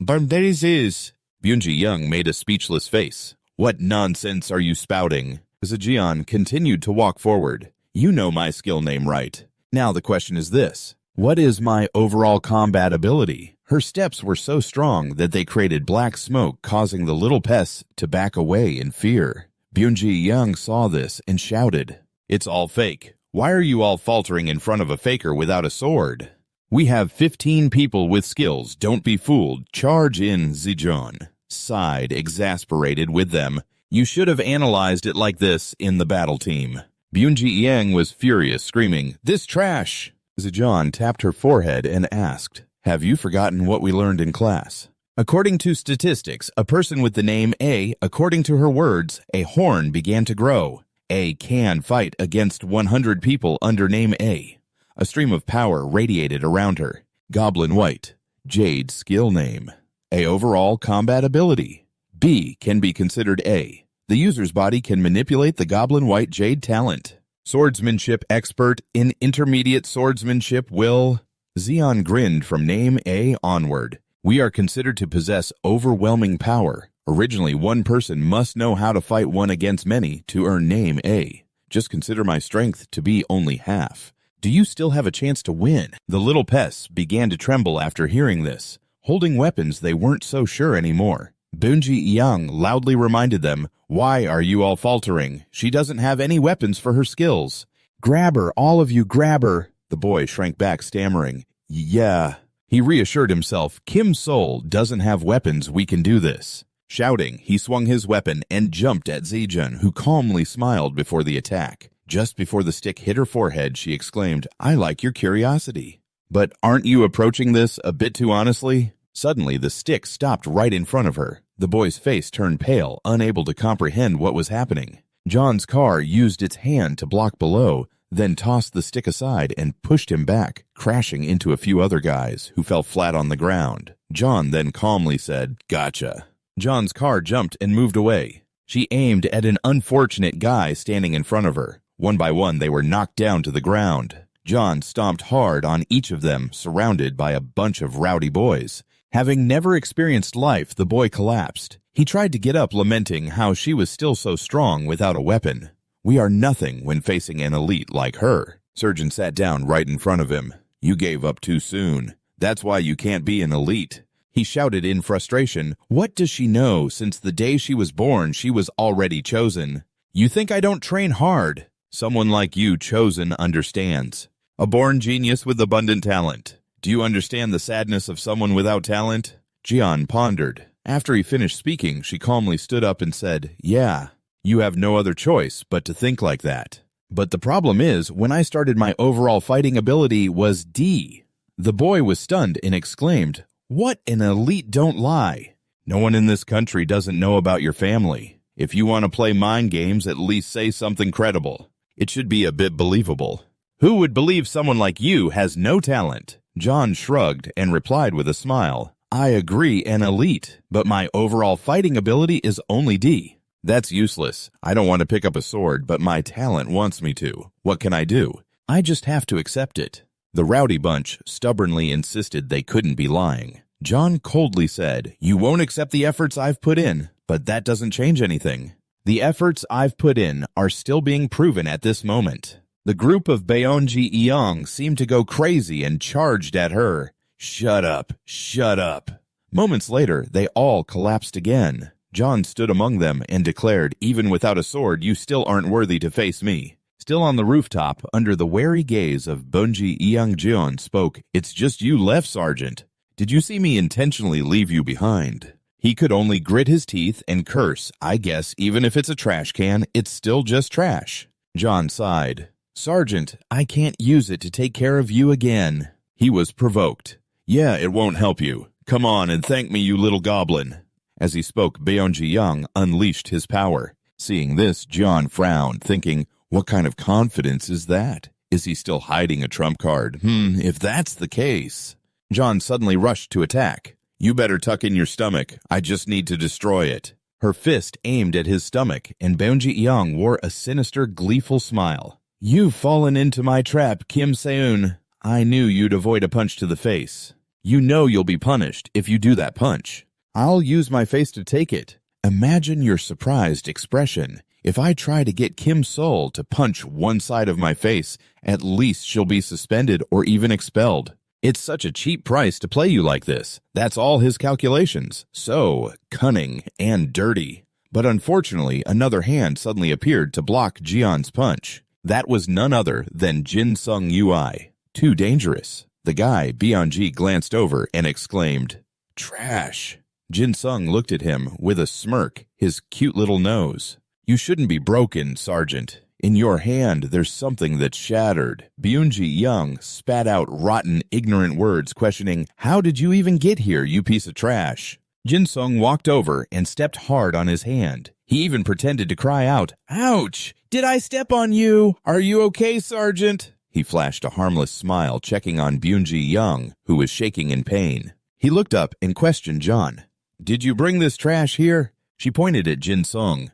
"Is." Byunji Young made a speechless face. "What nonsense are you spouting?" Zhejian continued to walk forward. "You know my skill name, right? Now the question is this. What is my overall combat ability?" Her steps were so strong that they created black smoke, causing the little pests to back away in fear. Byung-ji Young saw this and shouted, "It's all fake. Why are you all faltering in front of a faker without a sword? We have 15 people with skills. Don't be fooled. Charge in." Zijon sighed, exasperated with them. "You should have analyzed it like this in the battle team." Byung-ji Yang was furious, screaming, "This trash!" Zijon tapped her forehead and asked, "Have you forgotten what we learned in class? According to statistics, a person with the name A, according to her words, a horn began to grow. A can fight against 100 people under name A. A stream of power radiated around her. Goblin White. Jade skill name. A overall combat ability. B can be considered A. The user's body can manipulate the Goblin White Jade talent. Swordsmanship expert in intermediate swordsmanship will..." Zeon grinned from name A onward. "We are considered to possess overwhelming power. Originally, one person must know how to fight one against many to earn name A. Just consider my strength to be only half. Do you still have a chance to win?" The little pests began to tremble after hearing this. Holding weapons, they weren't so sure anymore. Byung-ji Yang loudly reminded them, "Why are you all faltering? She doesn't have any weapons for her skills." "Grab her, all of you, grab her." The boy shrank back, stammering, "Yeah." He reassured himself, "Kim Sol doesn't have weapons, we can do this." Shouting, he swung his weapon and jumped at Zijun, who calmly smiled before the attack. Just before the stick hit her forehead, she exclaimed, "I like your curiosity. But aren't you approaching this a bit too honestly?" Suddenly, the stick stopped right in front of her. The boy's face turned pale, unable to comprehend what was happening. John's car used its hand to block below, then tossed the stick aside and pushed him back, crashing into a few other guys, who fell flat on the ground. John then calmly said, "Gotcha." John's car jumped and moved away. She aimed at an unfortunate guy standing in front of her. One by one, they were knocked down to the ground. John stomped hard on each of them, surrounded by a bunch of rowdy boys. Having never experienced life, the boy collapsed. He tried to get up, lamenting how she was still so strong without a weapon. "We are nothing when facing an elite like her." Surgeon sat down right in front of him. "You gave up too soon. That's why you can't be an elite." He shouted in frustration, "What does she know? Since the day she was born, she was already chosen. You think I don't train hard? Someone like you, chosen, understands. A born genius with abundant talent. Do you understand the sadness of someone without talent?" Jian pondered. After he finished speaking, she calmly stood up and said, "Yeah, you have no other choice but to think like that. But the problem is, when I started, my overall fighting ability was D." The boy was stunned and exclaimed, "What an elite, don't lie. No one in this country doesn't know about your family. If you want to play mind games, at least say something credible. It should be a bit believable. Who would believe someone like you has no talent?" John shrugged and replied with a smile, "I agree, an elite, but my overall fighting ability is only D. That's useless. I don't want to pick up a sword, but my talent wants me to. What can I do? I just have to accept it." The rowdy bunch stubbornly insisted they couldn't be lying. John coldly said, "You won't accept the efforts I've put in, but that doesn't change anything. The efforts I've put in are still being proven at this moment." The group of Beonji Eong seemed to go crazy and charged at her. "Shut up, shut up." Moments later, they all collapsed again. John stood among them and declared, "Even without a sword, you still aren't worthy to face me." Still on the rooftop, under the wary gaze of Bunji Eong-jeon, spoke, "It's just you left, Sergeant. Did you see me intentionally leave you behind?" He could only grit his teeth and curse. "I guess even if it's a trash can, it's still just trash." John sighed. "Sergeant, I can't use it to take care of you again." He was provoked. "Yeah, it won't help you. Come on and thank me, you little goblin." As he spoke, Beonji-young unleashed his power. Seeing this, John frowned, thinking, what kind of confidence is that? Is he still hiding a trump card? If that's the case. John suddenly rushed to attack. "You better tuck in your stomach. I just need to destroy it." Her fist aimed at his stomach, and Beonji-young wore a sinister, gleeful smile. "You've fallen into my trap, Kim Seun. I knew you'd avoid a punch to the face. You know you'll be punished if you do that punch. I'll use my face to take it. Imagine your surprised expression. If I try to get Kim Sol to punch one side of my face, at least she'll be suspended or even expelled. It's such a cheap price to play you like this. That's all his calculations. So cunning and dirty. But unfortunately, another hand suddenly appeared to block Jian's punch. That was none other than Jin Sung Ui. Too dangerous. The guy, Beyonji, glanced over and exclaimed, "Trash." Jin Sung looked at him with a smirk, his cute little nose. "You shouldn't be broken, Sergeant. In your hand, there's something that's shattered." Byunji Young spat out rotten, ignorant words, questioning, "How did you even get here, you piece of trash?" Jin Sung walked over and stepped hard on his hand. He even pretended to cry out, "Ouch! Did I step on you? Are you okay, Sergeant?" He flashed a harmless smile, checking on Byunji Young, who was shaking in pain. He looked up and questioned John. "Did you bring this trash here?" She pointed at Jin Sung.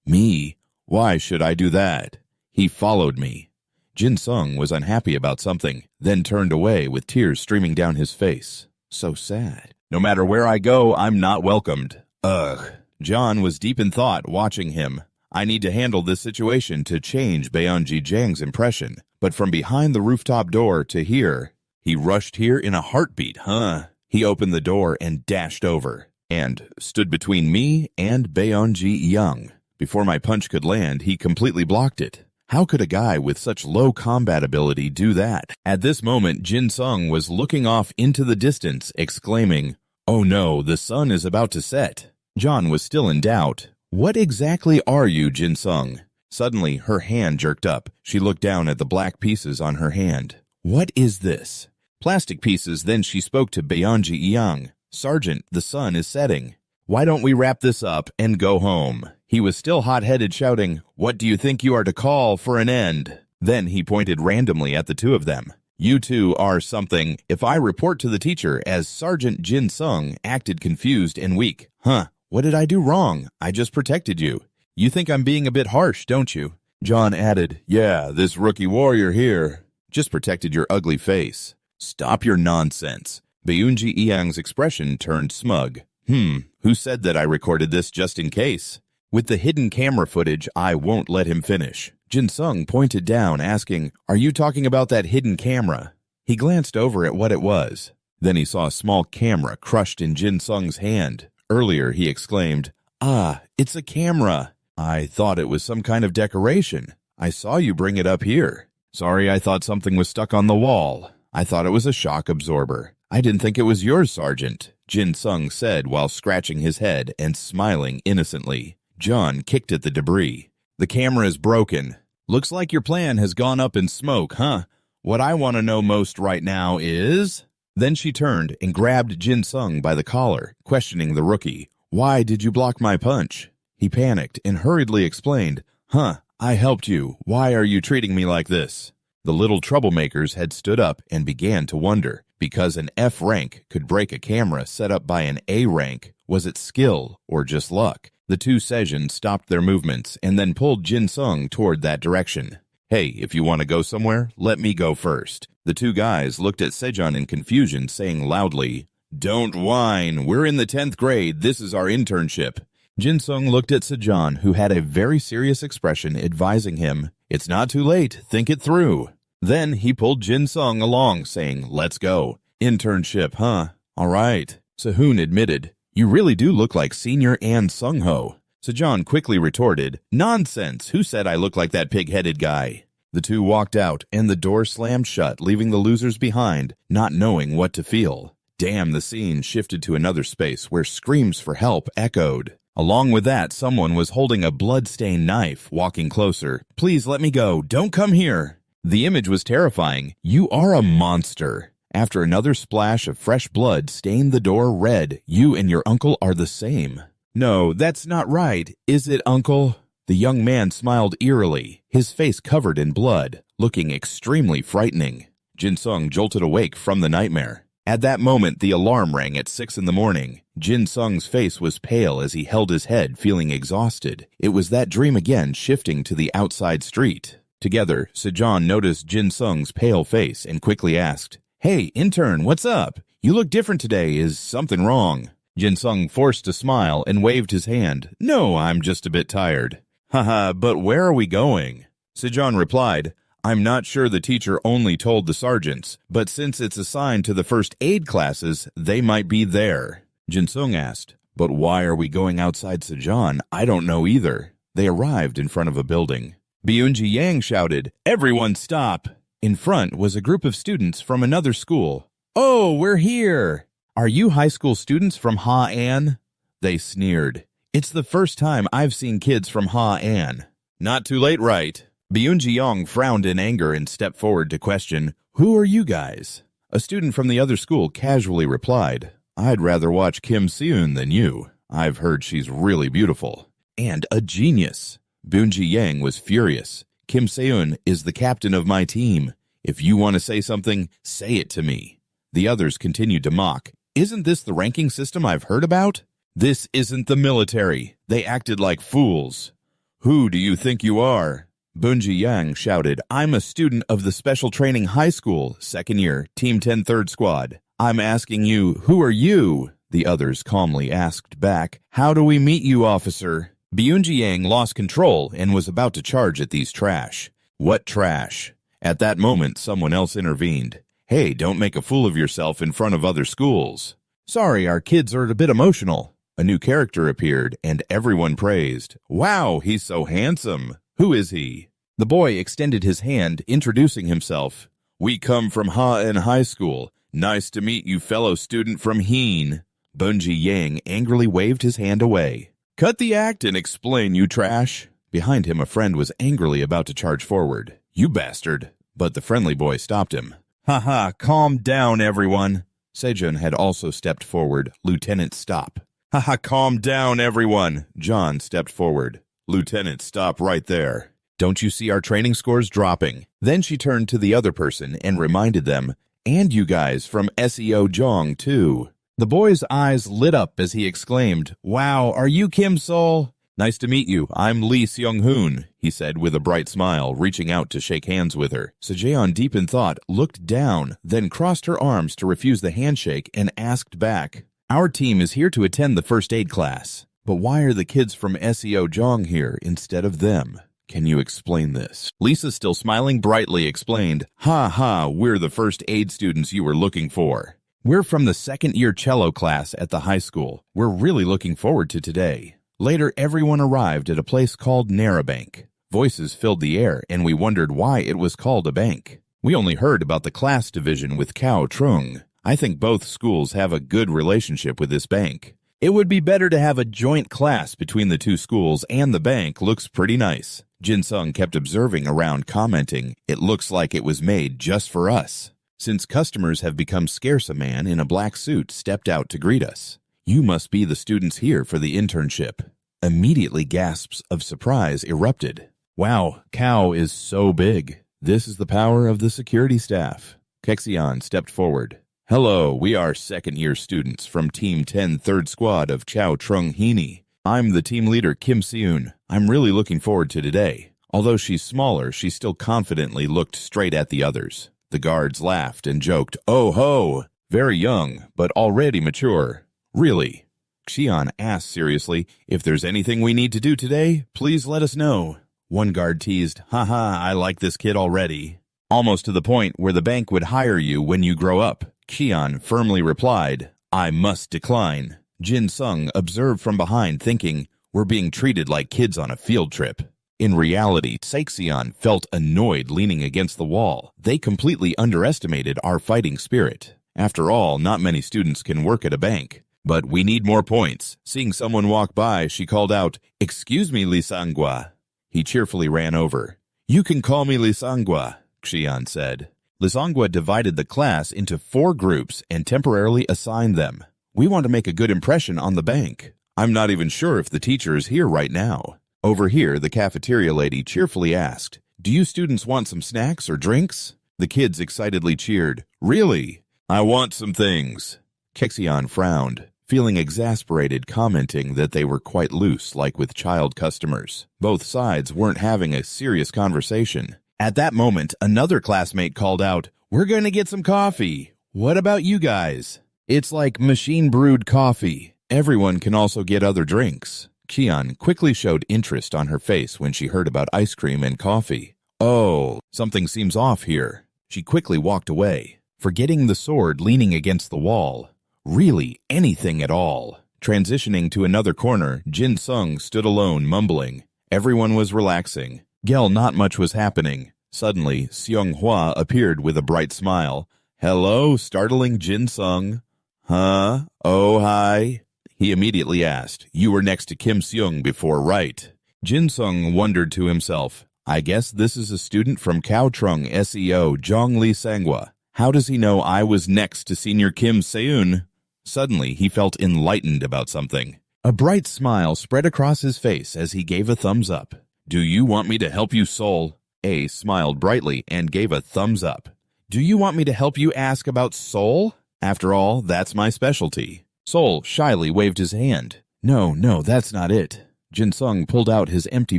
"Me? Why should I do that?" "He followed me." Jin Sung was unhappy about something, then turned away with tears streaming down his face. So sad. "No matter where I go, I'm not welcomed." Ugh. John was deep in thought, watching him. I need to handle this situation to change Baeonji Jang's impression. But from behind the rooftop door to here, he rushed here in a heartbeat, huh? He opened the door and dashed over, and stood between me and Baeonji Young. Before my punch could land, he completely blocked it. How could a guy with such low combat ability do that? At this moment, Jin Sung was looking off into the distance, exclaiming, "Oh no, the sun is about to set." John was still in doubt. "What exactly are you, Jin Sung?" Suddenly, her hand jerked up. She looked down at the black pieces on her hand. "What is this?" Plastic pieces. Then she spoke to Baeonji Young. "Sergeant, the sun is setting. Why don't we wrap this up and go home?" He was still hot-headed, shouting, "What do you think you are to call for an end?" Then he pointed randomly at the two of them. "You two are something. If I report to the teacher as Sergeant Jin Sung acted confused and weak." "Huh, what did I do wrong? I just protected you. You think I'm being a bit harsh, don't you?" John added, "Yeah, this rookie warrior here just protected your ugly face." "Stop your nonsense." Baeunji Iyang's expression turned smug. Who said that I recorded this just in case?" With the hidden camera footage, I won't let him finish. Jin Sung pointed down, asking, "Are you talking about that hidden camera?" He glanced over at what it was. Then he saw a small camera crushed in Jin Sung's hand. Earlier, he exclaimed, "Ah, it's a camera. I thought it was some kind of decoration. I saw you bring it up here." "Sorry, I thought something was stuck on the wall. I thought it was a shock absorber. I didn't think it was yours, Sergeant," Jin Sung said while scratching his head and smiling innocently. John kicked at the debris. "The camera is broken. Looks like your plan has gone up in smoke, huh? What I want to know most right now is..." Then she turned and grabbed Jin Sung by the collar, questioning the rookie. "Why did you block my punch?" He panicked and hurriedly explained, I helped you. Why are you treating me like this?" The little troublemakers had stood up and began to wonder, because an F rank could break a camera set up by an A rank. Was it skill or just luck? The two Sejin stopped their movements and then pulled Jin Sung toward that direction. "Hey, if you want to go somewhere, let me go first." The two guys looked at Sejun in confusion, saying loudly, "Don't whine. We're in the 10th grade. This is our internship." Jin Sung looked at Sejun, who had a very serious expression, advising him, "It's not too late. Think it through." Then he pulled Jin Sung along, saying, "Let's go." "Internship, huh? All right." Sehun admitted, "You really do look like Senior and Sung-ho." Sejun quickly retorted, "Nonsense! Who said I look like that pig-headed guy?" The two walked out, and the door slammed shut, leaving the losers behind, not knowing what to feel. Damn, the scene shifted to another space where screams for help echoed. Along with that, someone was holding a blood-stained knife, walking closer. "Please let me go. Don't come here." The image was terrifying. "You are a monster." After another splash of fresh blood stained the door red, "You and your uncle are the same." "No, that's not right. Is it, Uncle?" The young man smiled eerily, his face covered in blood, looking extremely frightening. Jin Sung jolted awake from the nightmare. At that moment, the alarm rang at 6 in the morning. Jin Sung's face was pale as he held his head, feeling exhausted. It was that dream again, shifting to the outside street. Together, Sejun noticed Jin Sung's pale face and quickly asked, "Hey, intern, what's up? You look different today. Is something wrong?" Jin Sung forced a smile and waved his hand. "No, I'm just a bit tired." "Haha, but where are we going?" Sejun replied, "I'm not sure the teacher only told the sergeants, but since it's assigned to the first aid classes, they might be there." Jin Sung asked, But why are we going outside Sajan? I don't know either. They arrived in front of a building. Byunji Yang shouted, "Everyone stop!" In front was a group of students from another school. "Oh, we're here! Are you high school students from Ha-An?" They sneered. "It's the first time I've seen kids from Ha-An." "Not too late, right?" Byunji Yang frowned in anger and stepped forward to question, "Who are you guys?" A student from the other school casually replied, "I'd rather watch Kim Seun than you. I've heard she's really beautiful. And a genius." Byunji Yang was furious. "Kim Seun is the captain of my team. If you want to say something, say it to me." The others continued to mock. "Isn't this the ranking system I've heard about? This isn't the military. They acted like fools." "Who do you think you are?" Byunji Yang shouted, "I'm a student of the Special Training High School, second year, Team 10 3rd Squad. I'm asking you, who are you?" The others calmly asked back, "How do we meet you, officer?" Byunji Yang lost control and was about to charge at these trash. "What trash?" At that moment, someone else intervened. "Hey, don't make a fool of yourself in front of other schools." "Sorry, our kids are a bit emotional." A new character appeared, and everyone praised. "Wow, he's so handsome. Who is he?" The boy extended his hand, introducing himself. "We come from Ha-En High School. Nice to meet you, fellow student from Heen." Byunji Yang angrily waved his hand away. "Cut the act and explain, you trash." Behind him, a friend was angrily about to charge forward. "You bastard." But the friendly boy stopped him. "Haha, calm down, everyone." Sejun had also stepped forward. "Lieutenant, stop." "Haha, calm down, everyone." John stepped forward. "Lieutenant, stop right there. Don't you see our training scores dropping?" Then she turned to the other person and reminded them, "And you guys from SEO Jong, too." The boy's eyes lit up as he exclaimed, "Wow, are you Kim Sol?" "Nice to meet you. I'm Lee Seung-hoon," he said with a bright smile, reaching out to shake hands with her. Sejeon, deep in thought, looked down, then crossed her arms to refuse the handshake and asked back, "Our team is here to attend the first aid class. But why are the kids from SEO Jong here instead of them? Can you explain this?" Lisa, still smiling brightly, explained, "Ha ha, we're the first aid students you were looking for. We're from the second-year cello class at the high school. We're really looking forward to today." Later, everyone arrived at a place called Narabank. Voices filled the air, and we wondered why it was called a bank. We only heard about the class division with Cao Trung. I think both schools have a good relationship with this bank. It would be better to have a joint class between the two schools, and the bank looks pretty nice. Jin Sung kept observing around, commenting, "It looks like it was made just for us." Since customers have become scarce, a man in a black suit stepped out to greet us. "You must be the students here for the internship." Immediately, gasps of surprise erupted. "Wow, Cao is so big. This is the power of the security staff." Kexian stepped forward. "Hello, we are second-year students from Team 10 3rd Squad of Chao Trung Hini. I'm the team leader, Kim Seun. I'm really looking forward to today." Although she's smaller, she still confidently looked straight at the others. The guards laughed and joked, "Oh ho, very young, but already mature." "Really?" Xian asked seriously, "If there's anything we need to do today, please let us know." One guard teased, "Haha, I like this kid already." "Almost to the point where the bank would hire you when you grow up." Xian firmly replied, "I must decline." Jin Sung observed from behind, thinking, "We're being treated like kids on a field trip." In reality, Saixian felt annoyed, leaning against the wall. They completely underestimated our fighting spirit. After all, not many students can work at a bank. But we need more points. Seeing someone walk by, she called out, "Excuse me, Lisangwa." He cheerfully ran over. "You can call me Lisangwa," Xian said. Lisangwa divided the class into 4 groups and temporarily assigned them. "We want to make a good impression on the bank. I'm not even sure if the teacher is here right now." Over here, the cafeteria lady cheerfully asked, "Do you students want some snacks or drinks?" The kids excitedly cheered, "Really? I want some things." Kexian frowned, feeling exasperated, commenting that they were quite loose, like with child customers. Both sides weren't having a serious conversation. At that moment, another classmate called out, "We're going to get some coffee. What about you guys?" "It's like machine-brewed coffee. Everyone can also get other drinks." Qian quickly showed interest on her face when she heard about ice cream and coffee. "Oh, something seems off here." She quickly walked away, forgetting the sword leaning against the wall. Really, anything at all. Transitioning to another corner, Jin Sung stood alone, mumbling. Everyone was relaxing. Not much was happening. Suddenly, Seong Hwa appeared with a bright smile. "Hello," startling Jin Sung. "Huh? Oh, hi." He immediately asked. "You were next to Kim Seung before, right?" Jin Sung wondered to himself. I guess this is a student from Cao Trung SEO Zhongli Sangwa. How does he know I was next to Senior Kim Seun? Suddenly, he felt enlightened about something. A bright smile spread across his face as he gave a thumbs up. "Do you want me to help you, Sol?" A smiled brightly and gave a thumbs up. "Do you want me to help you ask about Sol? After all, that's my specialty." Sol shyly waved his hand. No, that's not it." Jin Sung pulled out his empty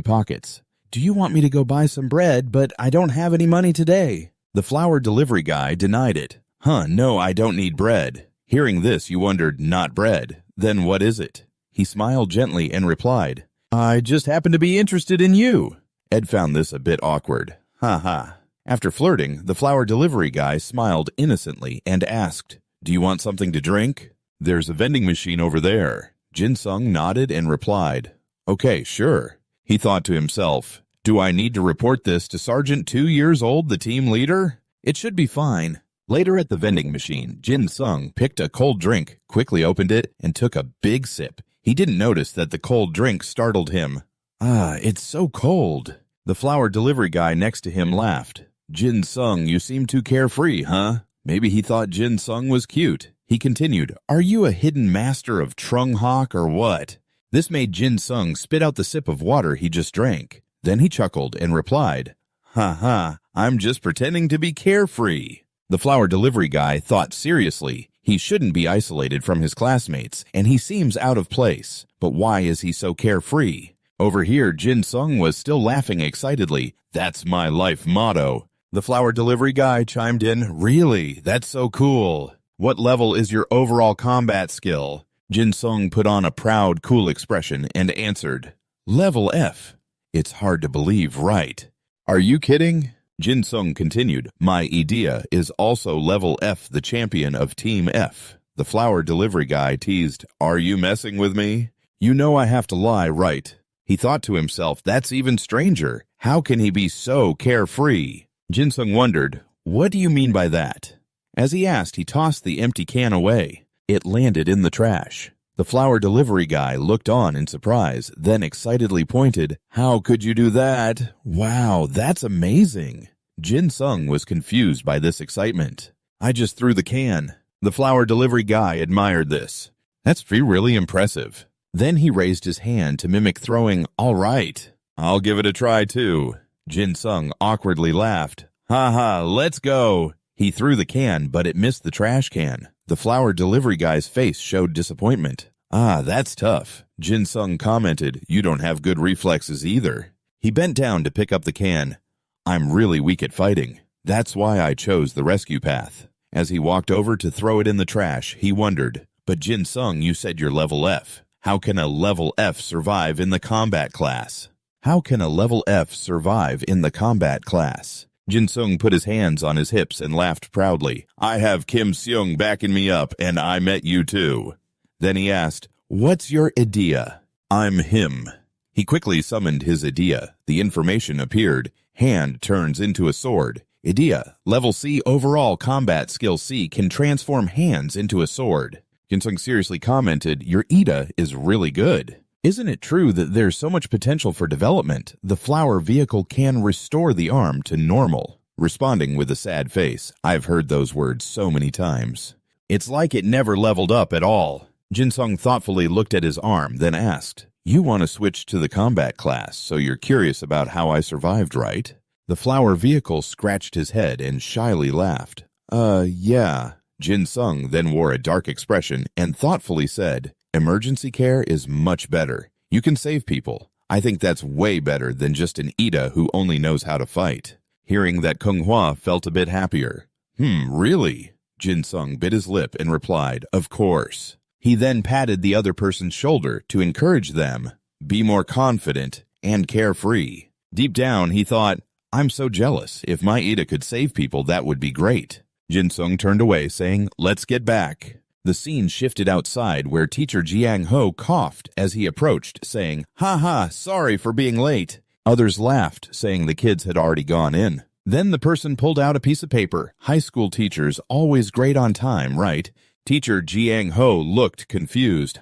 pockets. "Do you want me to go buy some bread, but I don't have any money today?" The flower delivery guy denied it. No, I don't need bread." Hearing this, you wondered, not bread. Then what is it? He smiled gently and replied, "I just happen to be interested in you." Ed found this a bit awkward. After flirting, the flower delivery guy smiled innocently and asked, "Do you want something to drink?" "There's a vending machine over there." Jin Sung nodded and replied, "Okay, sure." He thought to himself, "Do I need to report this to Sergeant 2 years old, the team leader? It should be fine." Later at the vending machine, Jin Sung picked a cold drink, quickly opened it, and took a big sip. He didn't notice that the cold drink startled him. It's so cold." The flower delivery guy next to him laughed. "Jin Sung, you seem too carefree, huh?" Maybe he thought Jin Sung was cute. He continued, "Are you a hidden master of Trung Hawk or what?" This made Jin Sung spit out the sip of water he just drank. Then he chuckled and replied, "I'm just pretending to be carefree." The flower delivery guy thought seriously. He shouldn't be isolated from his classmates, and he seems out of place. But why is he so carefree? Over here, Jin Sung was still laughing excitedly. "That's my life motto." The flower delivery guy chimed in, "Really? That's so cool. What level is your overall combat skill?" Jin Sung put on a proud, cool expression and answered, "Level F." "It's hard to believe, right?" "Are you kidding?" Jin Sung continued, "My idea is also level F, the champion of Team F." The flower delivery guy teased, "Are you messing with me? You know I have to lie, right?" He thought to himself, "That's even stranger. How can he be so carefree?" Jin Sung wondered, "What do you mean by that?" As he asked, he tossed the empty can away. It landed in the trash. The flower delivery guy looked on in surprise, then excitedly pointed, "How could you do that? Wow, that's amazing." Jin Sung was confused by this excitement. "I just threw the can." The flower delivery guy admired this. "That's really impressive." Then he raised his hand to mimic throwing, "All right, I'll give it a try too." Jin Sung awkwardly laughed. Let's go." He threw the can, but it missed the trash can. The flower delivery guy's face showed disappointment. That's tough." Jin Sung commented, "You don't have good reflexes either." He bent down to pick up the can. "I'm really weak at fighting. That's why I chose the rescue path." As he walked over to throw it in the trash, he wondered, "But Jin Sung, you said you're level F. How can a level F survive in the combat class?" How can a level F survive in the combat class? Jin Sung put his hands on his hips and laughed proudly. "I have Kim Seung backing me up, and I met you too." Then he asked, "What's your idea?" "I'm him." He quickly summoned his idea. The information appeared. Hand turns into a sword. Idea, level C overall combat skill C, can transform hands into a sword. Jin Sung seriously commented, "Your Ida is really good. Isn't it true that there's so much potential for development? The flower vehicle can restore the arm to normal." Responding with a sad face, "I've heard those words so many times. It's like it never leveled up at all." Jin Sung thoughtfully looked at his arm, then asked, "You want to switch to the combat class, so you're curious about how I survived, right?" The flower vehicle scratched his head and shyly laughed. Yeah." Jin Sung then wore a dark expression and thoughtfully said, "Emergency care is much better. You can save people. I think that's way better than just an Ida who only knows how to fight." Hearing that, Kung Hwa felt a bit happier. Really?" Jin Sung bit his lip and replied, "Of course." He then patted the other person's shoulder to encourage them. Be more confident and carefree. Deep down, he thought, "I'm so jealous. If my Ida could save people, that would be great." Jin Sung turned away, saying, "Let's get back." The scene shifted outside where teacher Jiang Ho coughed as he approached, saying, "Ha ha, sorry for being late." Others laughed, saying the kids had already gone in. Then the person pulled out a piece of paper. High school teachers always great on time, right? Teacher Jiang Ho looked confused.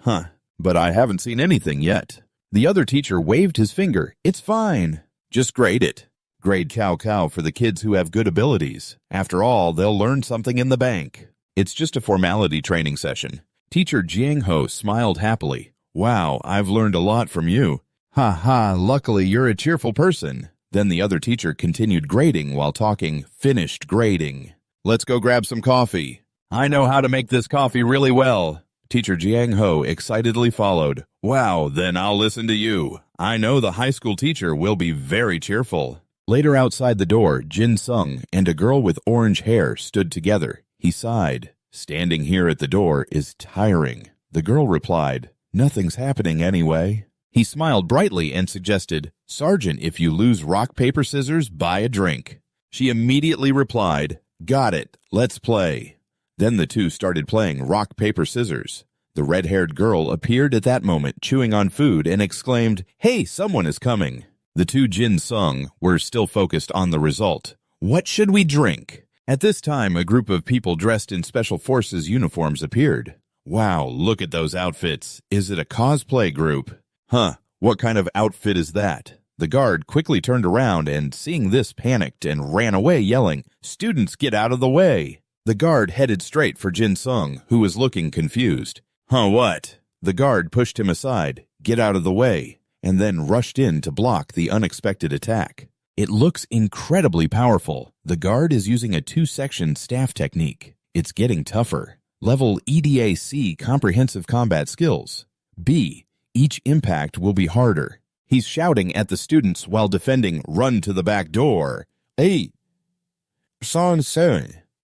But I haven't seen anything yet. The other teacher waved his finger. It's fine. Just grade it. Grade cow for the kids who have good abilities. After all, they'll learn something in the bank. It's just a formality training session. Teacher Jiang Ho smiled happily. Wow, I've learned a lot from you. Ha ha, luckily you're a cheerful person. Then the other teacher continued grading while talking, finished grading. Let's go grab some coffee. I know how to make this coffee really well. Teacher Jiang Ho excitedly followed. Wow, then I'll listen to you. I know the high school teacher will be very cheerful. Later outside the door, Jin Sung and a girl with orange hair stood together. He sighed. Standing here at the door is tiring. The girl replied, Nothing's happening anyway. He smiled brightly and suggested, Sergeant, if you lose rock, paper, scissors, buy a drink. She immediately replied, Got it, let's play. Then the two started playing rock, paper, scissors. The red-haired girl appeared at that moment chewing on food and exclaimed, Hey, someone is coming. The two Jin Sung were still focused on the result. What should we drink? At this time, a group of people dressed in Special Forces uniforms appeared. Wow, look at those outfits. Is it a cosplay group? What kind of outfit is that? The guard quickly turned around and, seeing this, panicked and ran away yelling, Students, get out of the way! The guard headed straight for Jin Sung, who was looking confused. What? The guard pushed him aside, get out of the way, and then rushed in to block the unexpected attack. It looks incredibly powerful. The guard is using a two-section staff technique. It's getting tougher. Level EDA-C Comprehensive Combat Skills. B. Each impact will be harder. He's shouting at the students while defending Run to the back door. Hey! Son.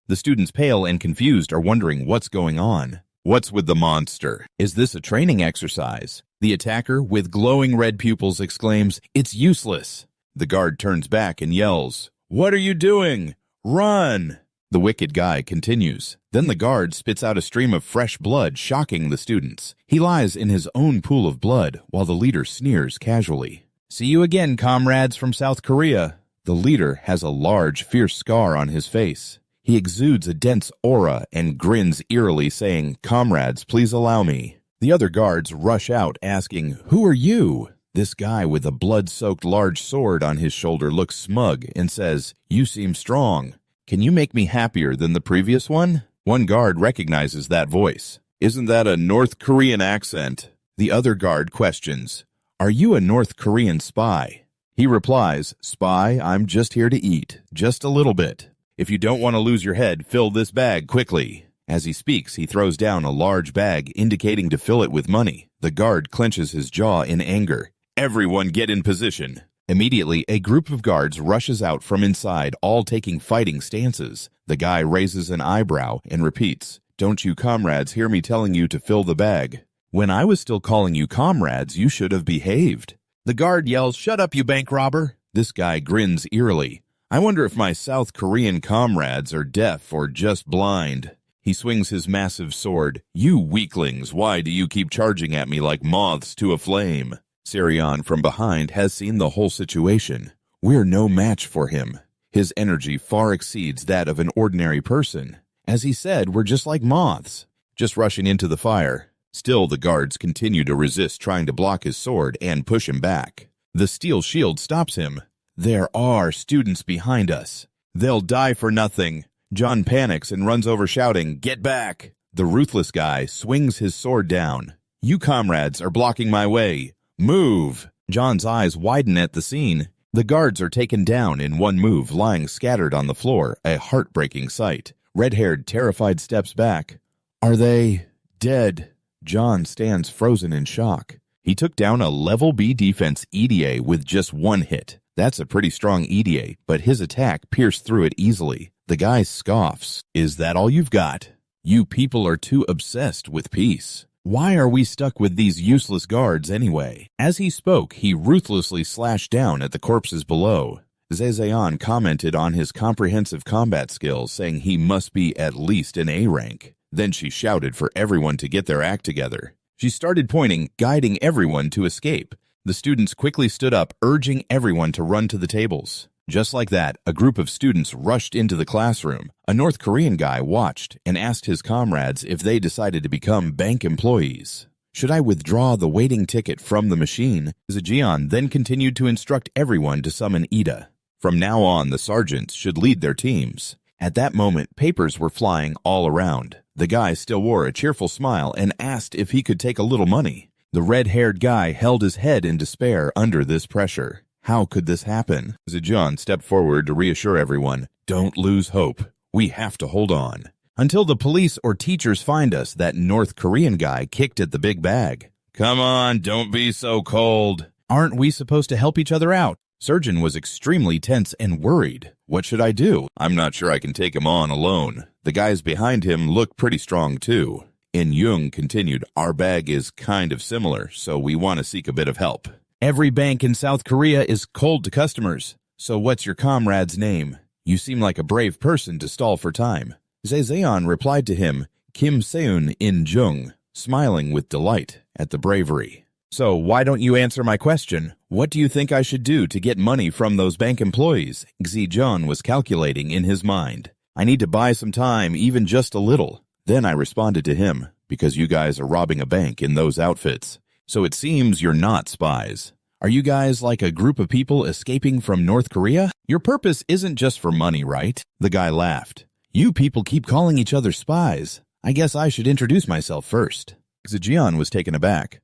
The students, pale and confused, are wondering what's going on. What's with the monster? Is this a training exercise? The attacker, with glowing red pupils, exclaims, It's useless. The guard turns back and yells, What are you doing? Run! The wicked guy continues. Then the guard spits out a stream of fresh blood, shocking the students. He lies in his own pool of blood, while the leader sneers casually. See you again, comrades from South Korea. The leader has a large, fierce scar on his face. He exudes a dense aura and grins eerily, saying, Comrades, please allow me. The other guards rush out, asking, Who are you? This guy with a blood-soaked large sword on his shoulder looks smug and says, You seem strong. Can you make me happier than the previous one? One guard recognizes that voice. Isn't that a North Korean accent? The other guard questions, Are you a North Korean spy? He replies, Spy, I'm just here to eat, just a little bit. If you don't want to lose your head, fill this bag quickly. As he speaks, he throws down a large bag, indicating to fill it with money. The guard clenches his jaw in anger. Everyone get in position. Immediately, a group of guards rushes out from inside, all taking fighting stances. The guy raises an eyebrow and repeats, Don't you comrades hear me telling you to fill the bag? When I was still calling you comrades, you should have behaved. The guard yells, Shut up, you bank robber. This guy grins eerily. I wonder if my South Korean comrades are deaf or just blind. He swings his massive sword. You weaklings, why do you keep charging at me like moths to a flame? Sirion from behind has seen the whole situation. We're no match for him. His energy far exceeds that of an ordinary person. As he said, we're just like moths, just rushing into the fire. Still, the guards continue to resist, trying to block his sword and push him back. The steel shield stops him. There are students behind us. They'll die for nothing. John panics and runs over shouting, Get back! The ruthless guy swings his sword down. You comrades are blocking my way. Move! John's eyes widen at the scene. The guards are taken down in one move, lying scattered on the floor, a heartbreaking sight. Red-haired, terrified steps back. Are they dead? John stands frozen in shock. He took down a level B defense EDA with just one hit. That's a pretty strong EDA, but his attack pierced through it easily. The guy scoffs. Is that all you've got? You people are too obsessed with peace. Why are we stuck with these useless guards anyway? As he spoke, he ruthlessly slashed down at the corpses below. Zezeon commented on his comprehensive combat skills, saying he must be at least an A rank. Then she shouted for everyone to get their act together. She started pointing, guiding everyone to escape. The students quickly stood up, urging everyone to run to the tables. Just like that, a group of students rushed into the classroom. A North Korean guy watched and asked his comrades if they decided to become bank employees. Should I withdraw the waiting ticket from the machine? Zijian then continued to instruct everyone to summon Ida. From now on, the sergeants should lead their teams. At that moment, papers were flying all around. The guy still wore a cheerful smile and asked if he could take a little money. The red-haired guy held his head in despair under this pressure. How could this happen? Zijian stepped forward to reassure everyone. Don't lose hope. We have to hold on. Until the police or teachers find us, that North Korean guy kicked at the big bag. Come on, don't be so cold. Aren't we supposed to help each other out? Surgeon was extremely tense and worried. What should I do? I'm not sure I can take him on alone. The guys behind him look pretty strong too. In Jung continued, our bag is kind of similar, so we want to seek a bit of help. Every bank in South Korea is cold to customers. So what's your comrade's name? You seem like a brave person to stall for time. Zezeon replied to him, Kim Seun in Jung, smiling with delight at the bravery. So why don't you answer my question? What do you think I should do to get money from those bank employees? Xijun was calculating in his mind. I need to buy some time, even just a little. Then I responded to him, because you guys are robbing a bank in those outfits. So it seems you're not spies. Are you guys like a group of people escaping from North Korea? Your purpose isn't just for money, right? The guy laughed. You people keep calling each other spies. I guess I should introduce myself first. Zijian was taken aback.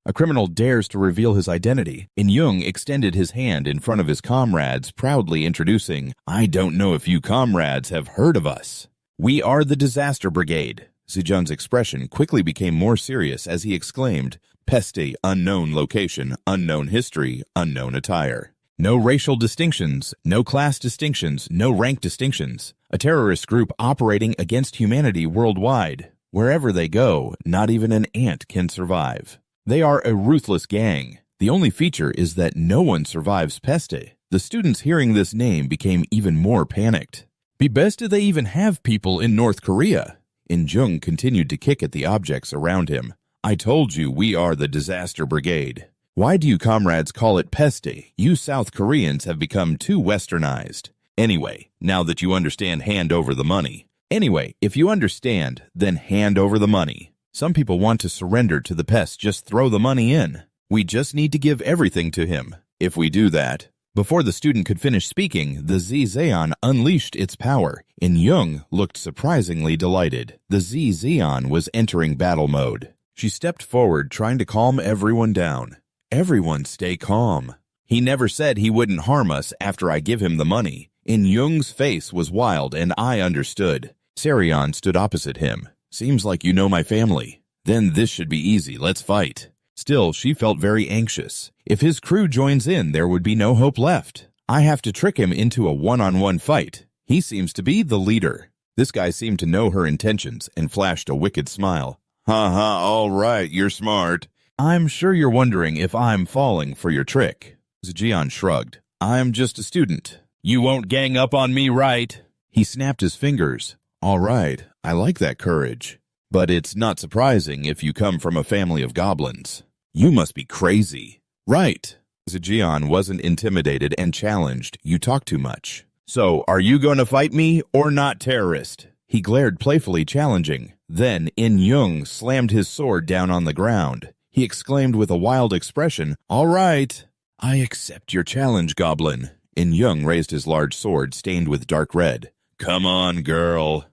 A criminal dares to reveal his identity. In Jung extended his hand in front of his comrades, proudly introducing, I don't know if you comrades have heard of us. We are the Disaster Brigade. Zijian's expression quickly became more serious as he exclaimed, Peste, unknown location, unknown history, unknown attire. No racial distinctions, no class distinctions, no rank distinctions. A terrorist group operating against humanity worldwide. Wherever they go, not even an ant can survive. They are a ruthless gang. The only feature is that no one survives Peste. The students hearing this name became even more panicked. Be best do they even have people in North Korea? In Jung continued to kick at the objects around him. I told you we are the Disaster Brigade. Why do you comrades call it Peste? You South Koreans have become too westernized. Anyway, now that you understand, hand over the money. Anyway, if you understand, then hand over the money. Some people want to surrender to the pest, just throw the money in. We just need to give everything to him. If we do that. Before the student could finish speaking, the Z-Zeon unleashed its power. In Jung looked surprisingly delighted. The Z-Zeon was entering battle mode. She stepped forward, trying to calm everyone down. Everyone stay calm. He never said he wouldn't harm us after I give him the money. In Jung's face was wild, and I understood. Sarion stood opposite him. Seems like you know my family. Then this should be easy, let's fight. Still, she felt very anxious. If his crew joins in, there would be no hope left. I have to trick him into a one-on-one fight. He seems to be the leader. This guy seemed to know her intentions and flashed a wicked smile. All right, you're smart. I'm sure you're wondering if I'm falling for your trick. Zijian shrugged. I'm just a student. You won't gang up on me, right? He snapped his fingers. All right, I like that courage. But it's not surprising if you come from a family of goblins. You must be crazy. Right. Zijian wasn't intimidated and challenged. You talk too much. So, are you going to fight me or not, terrorist? He glared playfully challenging. Then, In Jung slammed his sword down on the ground. He exclaimed with a wild expression, All right. I accept your challenge, goblin. In Jung raised his large sword stained with dark red. Come on, girl.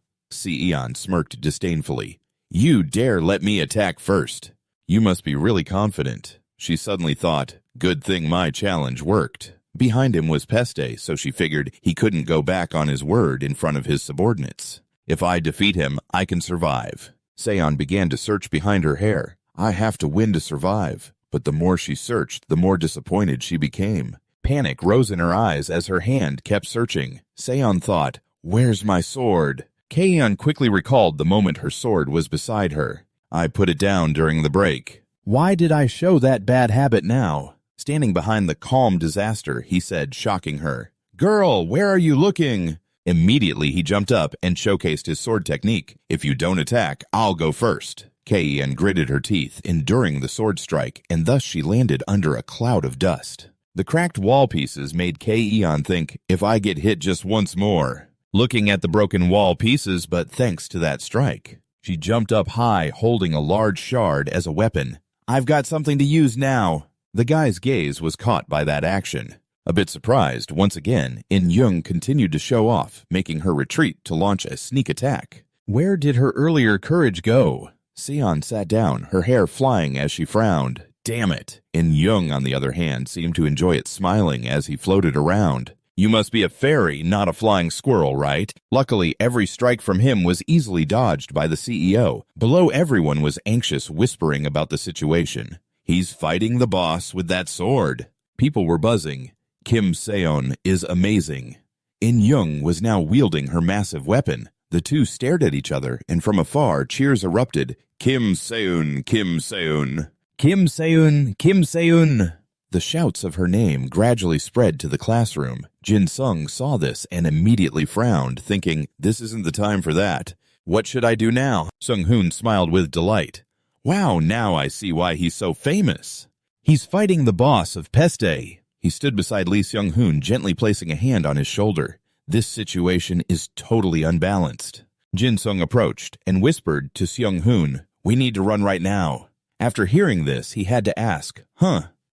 Eon smirked disdainfully. You dare let me attack first. You must be really confident. She suddenly thought, good thing my challenge worked. Behind him was Peste, so she figured he couldn't go back on his word in front of his subordinates. If I defeat him, I can survive. Seon began to search behind her hair. I have to win to survive. But the more she searched, the more disappointed she became. Panic rose in her eyes as her hand kept searching. Seon thought, where's my sword? Kaeon quickly recalled the moment her sword was beside her. I put it down during the break. Why did I show that bad habit now? Standing behind the calm disaster, he said, shocking her. Girl, where are you looking? Immediately he jumped up and showcased his sword technique. If you don't attack, I'll go first. Kei-Eon gritted her teeth, enduring the sword strike, and thus she landed under a cloud of dust. The cracked wall pieces made Kei-Eon think, if I get hit just once more. Looking at the broken wall pieces, but thanks to that strike, she jumped up high, holding a large shard as a weapon. I've got something to use now. The guy's gaze was caught by that action. A bit surprised, once again, In-Young continued to show off, making her retreat to launch a sneak attack. Where did her earlier courage go? Seon sat down, her hair flying as she frowned. Damn it! In-Young, on the other hand, seemed to enjoy it, smiling as he floated around. You must be a fairy, not a flying squirrel, right? Luckily, every strike from him was easily dodged by the CEO. Below, everyone was anxious, whispering about the situation. He's fighting the boss with that sword. People were buzzing. Kim Seon is amazing. In-Young was now wielding her massive weapon. The two stared at each other, and from afar, cheers erupted. Kim Seon, Kim Seon. Kim Seon, Kim Seon. The shouts of her name gradually spread to the classroom. Jin-Sung saw this and immediately frowned, thinking, this isn't the time for that. What should I do now? Sung-hoon smiled with delight. Wow, now I see why he's so famous. He's fighting the boss of Peste. He stood beside Lee Seung-hoon, gently placing a hand on his shoulder. This situation is totally unbalanced. Jin-Sung approached and whispered to Seung-hoon, we need to run right now. After hearing this, he had to ask,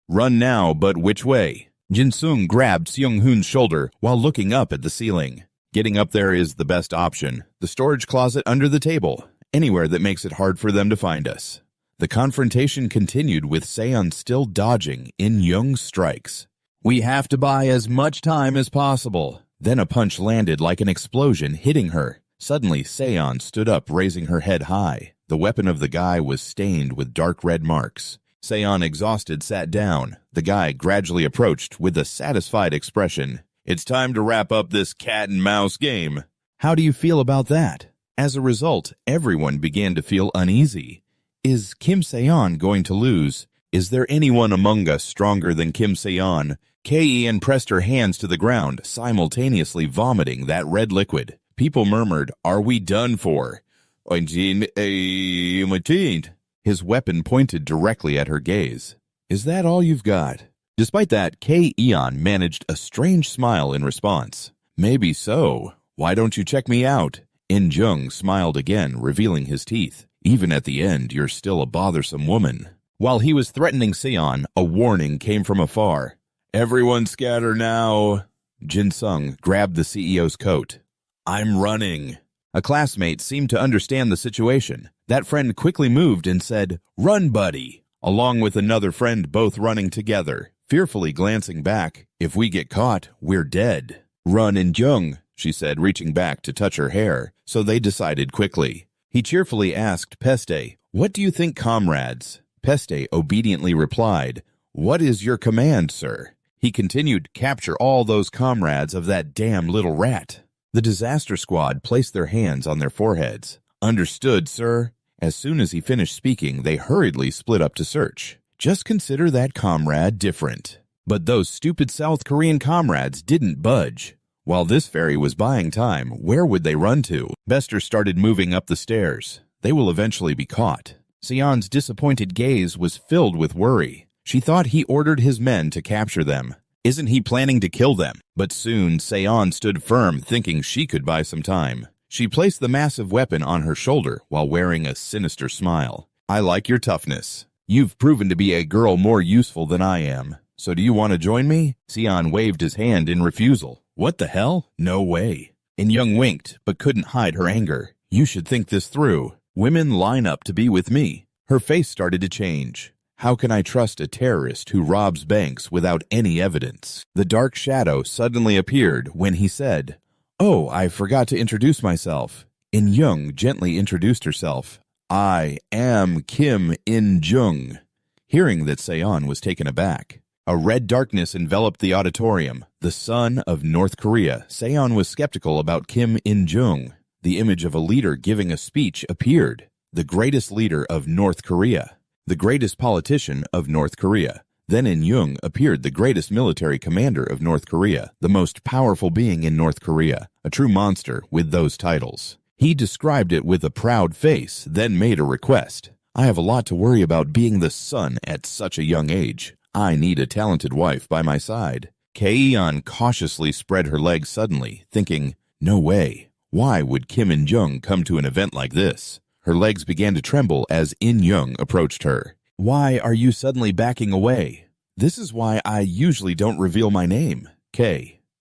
run now, but which way? Jin-Sung grabbed Seung-hoon's shoulder while looking up at the ceiling. Getting up there is the best option. The storage closet under the table. Anywhere that makes it hard for them to find us. The confrontation continued with Seon still dodging In-Young's strikes. We have to buy as much time as possible. Then a punch landed like an explosion, hitting her. Suddenly, Seon stood up, raising her head high. The weapon of the guy was stained with dark red marks. Seon, exhausted, sat down. The guy gradually approached with a satisfied expression. It's time to wrap up this cat-and-mouse game. How do you feel about that? As a result, everyone began to feel uneasy. Is Kim Seon going to lose? Is there anyone among us stronger than Kim Seon? Kei-Eon pressed her hands to the ground, simultaneously vomiting that red liquid. People murmured, are we done for? His weapon pointed directly at her gaze. Is that all you've got? Despite that, Kei-Eon managed a strange smile in response. Maybe so. Why don't you check me out? In-Jung smiled again, revealing his teeth. Even at the end, you're still a bothersome woman. While he was threatening Seon, a warning came from afar. Everyone scatter now. Jin-Sung grabbed the CEO's coat. I'm running. A classmate seemed to understand the situation. That friend quickly moved and said, run, buddy, along with another friend, both running together, fearfully glancing back. If we get caught, we're dead. Run, In-Jung, she said, reaching back to touch her hair, so they decided quickly. He cheerfully asked Peste, what do you think, comrades? Peste obediently replied, what is your command, sir? He continued, capture all those comrades of that damn little rat. The disaster squad placed their hands on their foreheads. Understood, sir. As soon as he finished speaking, they hurriedly split up to search. Just consider that comrade different. But those stupid South Korean comrades didn't budge. While this fairy was buying time, where would they run to? Bester started moving up the stairs. They will eventually be caught. Seon's disappointed gaze was filled with worry. She thought he ordered his men to capture them. Isn't he planning to kill them? But soon, Seon stood firm, thinking she could buy some time. She placed the massive weapon on her shoulder while wearing a sinister smile. I like your toughness. You've proven to be a girl more useful than I am. So do you want to join me? Seon waved his hand in refusal. What the hell? No way. In-Young winked, but couldn't hide her anger. You should think this through. Women line up to be with me. Her face started to change. How can I trust a terrorist who robs banks without any evidence? The dark shadow suddenly appeared when he said, Oh, I forgot to introduce myself. In-Young gently introduced herself. I am Kim In-Jung. Hearing that Seon was taken aback. A red darkness enveloped the auditorium. The son of North Korea, Seon was skeptical about Kim In-Jung. The image of a leader giving a speech appeared. The greatest leader of North Korea. The greatest politician of North Korea. Then in Jung appeared the greatest military commander of North Korea, the most powerful being in North Korea, a true monster with those titles. He described it with a proud face, then made a request. I have a lot to worry about being the son at such a young age. I need a talented wife by my side. Kaeon cautiously spread her legs suddenly, thinking, no way. Why would Kim In-jung come to an event like this? Her legs began to tremble as In-jung approached her. Why are you suddenly backing away? This is why I usually don't reveal my name.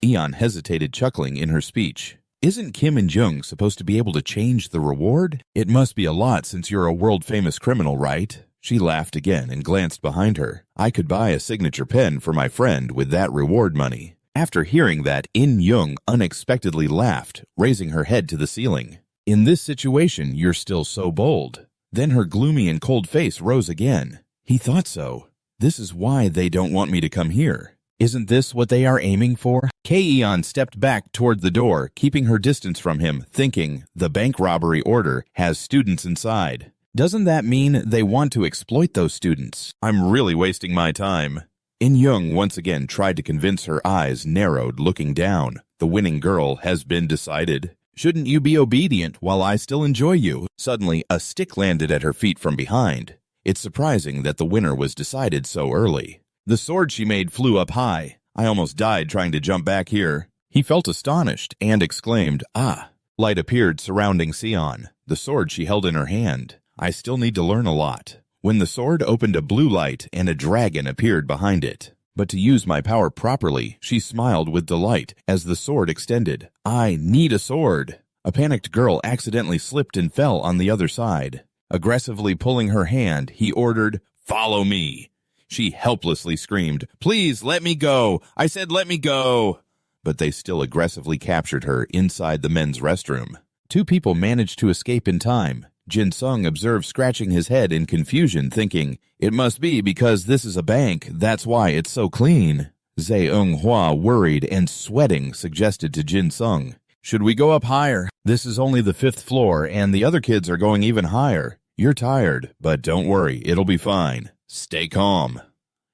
Eon hesitated, chuckling in her speech. Isn't Kim In-jung supposed to be able to change the reward? It must be a lot since you're a world-famous criminal, right? She laughed again and glanced behind her. I could buy a signature pen for my friend with that reward money. After hearing that, In-jung unexpectedly laughed, raising her head to the ceiling. In this situation, you're still so bold. Then her gloomy and cold face rose again. He thought so. This is why they don't want me to come here. Isn't this what they are aiming for? Kaeon stepped back toward the door, keeping her distance from him, thinking, the bank robbery order has students inside. Doesn't that mean they want to exploit those students? I'm really wasting my time. In-jung once again tried to convince her eyes narrowed, looking down. The winning girl has been decided. Shouldn't you be obedient while I still enjoy you? Suddenly, a stick landed at her feet from behind. It's surprising that the winner was decided so early. The sword she made flew up high. I almost died trying to jump back here. He felt astonished and exclaimed, ah. Light appeared surrounding Sion, the sword she held in her hand. I still need to learn a lot. When the sword opened a blue light and a dragon appeared behind it. But to use my power properly, she smiled with delight as the sword extended. I need a sword. A panicked girl accidentally slipped and fell on the other side. Aggressively pulling her hand, he ordered, follow me. She helplessly screamed, please let me go. I said let me go. But they still aggressively captured her inside the men's restroom. 2 people managed to escape in time. Jin-sung observed scratching his head in confusion, thinking, it must be because this is a bank, that's why it's so clean. Zae-eung-hwa, worried and sweating, suggested to Jin-sung, should we go up higher? This is only the 5th floor, and the other kids are going even higher. You're tired, but don't worry, it'll be fine. Stay calm.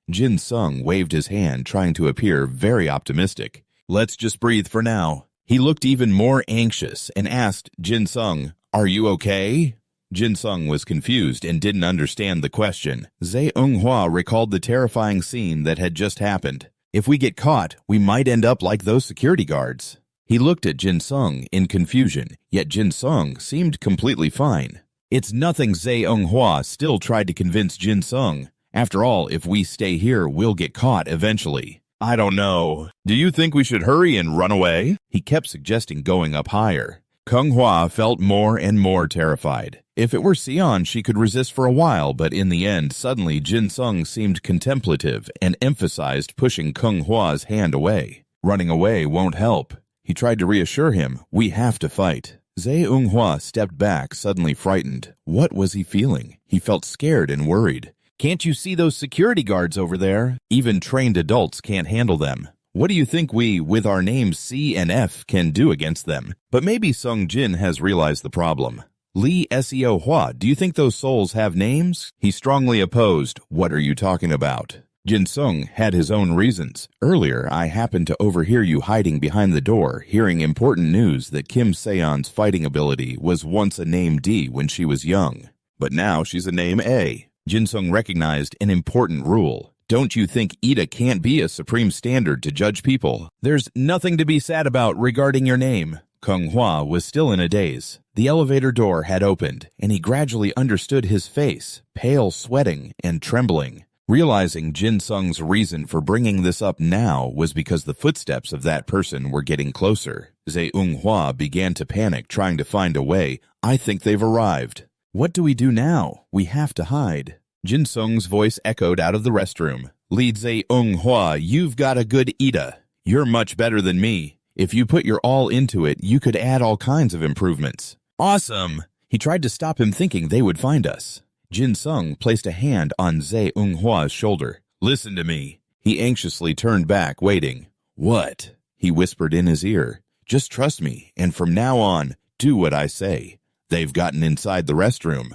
Jin-sung waved his hand, trying to appear very optimistic. Let's just breathe for now. He looked even more anxious and asked Jin-sung, are you okay? Jin-sung was confused and didn't understand the question. Zae-eung-hwa recalled the terrifying scene that had just happened. If we get caught, we might end up like those security guards. He looked at Jin-sung in confusion, yet Jin-sung seemed completely fine. It's nothing. Zae-eung-hwa still tried to convince Jin-sung. After all, if we stay here, we'll get caught eventually. I don't know. Do you think we should hurry and run away? He kept suggesting going up higher. Kung-hwa felt more and more terrified. If it were Sion, she could resist for a while, but in the end, suddenly Jin-sung seemed contemplative and emphasized pushing Kung-hwa's hand away. Running away won't help. He tried to reassure him, we have to fight. Zae-eung-hwa stepped back, suddenly frightened. What was he feeling? He felt scared and worried. Can't you see those security guards over there? Even trained adults can't handle them. What do you think we, with our names C and F, can do against them? But maybe Sung Jin has realized the problem. Lee Seo Hwa, do you think those souls have names? He strongly opposed. What are you talking about? Jin Sung had his own reasons. Earlier, I happened to overhear you hiding behind the door, hearing important news that Kim Seon's fighting ability was once a name D when she was young. But now she's a name A. Jin Sung recognized an important rule. Don't you think Ida can't be a supreme standard to judge people? There's nothing to be sad about regarding your name. Kung-hwa was still in a daze. The elevator door had opened, and he gradually understood his face, pale, sweating, and trembling. Realizing Jin Sung's reason for bringing this up now was because the footsteps of that person were getting closer. Zae-eung-hwa began to panic, trying to find a way. I think they've arrived. What do we do now? We have to hide. Jin Sung's voice echoed out of the restroom. Lead Zae-eung-hwa, you've got a good Ida. You're much better than me. If you put your all into it, you could add all kinds of improvements. Awesome! He tried to stop him, thinking they would find us. Jin Sung placed a hand on Zae-eung-hwa's shoulder. Listen to me. He anxiously turned back, waiting. What? He whispered in his ear. Just trust me, and from now on, do what I say. They've gotten inside the restroom.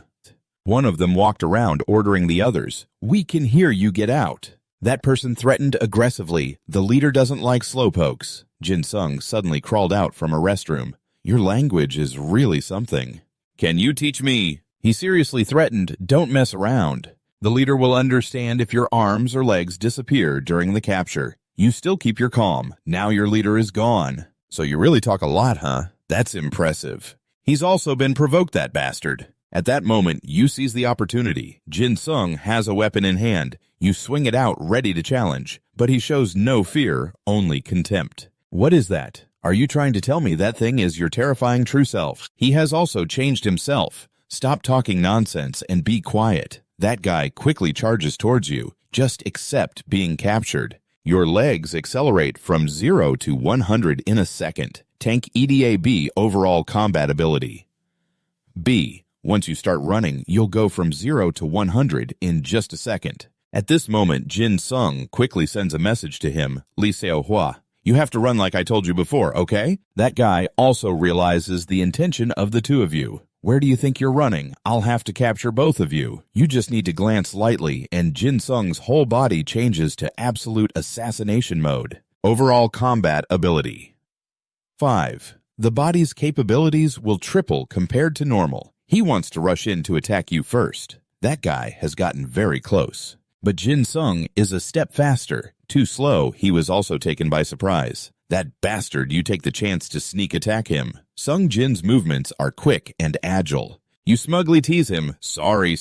One of them walked around, ordering the others. We can hear you get out. That person threatened aggressively. The leader doesn't like slowpokes. Jin Sung suddenly crawled out from a restroom. Your language is really something. Can you teach me? He seriously threatened, don't mess around. The leader will understand if your arms or legs disappear during the capture. You still keep your calm. Now your leader is gone. So you really talk a lot, huh? That's impressive. He's also been provoked, that bastard. At that moment, you seize the opportunity. Jin Sung has a weapon in hand. You swing it out, ready to challenge. But he shows no fear, only contempt. What is that? Are you trying to tell me that thing is your terrifying true self? He has also changed himself. Stop talking nonsense and be quiet. That guy quickly charges towards you. Just accept being captured. Your legs accelerate from 0 to 100 in a second. Tank EDA-B overall combat ability. B. Once you start running, you'll go from 0 to 100 in just a second. At this moment, Jin Sung quickly sends a message to him, Li Xiaohua. You have to run like I told you before, okay? That guy also realizes the intention of the two of you. Where do you think you're running? I'll have to capture both of you. You just need to glance lightly, and Jin Sung's whole body changes to absolute assassination mode. Overall combat ability. 5. The body's capabilities will triple compared to normal. He wants to rush in to attack you first. That guy has gotten very close. But Jin Sung is a step faster. Too slow, he was also taken by surprise. That bastard, you take the chance to sneak attack him. Sung Jin's movements are quick and agile. You smugly tease him, sorry.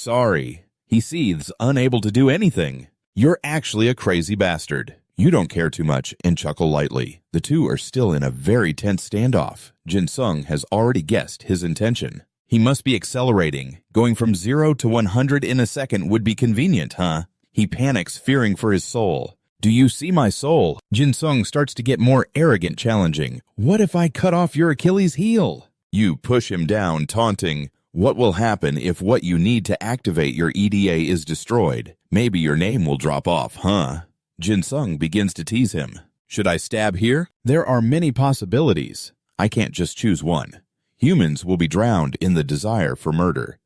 He seethes, unable to do anything. You're actually a crazy bastard. You don't care too much and chuckle lightly. The two are still in a very tense standoff. Jin Sung has already guessed his intention. He must be accelerating. Going from 0 to 100 in a second would be convenient, huh? He panics, fearing for his soul. Do you see my soul? Jin Sung starts to get more arrogant, challenging. What if I cut off your Achilles heel? You push him down, taunting. What will happen if what you need to activate your EDA is destroyed? Maybe your name will drop off, huh? Jin Sung begins to tease him. Should I stab here? There are many possibilities. I can't just choose one. Humans will be drowned in the desire for murder.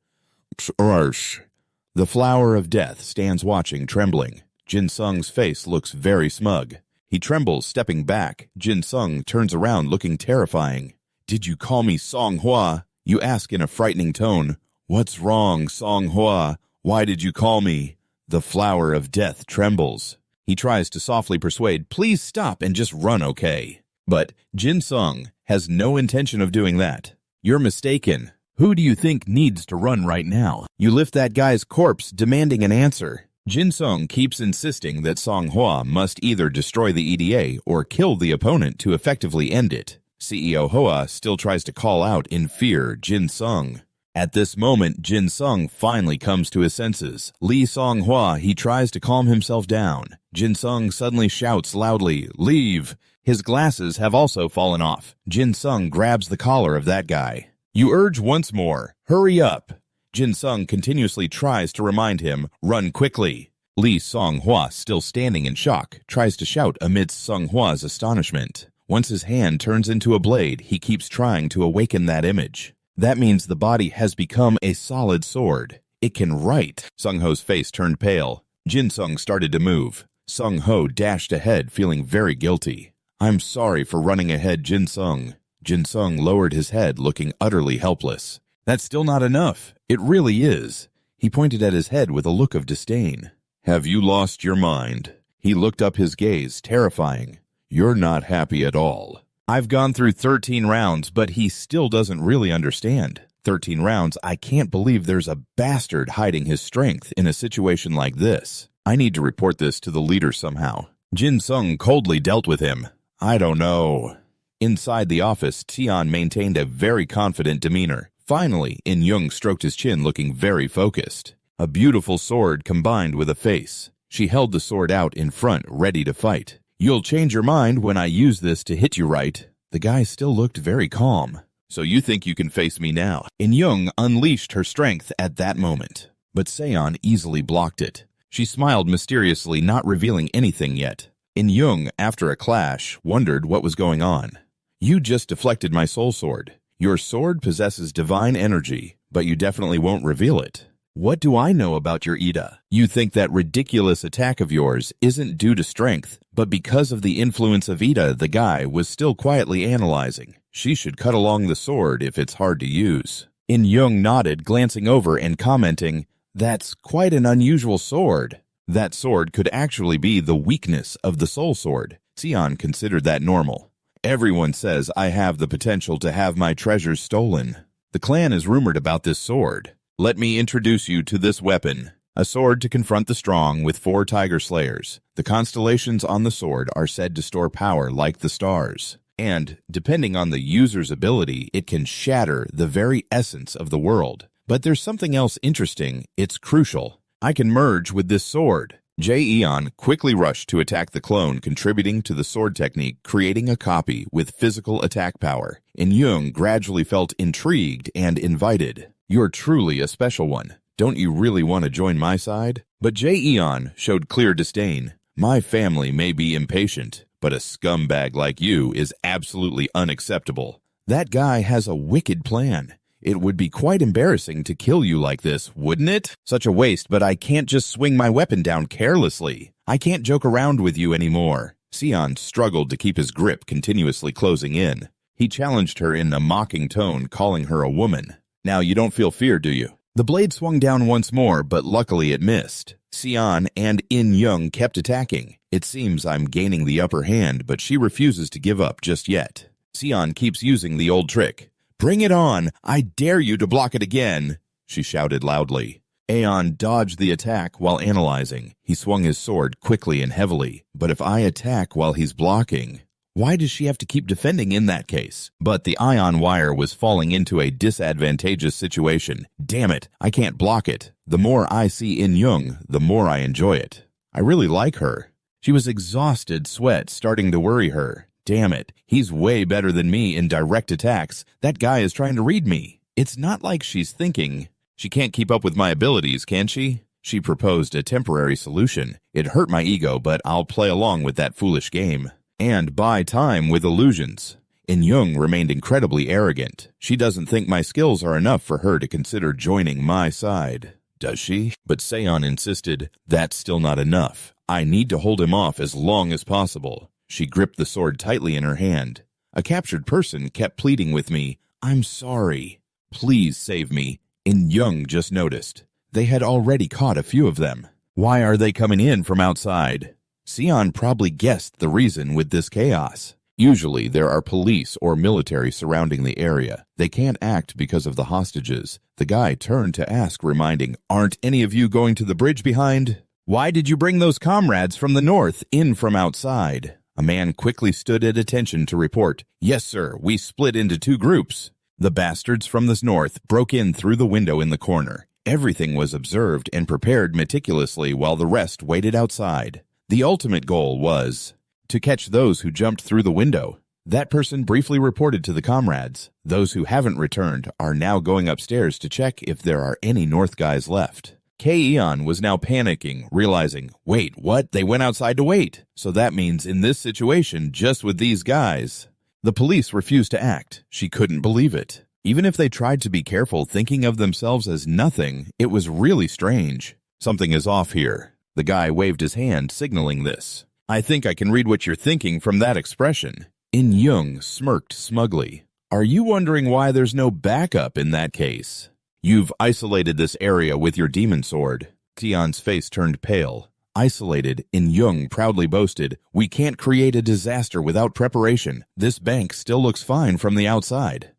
The flower of death stands watching, trembling. Jin Sung's face looks very smug. He trembles, stepping back. Jin Sung turns around, looking terrifying. Did you call me Song Hua? You ask in a frightening tone. What's wrong, Song Hua? Why did you call me? The flower of death trembles. He tries to softly persuade, please stop and just run, okay? But Jin Sung has no intention of doing that. You're mistaken. Who do you think needs to run right now? You lift that guy's corpse, demanding an answer. Jin Sung keeps insisting that Song Hua must either destroy the EDA or kill the opponent to effectively end it. CEO Hoa still tries to call out in fear Jin Sung. At this moment, Jin Sung finally comes to his senses. Li Song Hua, he tries to calm himself down. Jin Sung suddenly shouts loudly, leave! His glasses have also fallen off. Jin Sung grabs the collar of that guy. You urge once more, hurry up! Jin Sung continuously tries to remind him, run quickly. Li Song Hua, still standing in shock, tries to shout amidst Sung Hua's astonishment. Once his hand turns into a blade, he keeps trying to awaken that image. That means the body has become a solid sword. It can write. Sung Ho's face turned pale. Jin Sung started to move. Sung Ho dashed ahead, feeling very guilty. I'm sorry for running ahead, Jin Sung. Jin Sung lowered his head, looking utterly helpless. That's still not enough. It really is. He pointed at his head with a look of disdain. Have you lost your mind? He looked up, his gaze terrifying. You're not happy at all. I've gone through 13 rounds, but he still doesn't really understand. 13 rounds, I can't believe there's a bastard hiding his strength in a situation like this. I need to report this to the leader somehow. Jin Sung coldly dealt with him. I don't know. Inside the office, Tian maintained a very confident demeanor. Finally, In Young stroked his chin, looking very focused. A beautiful sword combined with a face. She held the sword out in front, ready to fight. You'll change your mind when I use this to hit you, right? The guy still looked very calm. So you think you can face me now? In Young unleashed her strength at that moment, but Seon easily blocked it. She smiled mysteriously, not revealing anything yet. In Young, after a clash, wondered what was going on. You just deflected my soul sword. Your sword possesses divine energy, but you definitely won't reveal it. What do I know about your Ida? You think that ridiculous attack of yours isn't due to strength, but because of the influence of Ida, the guy was still quietly analyzing. She should cut along the sword if it's hard to use. In Young nodded, glancing over and commenting, "That's quite an unusual sword." That sword could actually be the weakness of the soul sword. Sion considered that normal. Everyone says I have the potential to have my treasures stolen. The clan is rumored about this sword. Let me introduce you to this weapon. A sword to confront the strong with 4 tiger slayers. The constellations on the sword are said to store power like the stars. And, depending on the user's ability, it can shatter the very essence of the world. But there's something else interesting. It's crucial. I can merge with this sword. Jaeon quickly rushed to attack the clone, contributing to the sword technique, creating a copy with physical attack power. And Young gradually felt intrigued and invited. You're truly a special one. Don't you really want to join my side? But Jaeon showed clear disdain. My family may be impatient, but a scumbag like you is absolutely unacceptable. That guy has a wicked plan. It would be quite embarrassing to kill you like this, wouldn't it? Such a waste, but I can't just swing my weapon down carelessly. I can't joke around with you anymore. Sion struggled to keep his grip continuously closing in. He challenged her in a mocking tone, calling her a woman. Now you don't feel fear, do you? The blade swung down once more, but luckily it missed. Sion and In Young kept attacking. It seems I'm gaining the upper hand, but she refuses to give up just yet. Sion keeps using the old trick. Bring it on! I dare you to block it again! She shouted loudly. Aeon dodged the attack while analyzing. He swung his sword quickly and heavily. But if I attack while he's blocking, why does she have to keep defending in that case? But the ion wire was falling into a disadvantageous situation. Damn it, I can't block it. The more I see In Young, the more I enjoy it. I really like her. She was exhausted, sweat starting to worry her. Damn it, he's way better than me in direct attacks. That guy is trying to read me. It's not like she's thinking. She can't keep up with my abilities, can she? She proposed a temporary solution. It hurt my ego, but I'll play along with that foolish game. And buy time with illusions. In Young remained incredibly arrogant. She doesn't think my skills are enough for her to consider joining my side. Does she? But Seon insisted, that's still not enough. I need to hold him off as long as possible. She gripped the sword tightly in her hand. A captured person kept pleading with me, I'm sorry. Please save me. In Young just noticed. They had already caught a few of them. Why are they coming in from outside? Sion probably guessed the reason with this chaos. Usually there are police or military surrounding the area. They can't act because of the hostages. The guy turned to ask, reminding, aren't any of you going to the bridge behind? Why did you bring those comrades from the north in from outside? A man quickly stood at attention to report, yes, sir, we split into 2 groups. The bastards from the north broke in through the window in the corner. Everything was observed and prepared meticulously while the rest waited outside. The ultimate goal was to catch those who jumped through the window. That person briefly reported to the comrades. Those who haven't returned are now going upstairs to check if there are any north guys left. K-Eon was now panicking, realizing, wait, what? They went outside to wait. So that means in this situation, just with these guys. The police refused to act. She couldn't believe it. Even if they tried to be careful, thinking of themselves as nothing, it was really strange. Something is off here. The guy waved his hand, signaling this. I think I can read what you're thinking from that expression. In Young smirked smugly. Are you wondering why there's no backup in that case? You've isolated this area with your demon sword. Tion's face turned pale. Isolated, In Young proudly boasted, we can't create a disaster without preparation. This bank still looks fine from the outside.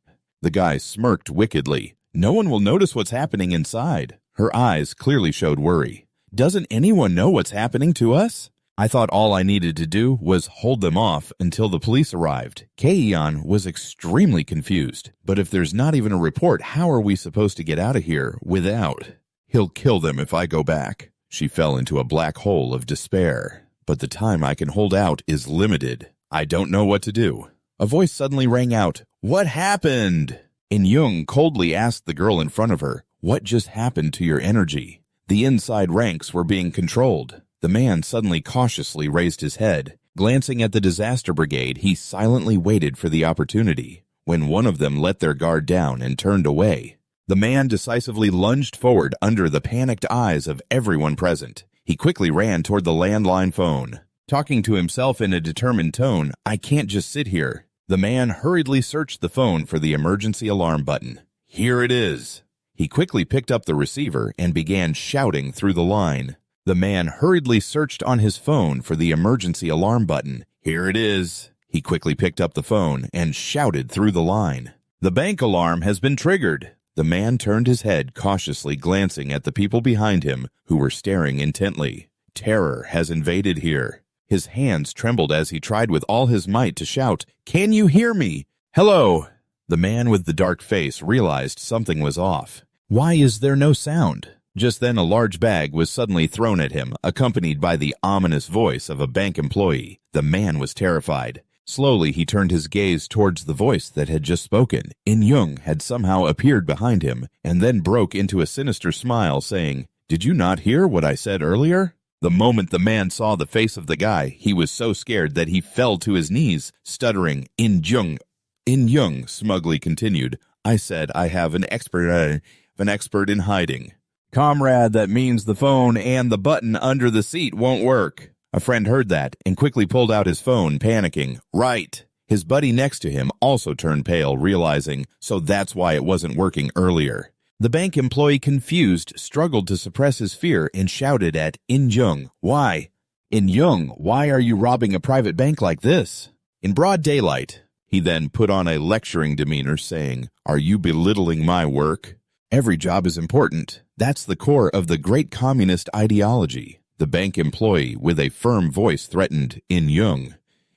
The guy smirked wickedly. No one will notice what's happening inside. Her eyes clearly showed worry. Doesn't anyone know what's happening to us? I thought all I needed to do was hold them off until the police arrived. K-Eon was extremely confused. But if there's not even a report, how are we supposed to get out of here without? He'll kill them if I go back. She fell into a black hole of despair. But the time I can hold out is limited. I don't know what to do. A voice suddenly rang out. What happened? In Young coldly asked the girl in front of her, what just happened to your energy? The inside ranks were being controlled. The man suddenly cautiously raised his head. Glancing at the disaster brigade, he silently waited for the opportunity. When one of them let their guard down and turned away, The man decisively lunged forward under the panicked eyes of everyone present. He quickly ran toward the landline phone. Talking to himself in a determined tone, "I can't just sit here." The man hurriedly searched the phone for the emergency alarm button. "Here it is." He quickly picked up the receiver and began shouting through the line. The man hurriedly searched on his phone for the emergency alarm button. "Here it is." He quickly picked up the phone and shouted through the line. "The bank alarm has been triggered." The man turned his head, cautiously glancing at the people behind him who were staring intently. Terror has invaded here. His hands trembled as he tried with all his might to shout, "Can you hear me? Hello?" The man with the dark face realized something was off. Why is there no sound? Just then a large bag was suddenly thrown at him, accompanied by the ominous voice of a bank employee. The man was terrified. Slowly he turned his gaze towards the voice that had just spoken. In-young had somehow appeared behind him, and then broke into a sinister smile, saying, "Did you not hear what I said earlier?" The moment the man saw the face of the guy, he was so scared that he fell to his knees, stuttering, In-young smugly continued, "I said I have an expert in hiding." "Comrade, that means the phone and the button under the seat won't work." A friend heard that and quickly pulled out his phone, panicking. "Right." His buddy next to him also turned pale, realizing, so that's why it wasn't working earlier. The bank employee, confused, struggled to suppress his fear and shouted at In-young, "Why? In-young, why are you robbing a private bank like this?" In broad daylight, he then put on a lecturing demeanor, saying, "Are you belittling my work? Every job is important. That's the core of the great communist ideology." The bank employee, with a firm voice, threatened In-young,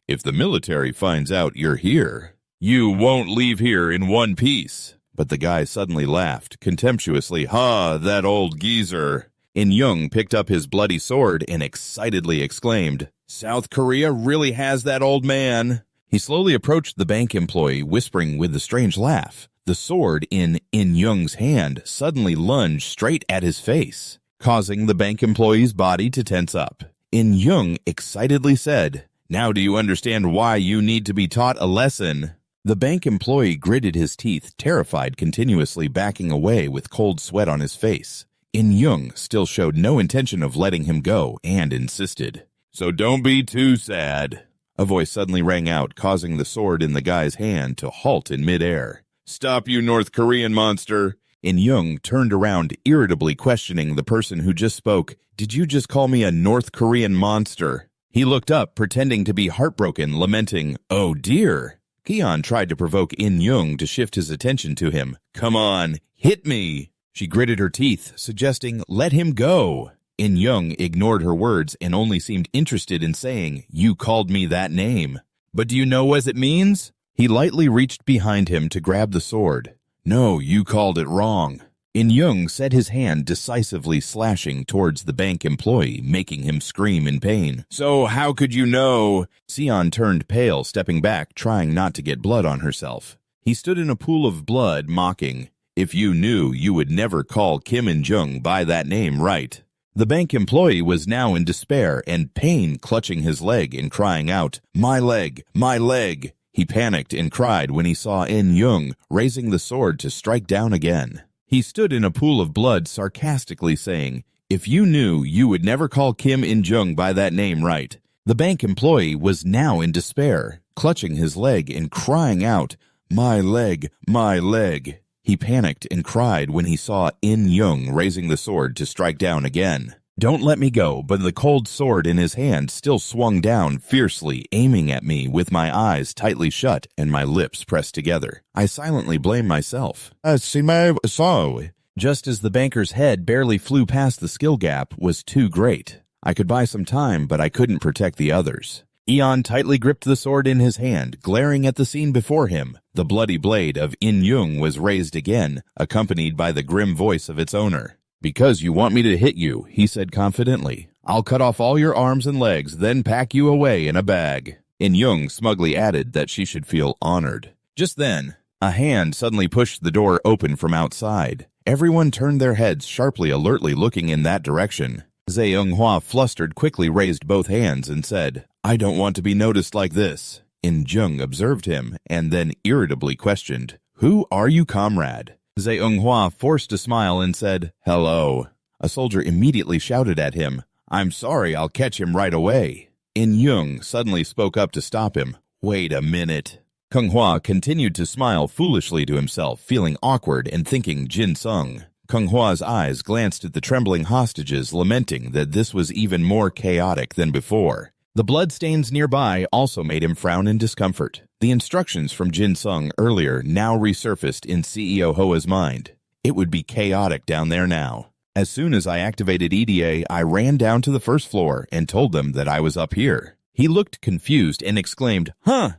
"If the military finds out you're here, you won't leave here in one piece." But the guy suddenly laughed, contemptuously. "Ha, that old geezer." In-young picked up his bloody sword and excitedly exclaimed, "South Korea really has that old man." He slowly approached the bank employee, whispering with a strange laugh. The sword in In-young's hand suddenly lunged straight at his face, causing the bank employee's body to tense up. In-young excitedly said, "Now do you understand why you need to be taught a lesson?" The bank employee gritted his teeth, terrified, continuously backing away with cold sweat on his face. In-young still showed no intention of letting him go and insisted, "So don't be too sad." A voice suddenly rang out, causing the sword in the guy's hand to halt in midair. "Stop, you North Korean monster." In-young turned around, irritably questioning the person who just spoke. "Did you just call me a North Korean monster?" He looked up, pretending to be heartbroken, lamenting, "Oh dear." Keon tried to provoke In-young to shift his attention to him. "Come on, hit me." She gritted her teeth, suggesting, "Let him go." In-young ignored her words and only seemed interested in saying, "You called me that name. But do you know what it means?" He lightly reached behind him to grab the sword. "No, you called it wrong." In-young set his hand, decisively slashing towards the bank employee, making him scream in pain. "So how could you know?" Sion turned pale, stepping back, trying not to get blood on herself. He stood in a pool of blood, mocking, "If you knew, you would never call Kim In-jung by that name, right?" The bank employee was now in despair and pain, clutching his leg and crying out, "My leg! My leg!" He panicked and cried when he saw In-young raising the sword to strike down again. He stood in a pool of blood, sarcastically saying, "If you knew, you would never call Kim In-jung by that name, right?" The bank employee was now in despair, clutching his leg and crying out, "My leg, my leg." He panicked and cried when he saw In-young raising the sword to strike down again. "Don't let me go," but the cold sword in his hand still swung down fiercely, aiming at me with my eyes tightly shut and my lips pressed together. I silently blamed myself. Just as the banker's head barely flew past the skill gap was too great. I could buy some time, but I couldn't protect the others. Eon tightly gripped the sword in his hand, glaring at the scene before him. The bloody blade of In-young was raised again, accompanied by the grim voice of its owner. "Because you want me to hit you," he said confidently. "I'll cut off all your arms and legs, then pack you away in a bag." In-young smugly added that she should feel honored. Just then, a hand suddenly pushed the door open from outside. Everyone turned their heads sharply, alertly looking in that direction. Zeung-hwa, flustered, quickly raised both hands and said, "I don't want to be noticed like this." In-jung observed him and then irritably questioned, "Who are you, comrade?" Zeonghua forced a smile and said, "Hello." A soldier immediately shouted at him, "I'm sorry, I'll catch him right away." In Young suddenly spoke up to stop him. "Wait a minute." Kung Hua continued to smile foolishly to himself, feeling awkward and thinking Jin Sung. Kung Hua's eyes glanced at the trembling hostages, lamenting that this was even more chaotic than before. The bloodstains nearby also made him frown in discomfort. The instructions from Jin Sung earlier now resurfaced in CEO Hoa's mind. It would be chaotic down there now. As soon as I activated EDA, I ran down to the first floor and told them that I was up here. He looked confused and exclaimed, "Huh?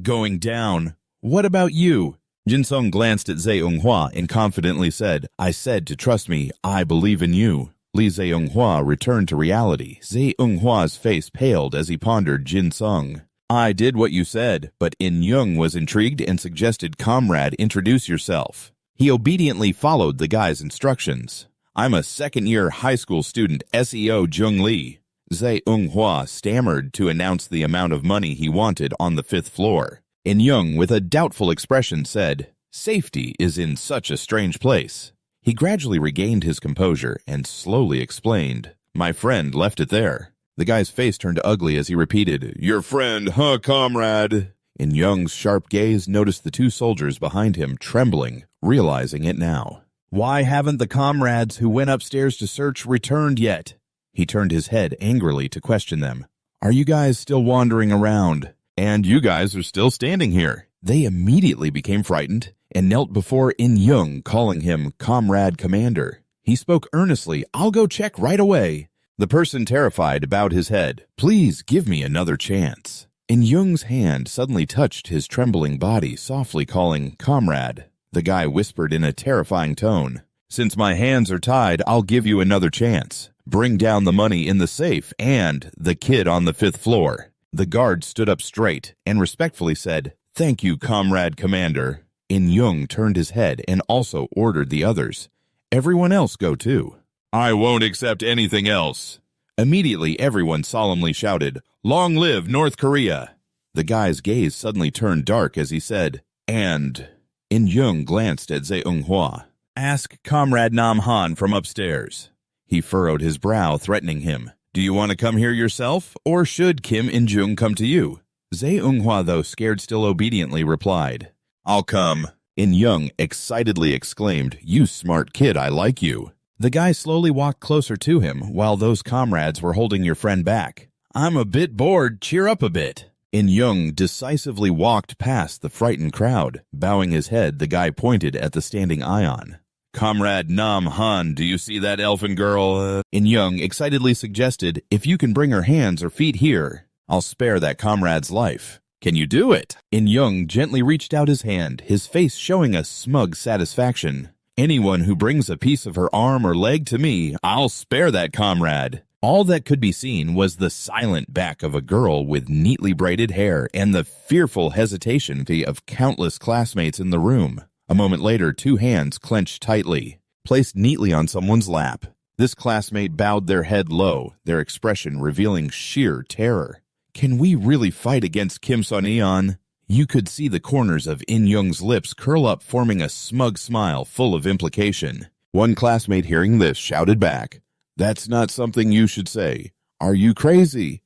Going down. What about you?" Jin Sung glanced at Zeonghua and confidently said, "I said to trust me. I believe in you." Li Zeonghua returned to reality. Zeonghua's face paled as he pondered Jin Sung. "I did what you said, but In Young was intrigued and suggested, 'Comrade, introduce yourself.' He obediently followed the guy's instructions. 'I'm a second-year high school student, SEO Jung Lee.' Zeonghua stammered to announce the amount of money he wanted on the 5th floor. In Young, with a doubtful expression, said, 'Safety is in such a strange place.' He gradually regained his composure and slowly explained, 'My friend left it there.' The guy's face turned ugly as he repeated, 'Your friend, huh, comrade?' In Young's sharp gaze noticed the two soldiers behind him trembling, realizing it now. 'Why haven't the comrades who went upstairs to search returned yet?' He turned his head angrily to question them. 'Are you guys still wandering around? And you guys are still standing here?' They immediately became frightened and knelt before In Young, calling him Comrade Commander. He spoke earnestly, 'I'll go check right away.' The person, terrified, bowed his head. 'Please give me another chance.' In Young's hand suddenly touched his trembling body, softly calling, 'Comrade.' The guy whispered in a terrifying tone, 'Since my hands are tied, I'll give you another chance. Bring down the money in the safe and the kid on the 5th floor.' The guard stood up straight and respectfully said, 'Thank you, Comrade Commander.' In Young turned his head and also ordered the others, 'Everyone else go too.' 'I won't accept anything else.' Immediately everyone solemnly shouted, 'Long live North Korea!' The guy's gaze suddenly turned dark as he said, 'And?' In Young glanced at Zeonghua. 'Ask Comrade Nam Han from upstairs.' He furrowed his brow, threatening him. 'Do you want to come here yourself, or should Kim In-jung come to you?' Zeonghua, though scared still, obediently replied, 'I'll come.' In Young excitedly exclaimed, 'You smart kid, I like you.' The guy slowly walked closer to him while those comrades were holding your friend back. 'I'm a bit bored, cheer up a bit.' In Young decisively walked past the frightened crowd. Bowing his head, the guy pointed at the standing Ion. 'Comrade Nam Han, do you see that elfin girl?' In Young excitedly suggested, 'If you can bring her hands or feet here, I'll spare that comrade's life.' 'Can you do it?' In Young gently reached out his hand, his face showing a smug satisfaction. 'Anyone who brings a piece of her arm or leg to me, I'll spare that comrade.' All that could be seen was the silent back of a girl with neatly braided hair and the fearful hesitation of countless classmates in the room. A moment later, two hands clenched tightly, placed neatly on someone's lap. This classmate bowed their head low, their expression revealing sheer terror. 'Can we really fight against Kim Sun-eon?' You could see the corners of In Young's lips curl up, forming a smug smile full of implication. One classmate, hearing this, shouted back, 'That's not something you should say. Are you crazy?'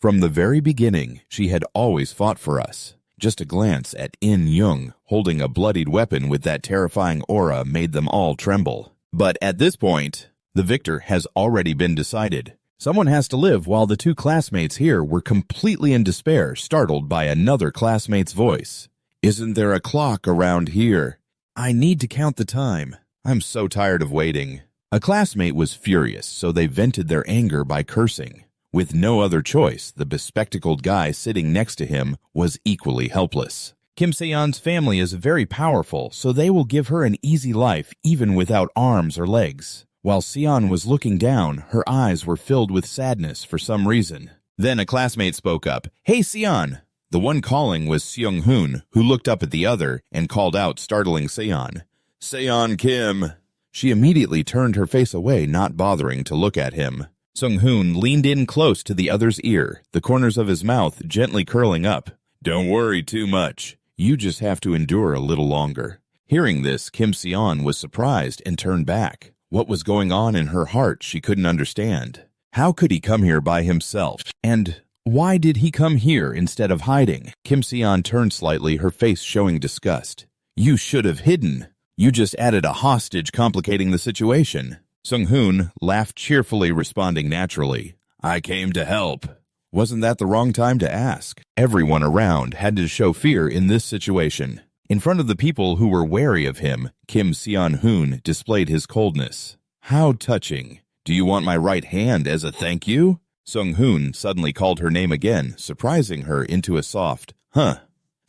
From the very beginning, she had always fought for us. Just a glance at In Young holding a bloodied weapon with that terrifying aura made them all tremble. But at this point, the victor has already been decided. Someone has to live, while the two classmates here were completely in despair, startled by another classmate's voice. 'Isn't there a clock around here? I need to count the time. I'm so tired of waiting.' A classmate was furious, so they vented their anger by cursing. With no other choice, the bespectacled guy sitting next to him was equally helpless. Kim Se-yeon's family is very powerful, so they will give her an easy life even without arms or legs. While Se-yeon was looking down, her eyes were filled with sadness for some reason. Then a classmate spoke up, 'Hey, Se-yeon!' The one calling was Seung-hoon, who looked up at the other and called out, startling Se-yeon. 'Se-yeon Kim!' She immediately turned her face away, not bothering to look at him. Seung-hoon leaned in close to the other's ear, the corners of his mouth gently curling up. 'Don't worry too much. You just have to endure a little longer." Hearing this, Kim Se-yeon was surprised and turned back. What was going on in her heart she couldn't understand. How could he come here by himself? And why did he come here instead of hiding? Kim Se-yeon turned slightly, her face showing disgust. "You should have hidden. You just added a hostage, complicating the situation." Sung-hoon laughed cheerfully, responding naturally. "I came to help." Wasn't that the wrong time to ask? Everyone around had to show fear in this situation. In front of the people who were wary of him, Kim Se-yeon displayed his coldness. "How touching. Do you want my right hand as a thank you?" Sung-hoon suddenly called her name again, surprising her into a soft, "Huh."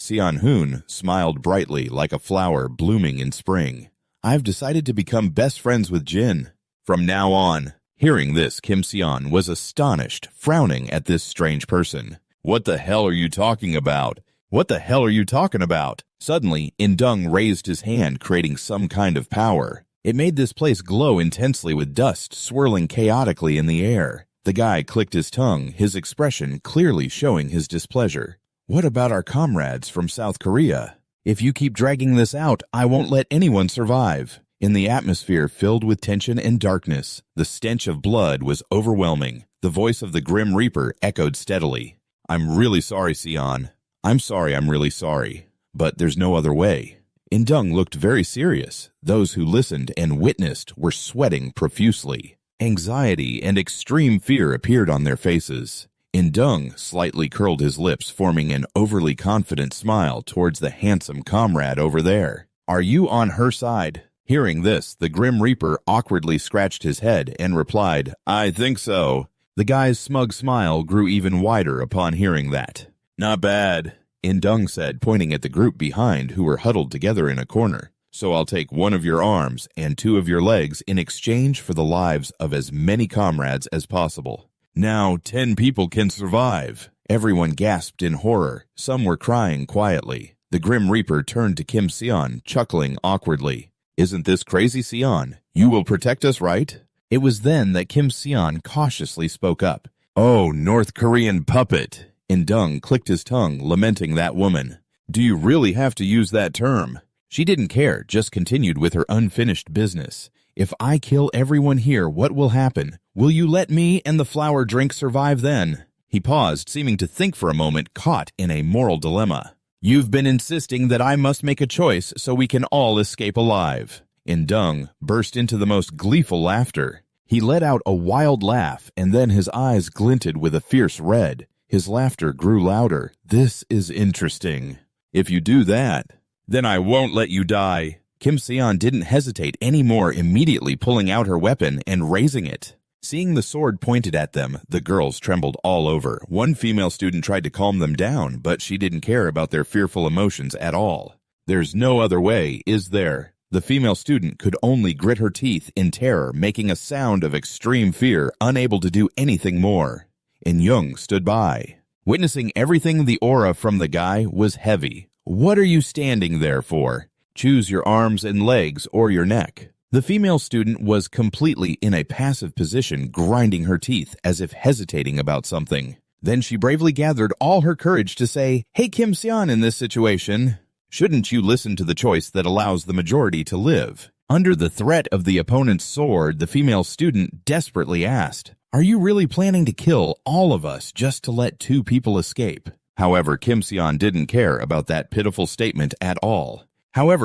Se-yeon smiled brightly like a flower blooming in spring. "I've decided to become best friends with Jin from now on." Hearing this, Kim Se-yeon was astonished, frowning at this strange person. "What the hell are you talking about? What the hell are you talking about?" Suddenly, In-dung raised his hand, creating some kind of power. It made this place glow intensely with dust swirling chaotically in the air. The guy clicked his tongue, his expression clearly showing his displeasure. "What about our comrades from South Korea? If you keep dragging this out, I won't let anyone survive." In the atmosphere filled with tension and darkness, the stench of blood was overwhelming. The voice of the Grim Reaper echoed steadily. "I'm really sorry, Se-yeon. I'm really sorry. But there's no other way." In-dung looked very serious. Those who listened and witnessed were sweating profusely. Anxiety and extreme fear appeared on their faces. In-dung slightly curled his lips, forming an overly confident smile towards the handsome comrade over there. "Are you on her side?" Hearing this, the Grim Reaper awkwardly scratched his head and replied, "I think so." The guy's smug smile grew even wider upon hearing that. "Not bad," In-dung said, pointing at the group behind who were huddled together in a corner. "So I'll take one of your arms and 2 of your legs in exchange for the lives of as many comrades as possible." "Now 10 people can survive." Everyone gasped in horror. Some were crying quietly. The Grim Reaper turned to Kim Se-yeon, chuckling awkwardly. "Isn't this crazy, Se-yeon? You will protect us, right?" It was then that Kim Se-yeon cautiously spoke up. "Oh, North Korean puppet." In-dung clicked his tongue, lamenting that woman. "Do you really have to use that term?" She didn't care, just continued with her unfinished business. "If I kill everyone here, what will happen? Will you let me and the flower drink survive then?" He paused, seeming to think for a moment, caught in a moral dilemma. "You've been insisting that I must make a choice so we can all escape alive." In-dung burst into the most gleeful laughter. He let out a wild laugh, and then his eyes glinted with a fierce red. His laughter grew louder. "This is interesting. If you do that, then I won't let you die." Kim Se-yeon didn't hesitate anymore, immediately pulling out her weapon and raising it. Seeing the sword pointed at them, the girls trembled all over. One female student tried to calm them down, but she didn't care about their fearful emotions at all. "There's no other way, is there?" The female student could only grit her teeth in terror, making a sound of extreme fear, unable to do anything more. In-jung stood by. Witnessing everything, the aura from the guy was heavy. "What are you standing there for? Choose your arms and legs or your neck." The female student was completely in a passive position, grinding her teeth as if hesitating about something. Then she bravely gathered all her courage to say, "Hey, Kim Se-yeon, in this situation, shouldn't you listen to the choice that allows the majority to live?" Under the threat of the opponent's sword, the female student desperately asked, "Are you really planning to kill all of us just to let 2 people escape?" However, Kim Se-yeon didn't care about that pitiful statement at all.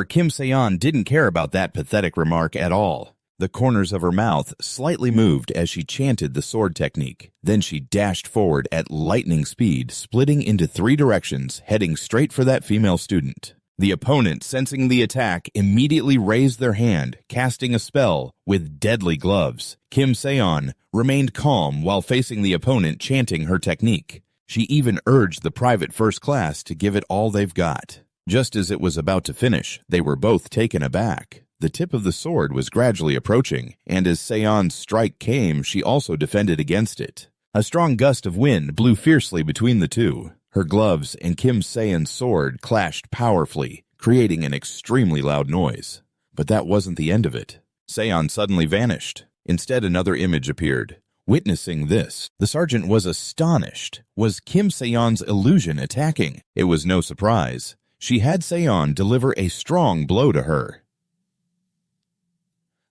Kim Se-yeon didn't care about that pathetic remark at all. The corners of her mouth slightly moved as she chanted the sword technique. Then she dashed forward at lightning speed, splitting into 3 directions, heading straight for that female student. The opponent, sensing the attack, immediately raised their hand, casting a spell with deadly gloves. Kim Se-yeon remained calm while facing the opponent, chanting her technique. She even urged the private first class to give it all they've got. Just as it was about to finish, they were both taken aback. The tip of the sword was gradually approaching, and as Se-yeon's strike came, she also defended against it. A strong gust of wind blew fiercely between the two. Her gloves and Kim Se-yeon's sword clashed powerfully, creating an extremely loud noise. But that wasn't the end of it. Se-yeon suddenly vanished. Instead, another image appeared. Witnessing this, the sergeant was astonished. Was Kim Se-yeon's illusion attacking? It was no surprise. she had Seon deliver a strong blow to her.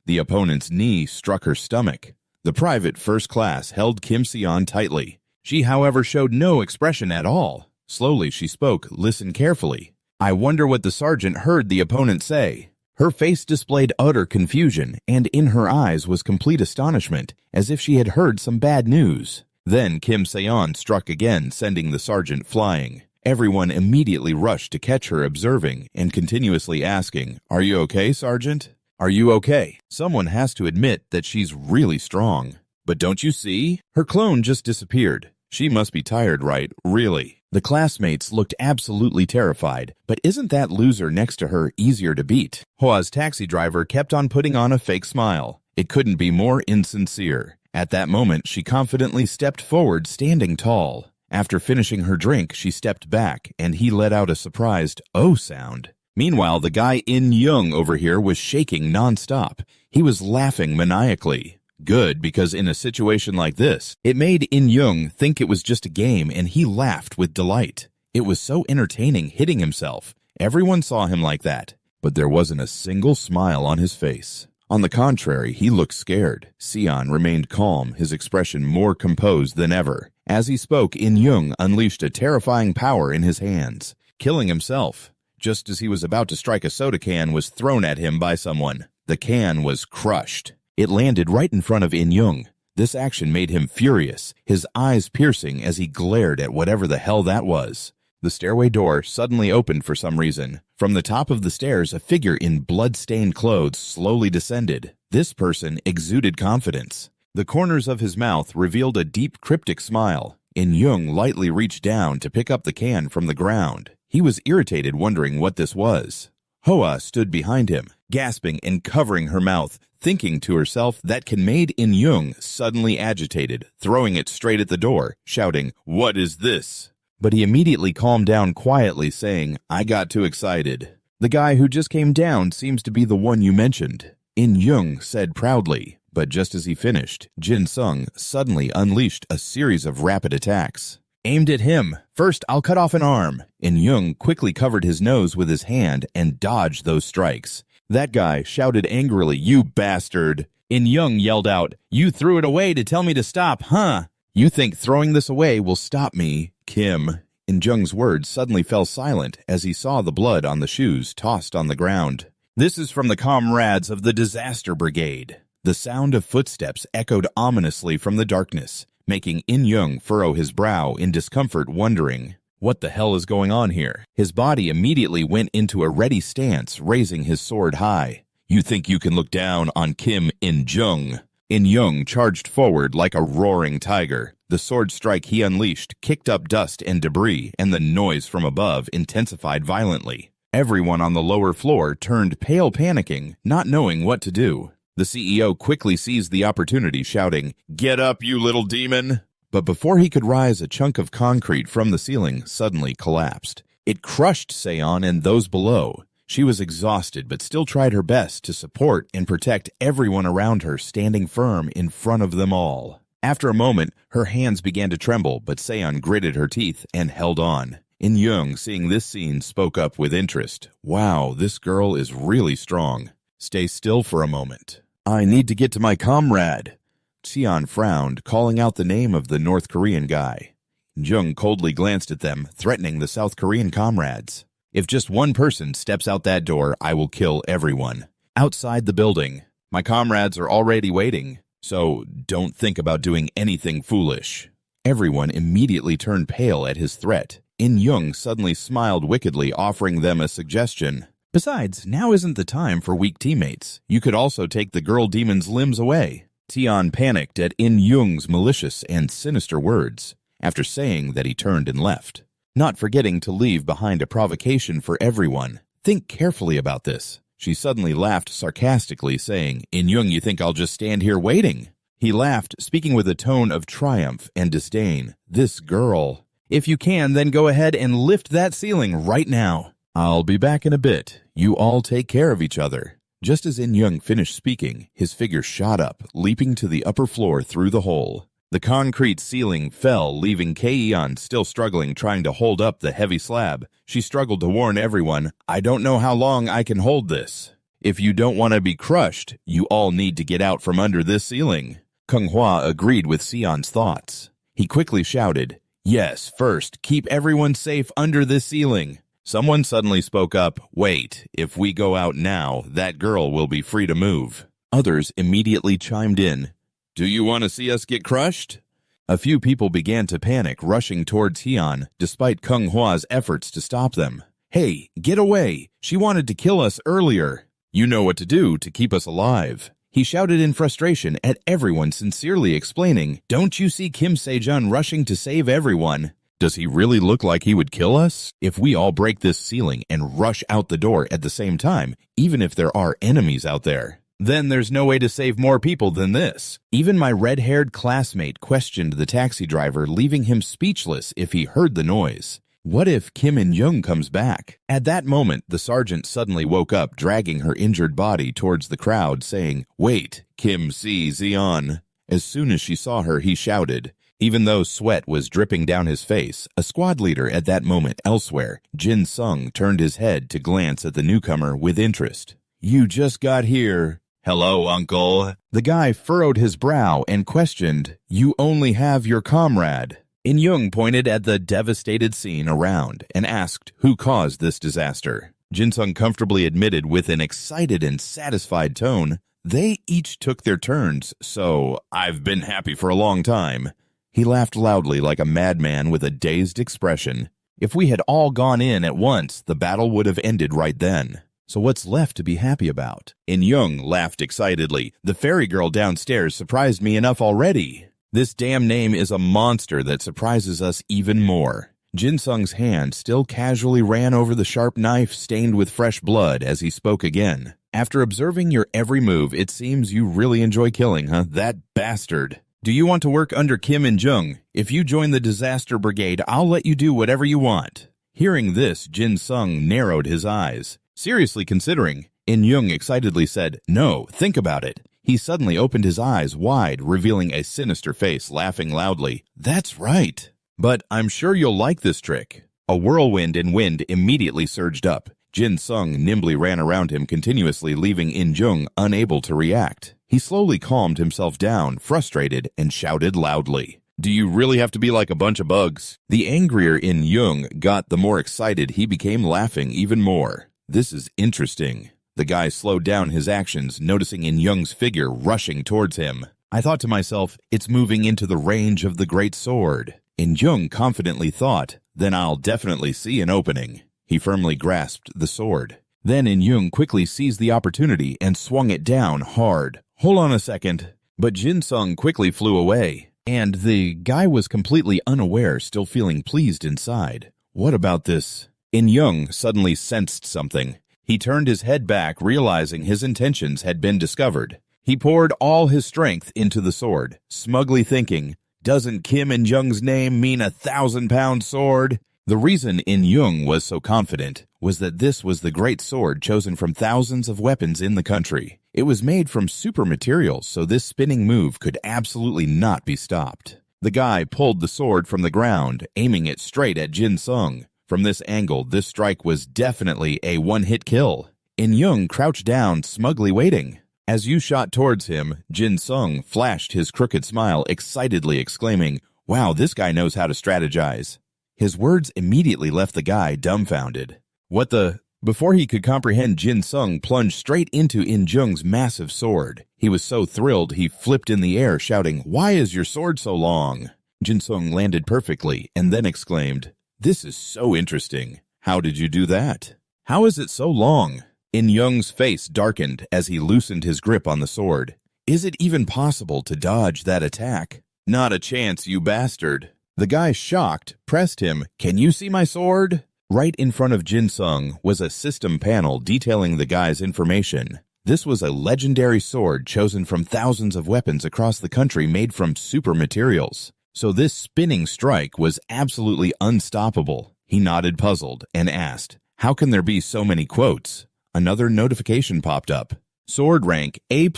The opponent's knee struck her stomach. The private first class held Kim Seon tightly. She, however, showed no expression at all. Slowly she spoke, "Listen carefully. I wonder what the sergeant heard the opponent say." Her face displayed utter confusion, and in her eyes was complete astonishment, as if she had heard some bad news. Then Kim Seon struck again, sending the sergeant flying. Everyone immediately rushed to catch her observing and continuously asking, "Are you okay, Sergeant? Are you okay?" Someone has to admit that she's really strong. But don't you see? Her clone just disappeared. She must be tired, right? Really. The classmates looked absolutely terrified, but isn't that loser next to her easier to beat? Hwa's taxi driver kept on putting on a fake smile. It couldn't be more insincere. At that moment, she confidently stepped forward, standing tall. After finishing her drink, she stepped back, and he let out a surprised "oh" sound. Meanwhile, the guy In Young over here was shaking nonstop. He was laughing maniacally. Good, because in a situation like this, it made In Young think it was just a game, and he laughed with delight. It was so entertaining hitting himself. Everyone saw him like that, but there wasn't a single smile on his face. On the contrary, he looked scared. Seon remained calm, his expression more composed than ever. As he spoke, In Young unleashed a terrifying power in his hands, killing himself. Just as he was about to strike, a soda can was thrown at him by someone. The can was crushed. It landed right in front of In Young. This action made him furious, his eyes piercing as he glared at whatever the hell that was. The stairway door suddenly opened for some reason. From the top of the stairs, a figure in blood-stained clothes slowly descended. This person exuded confidence. The corners of his mouth revealed a deep, cryptic smile. In Young lightly reached down to pick up the can from the ground. He was irritated, wondering what this was. Hwa stood behind him, gasping and covering her mouth, thinking to herself that can made In Young suddenly agitated, throwing it straight at the door, shouting, "What is this?" But he immediately calmed down quietly, saying, "I got too excited." "The guy who just came down seems to be the one you mentioned," In Young said proudly. But just as he finished, Jin Sung suddenly unleashed a series of rapid attacks. Aimed at him. "First, I'll cut off an arm." In Young quickly covered his nose with his hand and dodged those strikes. That guy shouted angrily, "You bastard!" In Young yelled out, "You threw it away to tell me to stop, huh? You think throwing this away will stop me, Kim?" In Jung's words suddenly fell silent as he saw the blood on the shoes tossed on the ground. "This is from the comrades of the Disaster Brigade." The sound of footsteps echoed ominously from the darkness, making In Young furrow his brow in discomfort, wondering, what the hell is going on here? His body immediately went into a ready stance, raising his sword high. "You think you can look down on Kim In Jung?" In Young charged forward like a roaring tiger. The sword strike he unleashed kicked up dust and debris, and the noise from above intensified violently. Everyone on the lower floor turned pale, panicking, not knowing what to do. The CEO quickly seized the opportunity, shouting, "Get up, you little demon!" But before he could rise, a chunk of concrete from the ceiling suddenly collapsed. It crushed Seon and those below. She was exhausted, but still tried her best to support and protect everyone around her, standing firm in front of them all. After a moment, her hands began to tremble, but Seon gritted her teeth and held on. In Young, seeing this scene, spoke up with interest. "Wow, this girl is really strong. Stay still for a moment. I need to get to my comrade." Seon frowned, calling out the name of the North Korean guy. Jung coldly glanced at them, threatening the South Korean comrades. "If just one person steps out that door, I will kill everyone." Outside the building, "My comrades are already waiting, so don't think about doing anything foolish." Everyone immediately turned pale at his threat. In Young suddenly smiled wickedly, offering them a suggestion. "Besides, now isn't the time for weak teammates. You could also take the girl demon's limbs away." Tion panicked at In Young's malicious and sinister words. After saying that, he turned and left, not forgetting to leave behind a provocation for everyone. "Think carefully about this." She suddenly laughed sarcastically, saying, "In Young, you think I'll just stand here waiting?" He laughed, speaking with a tone of triumph and disdain. "This girl. If you can, then go ahead and lift that ceiling right now. I'll be back in a bit. You all take care of each other." Just as In Young finished speaking, his figure shot up, leaping to the upper floor through the hole. The concrete ceiling fell, leaving Keion still struggling, trying to hold up the heavy slab. She struggled to warn everyone, "I don't know how long I can hold this. If you don't want to be crushed, you all need to get out from under this ceiling." Kung Hua agreed with Sion's thoughts. He quickly shouted, "Yes, first, keep everyone safe under this ceiling." Someone suddenly spoke up, "Wait, if we go out now, that girl will be free to move." Others immediately chimed in, "Do you want to see us get crushed?" A few people began to panic, rushing towards Hyun, despite Kung Hwa's efforts to stop them. "Hey, get away! She wanted to kill us earlier. You know what to do to keep us alive." He shouted in frustration at everyone, sincerely explaining, "Don't you see Kim Sejun rushing to save everyone? Does he really look like he would kill us? If we all break this ceiling and rush out the door at the same time, even if there are enemies out there, then there's no way to save more people than this." Even my red-haired classmate questioned the taxi driver, leaving him speechless if he heard the noise. What if Kim In-young comes back? At that moment, the sergeant suddenly woke up, dragging her injured body towards the crowd, saying, "Wait, Kim Si-zeon." As soon as she saw her, he shouted. Even though sweat was dripping down his face, a squad leader at that moment elsewhere, Jin Sung, turned his head to glance at the newcomer with interest. "You just got here." "Hello, uncle." The guy furrowed his brow and questioned, "You only have your comrade." In-young pointed at the devastated scene around and asked who caused this disaster. Jin-sung comfortably admitted with an excited and satisfied tone, "They each took their turns, so I've been happy for a long time." He laughed loudly like a madman with a dazed expression. If we had all gone in at once, the battle would have ended right then. So what's left to be happy about? In-young laughed excitedly. "The fairy girl downstairs surprised me enough already. This damn name is a monster that surprises us even more." Jin-sung's hand still casually ran over the sharp knife stained with fresh blood as he spoke again. "After observing your every move, it seems you really enjoy killing, huh? That bastard. Do you want to work under Kim In-jung? If you join the disaster brigade, I'll let you do whatever you want." Hearing this, Jin-sung narrowed his eyes. Seriously considering, In-young excitedly said, "No, think about it." He suddenly opened his eyes wide, revealing a sinister face, laughing loudly. "That's right. But I'm sure you'll like this trick." A whirlwind and wind immediately surged up. Jin Sung nimbly ran around him continuously, leaving In-jung unable to react. He slowly calmed himself down, frustrated, and shouted loudly, "Do you really have to be like a bunch of bugs?" The angrier In-jung got, the more excited he became, laughing even more. "This is interesting." The guy slowed down his actions, noticing In-young's figure rushing towards him. I thought to myself, it's moving into the range of the great sword. In-jung confidently thought, then I'll definitely see an opening. He firmly grasped the sword. Then In-jung quickly seized the opportunity and swung it down hard. "Hold on a second." But Jin-sung quickly flew away, and the guy was completely unaware, still feeling pleased inside. What about this? In-jung suddenly sensed something. He turned his head back, realizing his intentions had been discovered. He poured all his strength into the sword, smugly thinking, "Doesn't Kim In-jung's name mean 1,000-pound sword?" The reason In-jung was so confident was that this was the great sword chosen from thousands of weapons in the country. It was made from super materials, so this spinning move could absolutely not be stopped. The guy pulled the sword from the ground, aiming it straight at Jin Sung. From this angle, this strike was definitely a one-hit kill. In-jung crouched down, smugly waiting. As you shot towards him, Jin Sung flashed his crooked smile, excitedly exclaiming, "Wow, this guy knows how to strategize." His words immediately left the guy dumbfounded. What the? Before he could comprehend, Jin Sung plunged straight into In-jung's massive sword. He was so thrilled he flipped in the air, shouting, "Why is your sword so long?" Jin Sung landed perfectly and then exclaimed, "This is so interesting. How did you do that? How is it so long?" In-jung's face darkened as he loosened his grip on the sword. "Is it even possible to dodge that attack?" "Not a chance, you bastard." The guy, shocked, pressed him, "Can you see my sword?" Right in front of Jin Sung was a system panel detailing the guy's information. This was a legendary sword chosen from thousands of weapons across the country made from super materials. So this spinning strike was absolutely unstoppable. He nodded, puzzled, and asked, "How can there be so many quotes?" Another notification popped up. Sword rank A+++,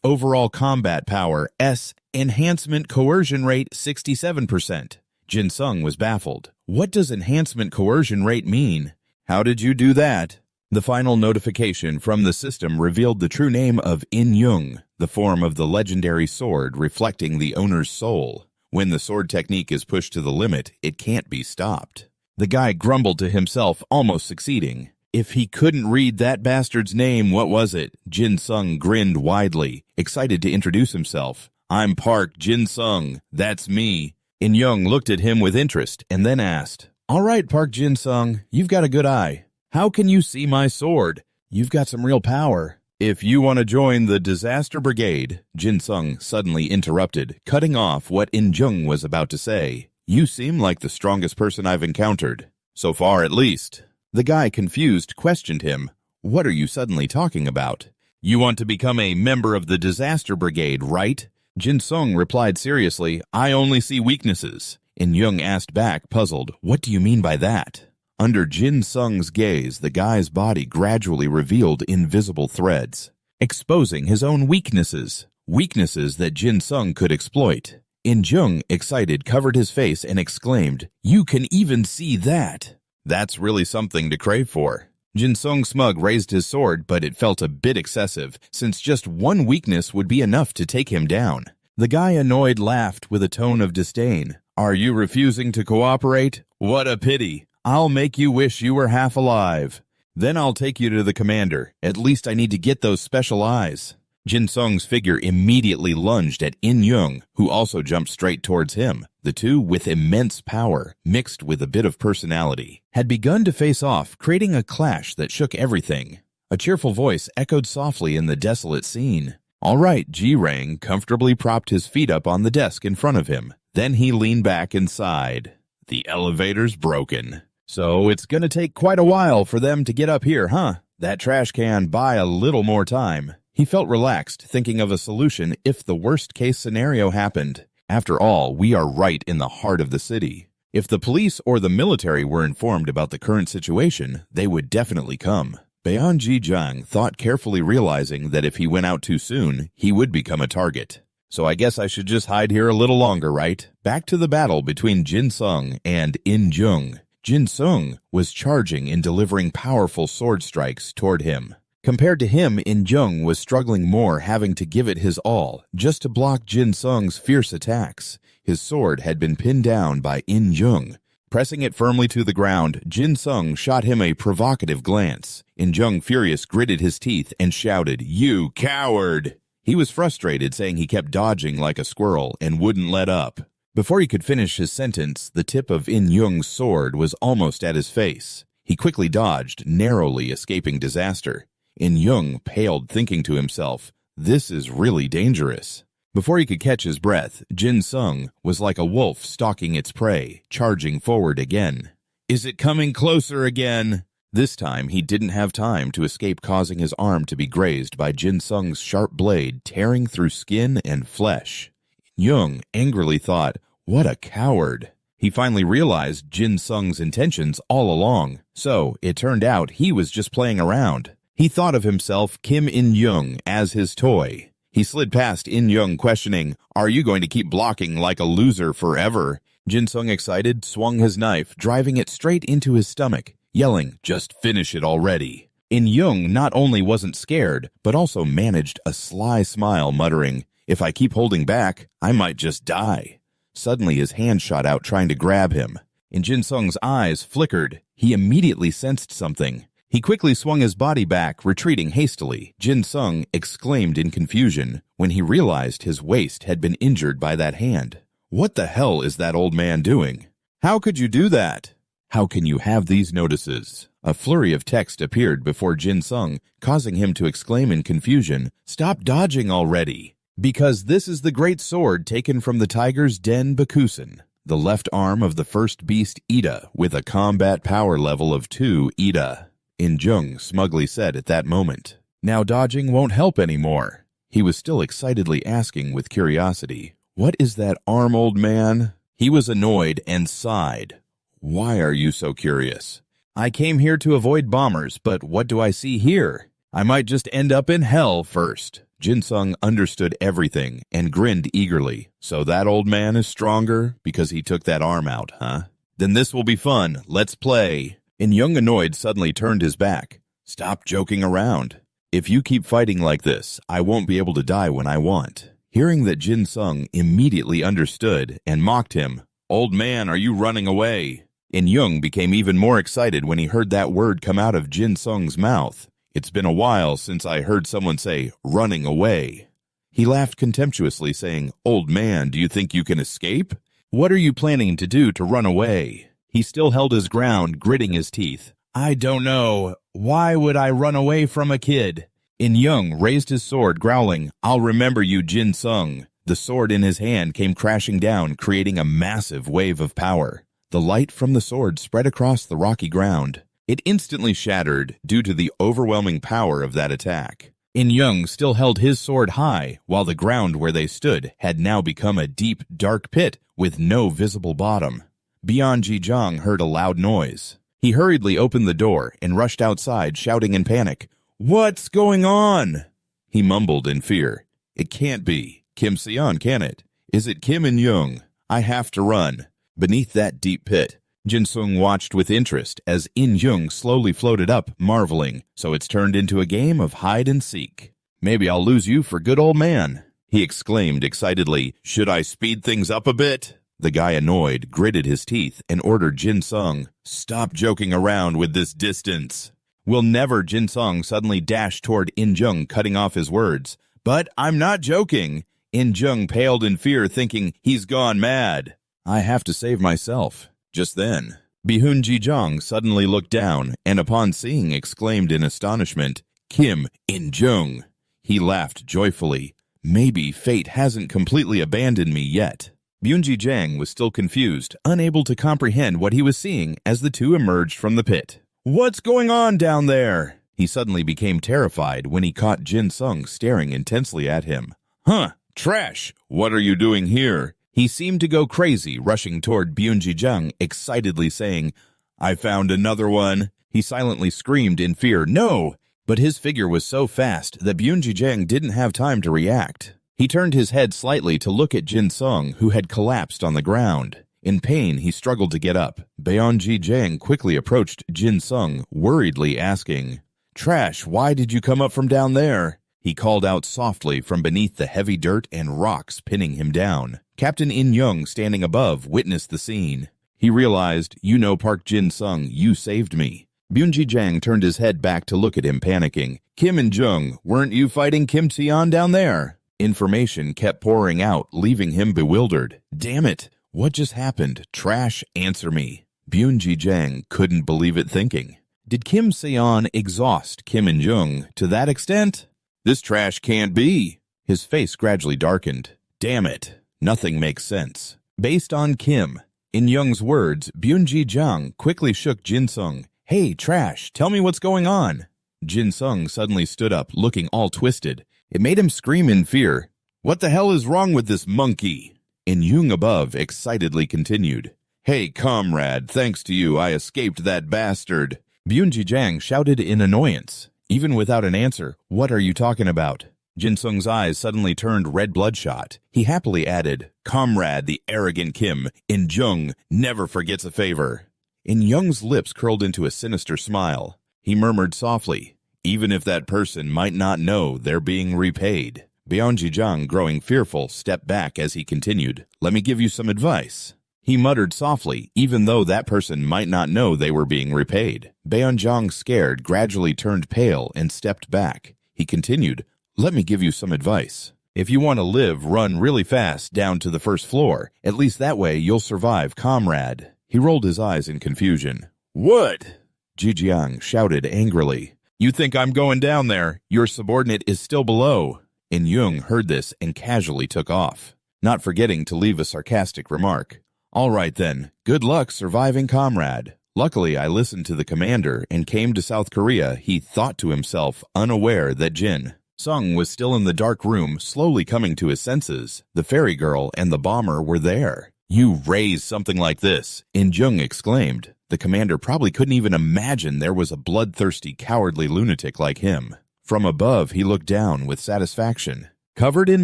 overall combat power S Enhancement coercion rate 67%. Jin Sung was baffled. What does enhancement coercion rate mean? How did you do that? The final notification from the system revealed the true name of In Young, the form of the legendary sword reflecting the owner's soul. When the sword technique is pushed to the limit, it can't be stopped. The guy grumbled to himself, almost succeeding. If he couldn't read that bastard's name, what was it? Jin Sung grinned widely, excited to introduce himself. I'm Park Jin Sung. That's me. In Young looked at him with interest and then asked, All right, Park Jin Sung, you've got a good eye. How can you see my sword? You've got some real power. If you want to join the Disaster Brigade, Jin Sung suddenly interrupted, cutting off what In Jung was about to say. You seem like the strongest person I've encountered. So far, at least. The guy, confused, questioned him. What are you suddenly talking about? You want to become a member of the Disaster Brigade, right? Jin Sung replied seriously, I only see weaknesses. In Jung asked back, puzzled, What do you mean by that? Under Jin Sung's gaze, the guy's body gradually revealed invisible threads, exposing his own weaknesses that Jin Sung could exploit. In Jung, excited, covered his face and exclaimed, You can even see that! That's really something to crave for. Jin Sung Smug raised his sword, but it felt a bit excessive, since just one weakness would be enough to take him down. The guy, annoyed, laughed with a tone of disdain. Are you refusing to cooperate? What a pity! I'll make you wish you were half alive. Then I'll take you to the commander. At least I need to get those special eyes. Jin Sung's figure immediately lunged at In Young, who also jumped straight towards him. The two, with immense power, mixed with a bit of personality, had begun to face off, creating a clash that shook everything. A cheerful voice echoed softly in the desolate scene. All right, Ji-Rang comfortably propped his feet up on the desk in front of him. Then he leaned back and sighed. The elevator's broken. So it's gonna take quite a while for them to get up here, huh? That trash can buy a little more time. He felt relaxed, thinking of a solution if the worst-case scenario happened. After all, we are right in the heart of the city. If the police or the military were informed about the current situation, they would definitely come. Bayan Ji-Jang thought, carefully realizing that if he went out too soon, he would become a target. So I guess I should just hide here a little longer, right? Back to the battle between Jin Sung and In Jung. Jin Sung was charging and delivering powerful sword strikes toward him. Compared to him, In Jung was struggling more, having to give it his all just to block Jin Sung's fierce attacks. His sword had been pinned down by In Jung. Pressing it firmly to the ground, Jin Sung shot him a provocative glance. In Jung, furious, gritted his teeth and shouted, You coward! He was frustrated, saying he kept dodging like a squirrel and wouldn't let up. Before he could finish his sentence, the tip of In Jung's sword was almost at his face. He quickly dodged, narrowly escaping disaster. In Jung paled, thinking to himself, This is really dangerous. Before he could catch his breath, Jin Sung was like a wolf stalking its prey, charging forward again. Is it coming closer again? This time, he didn't have time to escape, causing his arm to be grazed by Jin Sung's sharp blade, tearing through skin and flesh. Jung angrily thought, What a coward. He finally realized Jin Sung's intentions all along, so it turned out he was just playing around. He thought of himself, Kim In Jung, as his toy. He slid past In Jung, questioning, Are you going to keep blocking like a loser forever? Jin Sung, excited, swung his knife, driving it straight into his stomach, yelling, Just finish it already. In Jung not only wasn't scared, but also managed a sly smile, muttering, If I keep holding back, I might just die. Suddenly his hand shot out, trying to grab him. In Jin Sung's eyes flickered. He immediately sensed something. He quickly swung his body back, retreating hastily. Jin Sung exclaimed in confusion when he realized his waist had been injured by that hand. What the hell is that old man doing? How could you do that? How can you have these notices? A flurry of text appeared before Jin Sung, causing him to exclaim in confusion, Stop dodging already! Because this is the great sword taken from the tiger's den Bakusen, the left arm of the first beast Ida, with a combat power level of 2 Ida. In Jung smugly said at that moment. Now dodging won't help anymore. He was still excitedly asking with curiosity, What is that arm, old man? He was annoyed and sighed. Why are you so curious? I came here to avoid bombers, but what do I see here? I might just end up in hell first. Jin Sung understood everything and grinned eagerly. So that old man is stronger because he took that arm out, huh? Then this will be fun. Let's play. In Young, annoyed, suddenly turned his back. Stop joking around. If you keep fighting like this, I won't be able to die when I want. Hearing that, Jin Sung immediately understood and mocked him. Old man, are you running away? In Young became even more excited when he heard that word come out of Jin Sung's mouth. It's been a while since I heard someone say, running away. He laughed contemptuously, saying, Old man, do you think you can escape? What are you planning to do to run away? He still held his ground, gritting his teeth. I don't know. Why would I run away from a kid? In Young raised his sword, growling, I'll remember you, Jin Sung. The sword in his hand came crashing down, creating a massive wave of power. The light from the sword spread across the rocky ground. It instantly shattered due to the overwhelming power of that attack. In Young still held his sword high, while the ground where they stood had now become a deep, dark pit with no visible bottom. Beyond, Jijang heard a loud noise. He hurriedly opened the door and rushed outside, shouting in panic, What's going on? He mumbled in fear. It can't be Kim Seon, can it? Is it Kim and Young? I have to run. Beneath that deep pit, Jin Sung watched with interest as In Young slowly floated up, marveling, so it's turned into a game of hide and seek. Maybe I'll lose you for good old man, he exclaimed excitedly. Should I speed things up a bit? The guy, annoyed, gritted his teeth and ordered Jin Sung, Stop joking around with this distance. Will never. Jin Sung suddenly dashed toward In Jung, cutting off his words. But I'm not joking. In Jung paled in fear, thinking he's gone mad. I have to save myself. Just then, Bihun Jijang suddenly looked down and upon seeing exclaimed in astonishment, Kim In Jung. He laughed joyfully. Maybe fate hasn't completely abandoned me yet. Byunji Jang was still confused, unable to comprehend what he was seeing as the two emerged from the pit. What's going on down there? He suddenly became terrified when he caught Jin Sung staring intensely at him. Huh, trash! What are you doing here? He seemed to go crazy, rushing toward Byunji Jang, excitedly saying, I found another one. He silently screamed in fear, No! But his figure was so fast that Byunji Jang didn't have time to react. He turned his head slightly to look at Jin Sung, who had collapsed on the ground. In pain, he struggled to get up. Beonji Jang quickly approached Jin Sung, worriedly asking, Trash, why did you come up from down there? He called out softly from beneath the heavy dirt and rocks pinning him down. Captain In Young, standing above, witnessed the scene. He realized, You know, Park Jin Sung, you saved me. Byunji Jang turned his head back to look at him, panicking. Kim and Jung, weren't you fighting Kim Tion down there? Information kept pouring out, leaving him bewildered. Damn it! What just happened? Trash, answer me. Byunji Jang couldn't believe it, thinking. Did Kim Seon exhaust Kim and Jung to that extent? This trash can't be. His face gradually darkened. Damn it. Nothing makes sense. Based on Kim. In Young's words, Byunji Jang quickly shook Jin Sung. Hey, trash, tell me what's going on. Jin Sung suddenly stood up, looking all twisted. It made him scream in fear. What the hell is wrong with this monkey? In Young above excitedly continued. Hey, comrade, thanks to you, I escaped that bastard. Byunji Jang shouted in annoyance. Even without an answer, what are you talking about? Jin Sung's eyes suddenly turned red bloodshot. He happily added, Comrade, the arrogant Kim, In Jung, never forgets a favor. In Young's lips curled into a sinister smile. He murmured softly, Even if that person might not know they're being repaid. Byunji Jang, growing fearful, stepped back as he continued, Let me give you some advice. He muttered softly, even though that person might not know they were being repaid. Byunjang, scared, gradually turned pale and stepped back. He continued, Let me give you some advice. If you want to live, run really fast down to the first floor. At least that way you'll survive, comrade. He rolled his eyes in confusion. What? Jijiang shouted angrily. You think I'm going down there? Your subordinate is still below. In Young heard this and casually took off, not forgetting to leave a sarcastic remark. All right then, good luck surviving, comrade. Luckily, I listened to the commander and came to South Korea, he thought to himself, unaware that Jin Sung was still in the dark room, slowly coming to his senses. The fairy girl and the bomber were there. You raise something like this, In Jung exclaimed. The commander probably couldn't even imagine there was a bloodthirsty, cowardly lunatic like him. From above, he looked down with satisfaction. Covered in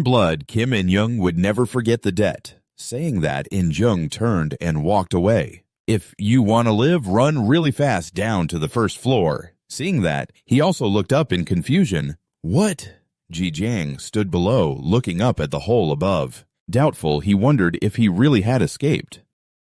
blood, Kim In-young would never forget the debt. Saying that, In-jung turned and walked away. If you want to live, run really fast down to the first floor. Seeing that, he also looked up in confusion. What? Ji-jang stood below, looking up at the hole above. Doubtful, he wondered if he really had escaped.